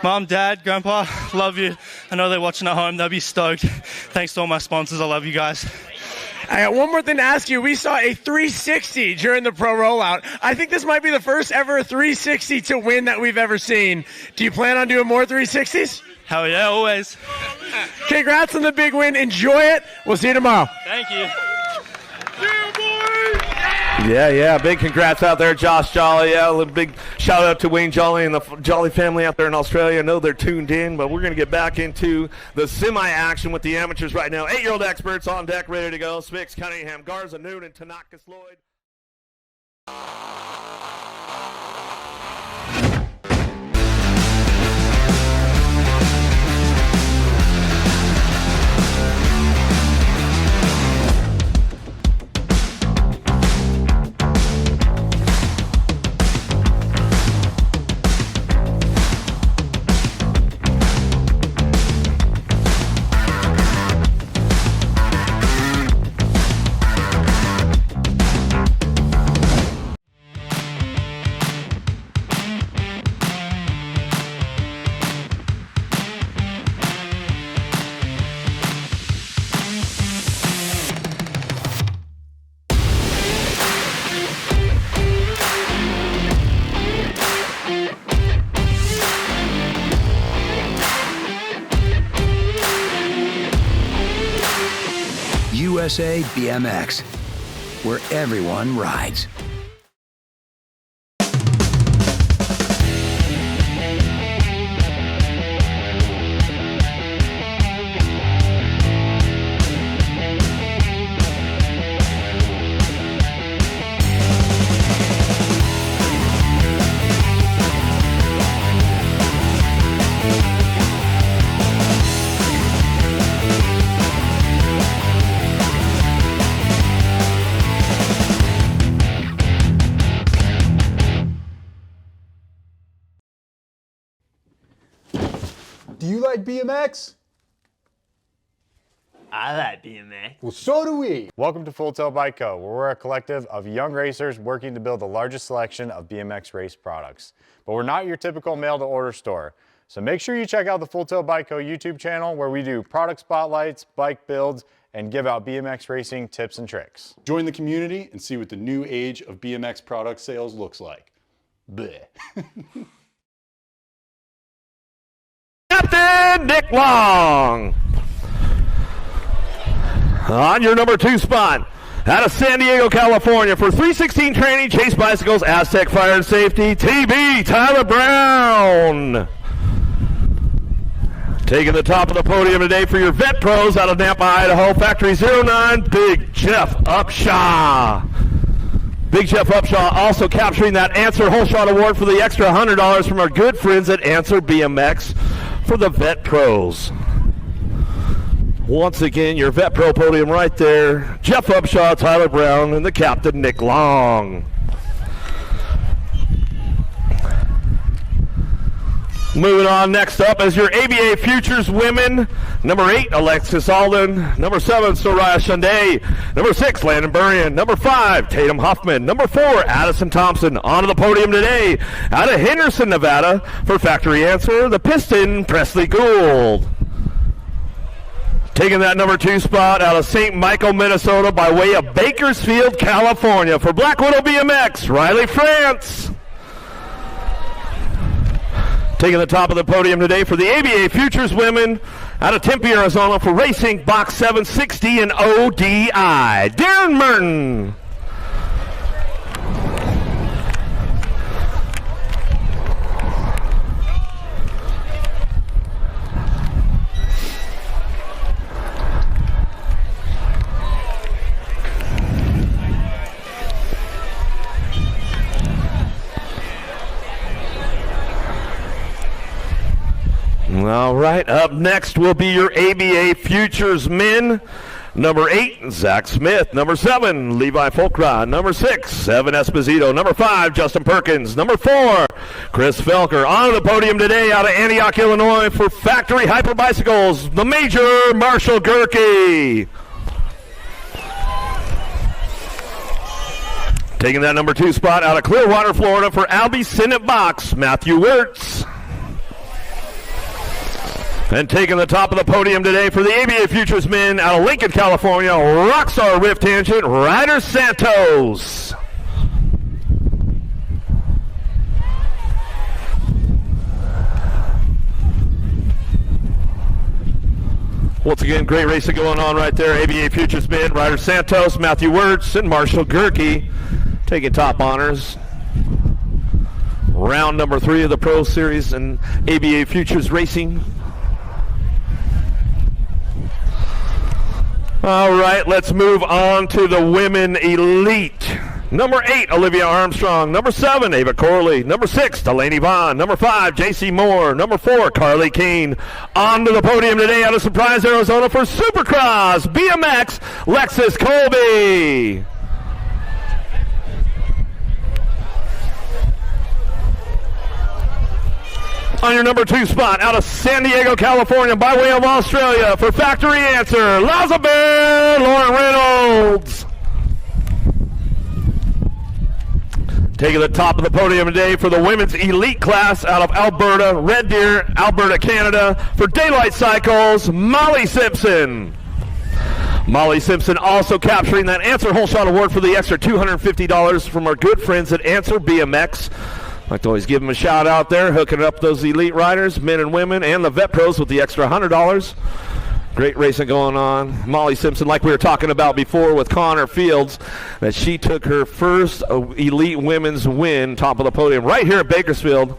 Mom, Dad, Grandpa, love you. I know they're watching at home. They'll be stoked. Thanks to all my sponsors. I love you guys. I got one more thing to ask you. We saw a 360 during the pro rollout. I think this might be the first ever 360 to win that we've ever seen. Do you plan on doing more 360s? Hell yeah, always. Congrats on the big win. Enjoy it. We'll see you tomorrow. Thank you. Yeah, big congrats out there, Josh Jolly. Yeah, a big shout out to Wayne Jolly and the Jolly family out there in Australia. I know they're tuned in, but we're going to get back into the semi-action with the amateurs right now. 8-year-old experts on deck, ready to go. Spix, Cunningham, Garza, Noonan, Tanaka, Lloyd. USA BMX, where everyone rides. Do you like BMX? I like BMX. Well, so do we. Welcome to Full Tilt Bike Co., where we're a collective of young racers working to build the largest selection of BMX race products. But we're not your typical mail-to-order store. So make sure you check out the Full Tilt Bike Co. YouTube channel, where we do product spotlights, bike builds, and give out BMX racing tips and tricks. Join the community and see what the new age of BMX product sales looks like. Bleh. Captain Nick Long on your number 2 spot out of San Diego, California for 316 training, Chase Bicycles, Aztec Fire and Safety, TB Tyler Brown. Taking the top of the podium today for your vet pros out of Nampa, Idaho, Factory 09, Big Jeff Upshaw. Big Jeff Upshaw also capturing that Answer Whole Shot Award for the extra $100 from our good friends at Answer BMX for the Vet Pros. Once again, your Vet Pro podium right there. Jeff Upshaw, Tyler Brown, and the captain, Nick Long. Moving on, next up is your ABA Futures Women. Number 8, Alexis Alden. Number 7, Soraya Shunday. Number 6, Landon Burrion. Number 5, Tatum Huffman. Number 4, Addison Thompson. Onto the podium today, out of Henderson, Nevada, for Factory Answer, the Piston, Presley Gould. Taking that number 2 spot out of St. Michael, Minnesota, by way of Bakersfield, California, for Black Widow BMX, Riley France. Taking the top of the podium today for the ABA Futures Women out of Tempe, Arizona, for Racing Box 760 and ODI, Darren Merton. All right, up next will be your ABA Futures Men Number 8, Zach Smith. Number 7, Levi Folkrod. Number 6, Evan Esposito. Number 5, Justin Perkins. Number 4, Chris Felker. On the podium today out of Antioch, Illinois for Factory Hyper Bicycles, the Major Marshall Gerke. Taking that number 2 spot out of Clearwater, Florida for Albie Senate Box, Matthew Wirtz. And taking the top of the podium today for the ABA Futures men out of Lincoln, California, Rockstar Rift Tangent, Ryder Santos. Once again, great racing going on right there. ABA Futures men, Ryder Santos, Matthew Wirtz, and Marshall Gerke taking top honors. Round number 3 of the Pro Series and ABA Futures Racing. All right, let's move on to the women elite. Number 8, Olivia Armstrong. Number 7, Ava Corley. Number 6, Delaney Vaughn. Number 5, J.C. Moore. Number 4, Carly Keene. On to the podium today out of Surprise, Arizona for Supercross BMX, Lexus Colby. On your number 2 spot, out of San Diego, California, by way of Australia, for Factory Answer, Lazabeth Lauren Reynolds. Taking the top of the podium today for the women's elite class out of Alberta, Red Deer, Alberta, Canada, for Daylight Cycles, Molly Simpson. Molly Simpson also capturing that Answer Whole Shot Award for the extra $250 from our good friends at Answer BMX. I'd like to always give them a shout out there, hooking up those elite riders, men and women, and the vet pros with the extra $100. Great racing going on. Molly Simpson, like we were talking about before with Connor Fields, that she took her first elite women's win, top of the podium, right here at Bakersfield.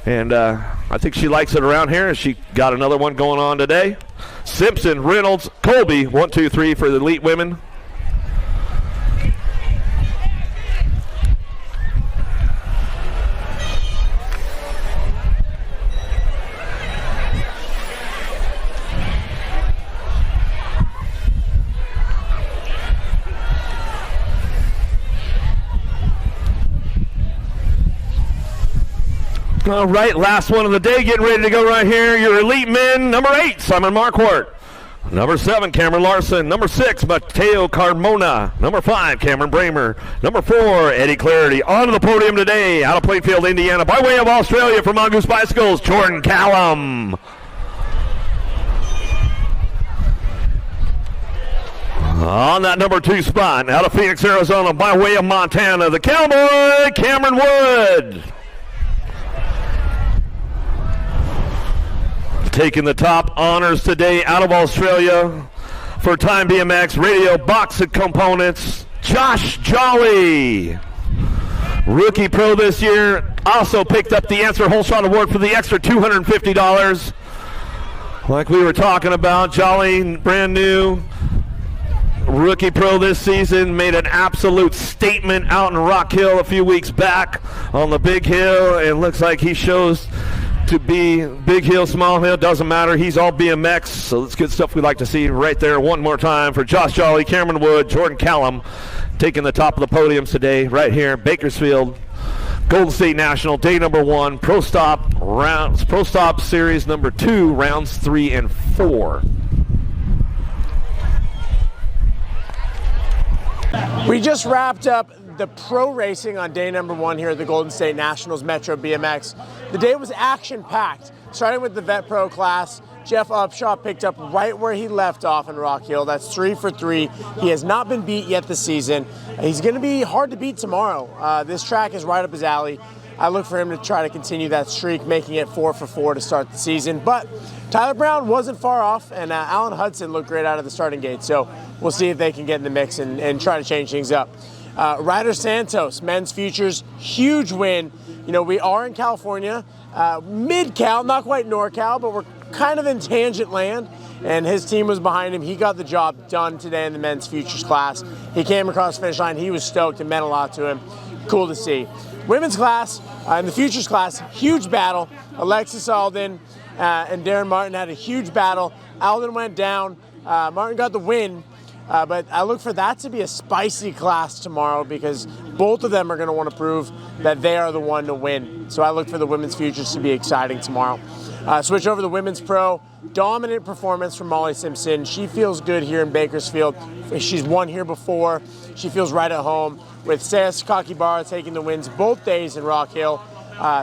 And I think she likes it around here. She got another one going on today. Simpson, Reynolds, Colby, 1, 2, 3 for the elite women. All right, last one of the day, getting ready to go right here. Your elite men, number 8, Simon Marquardt. Number 7, Cameron Larson. Number 6, Mateo Carmona. Number 5, Cameron Bramer. Number 4, Eddie Clarity. On to the podium today, out of Plainfield, Indiana, by way of Australia for Mongoose Bicycles, Jordan Callum. On that number 2 spot, out of Phoenix, Arizona, by way of Montana, the Cowboy, Cameron Wood. Taking the top honors today out of Australia for Time BMX Radio Box and Components, Josh Jolly. Rookie Pro this year, also picked up the Answer Whole Shot Award for the extra $250. Like we were talking about, Jolly, brand new. Rookie Pro this season, made an absolute statement out in Rock Hill a few weeks back on the big hill, and looks like he shows to be big hill, small hill, doesn't matter. He's all BMX, so that's good stuff we like to see right there. One more time for Josh Jolly, Cameron Wood, Jordan Callum, taking the top of the podiums today right here, Bakersfield, Golden State National, day number 1, Pro Stop Series number 2, rounds 3 and 4. We just wrapped up the pro racing on day number 1 here at the Golden State Nationals Metro BMX. The day was action-packed, starting with the Vet Pro class. Jeff Upshaw picked up right where he left off in Rock Hill. That's 3 for 3. He has not been beat yet this season. He's going to be hard to beat tomorrow. This track is right up his alley. I look for him to try to continue that streak, making it 4 for 4 to start the season. But Tyler Brown wasn't far off, and Alan Hudson looked great out of the starting gate. So we'll see if they can get in the mix and try to change things up. Ryder Santos, men's futures, huge win. You know, we are in California, mid-Cal, not quite NorCal, but we're kind of in tangent land, and his team was behind him. He got the job done today in the men's futures class. He came across the finish line. He was stoked. It meant a lot to him. Cool to see. Women's class, in the futures class, huge battle. Alexis Alden and Darren Martin had a huge battle. Alden went down. Martin got the win. But I look for that to be a spicy class tomorrow because both of them are going to want to prove that they are the one to win. So I look for the women's futures to be exciting tomorrow. Switch over to the women's pro. Dominant performance from Molly Simpson. She feels good here in Bakersfield. She's won here before. She feels right at home with Sayas Kakibara taking the wins both days in Rock Hill.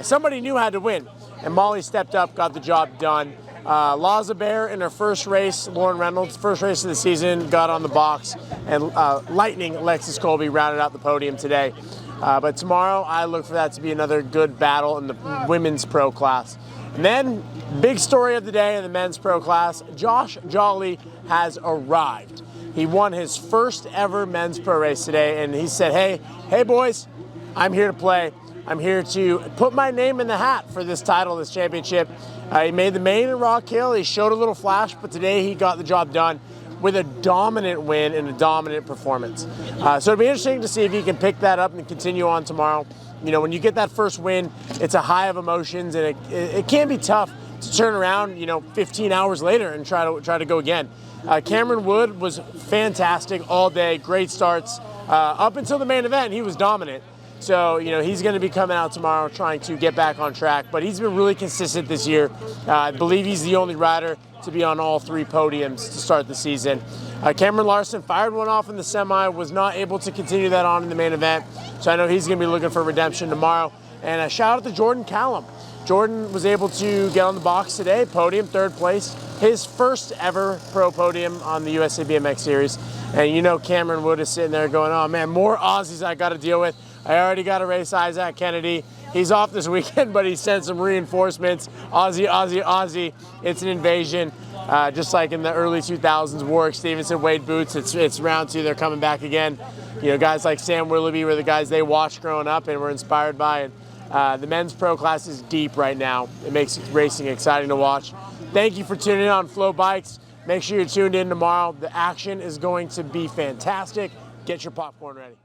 Somebody new had to win, and Molly stepped up, got the job done. Laza Bear in her first race, Lauren Reynolds, first race of the season, got on the box, and Lightning Alexis Colby rounded out the podium today. But tomorrow, I look for that to be another good battle in the women's pro class. And then, big story of the day in the men's pro class, Josh Jolly has arrived. He won his first ever men's pro race today, and he said, hey boys, I'm here to play. I'm here to put my name in the hat for this title, this championship. He made the main in Rock Hill. He showed a little flash, but today he got the job done with a dominant win and a dominant performance. So it'll be interesting to see if he can pick that up and continue on tomorrow. You know, when you get that first win, it's a high of emotions, and it can be tough to turn around, 15 hours later and try to go again. Cameron Wood was fantastic all day, great starts. Up until the main event, he was dominant. So, he's going to be coming out tomorrow trying to get back on track. But he's been really consistent this year. I believe he's the only rider to be on all 3 podiums to start the season. Cameron Larson fired one off in the semi, was not able to continue that on in the main event. So I know he's going to be looking for redemption tomorrow. And a shout out to Jordan Callum. Jordan was able to get on the box today, podium, 3rd place. His first ever pro podium on the USA BMX Series. And Cameron Wood is sitting there going, oh man, more Aussies I got to deal with. I already got to race Isaac Kennedy. He's off this weekend, but he sent some reinforcements. Aussie, Aussie, Aussie. It's an invasion. Just like in the early 2000s, Warwick Stevenson, Wade Boots, it's round 2, they're coming back again. Guys like Sam Willoughby were the guys they watched growing up and were inspired by it. The men's pro class is deep right now. It makes racing exciting to watch. Thank you for tuning in on Flow Bikes. Make sure you're tuned in tomorrow. The action is going to be fantastic. Get your popcorn ready.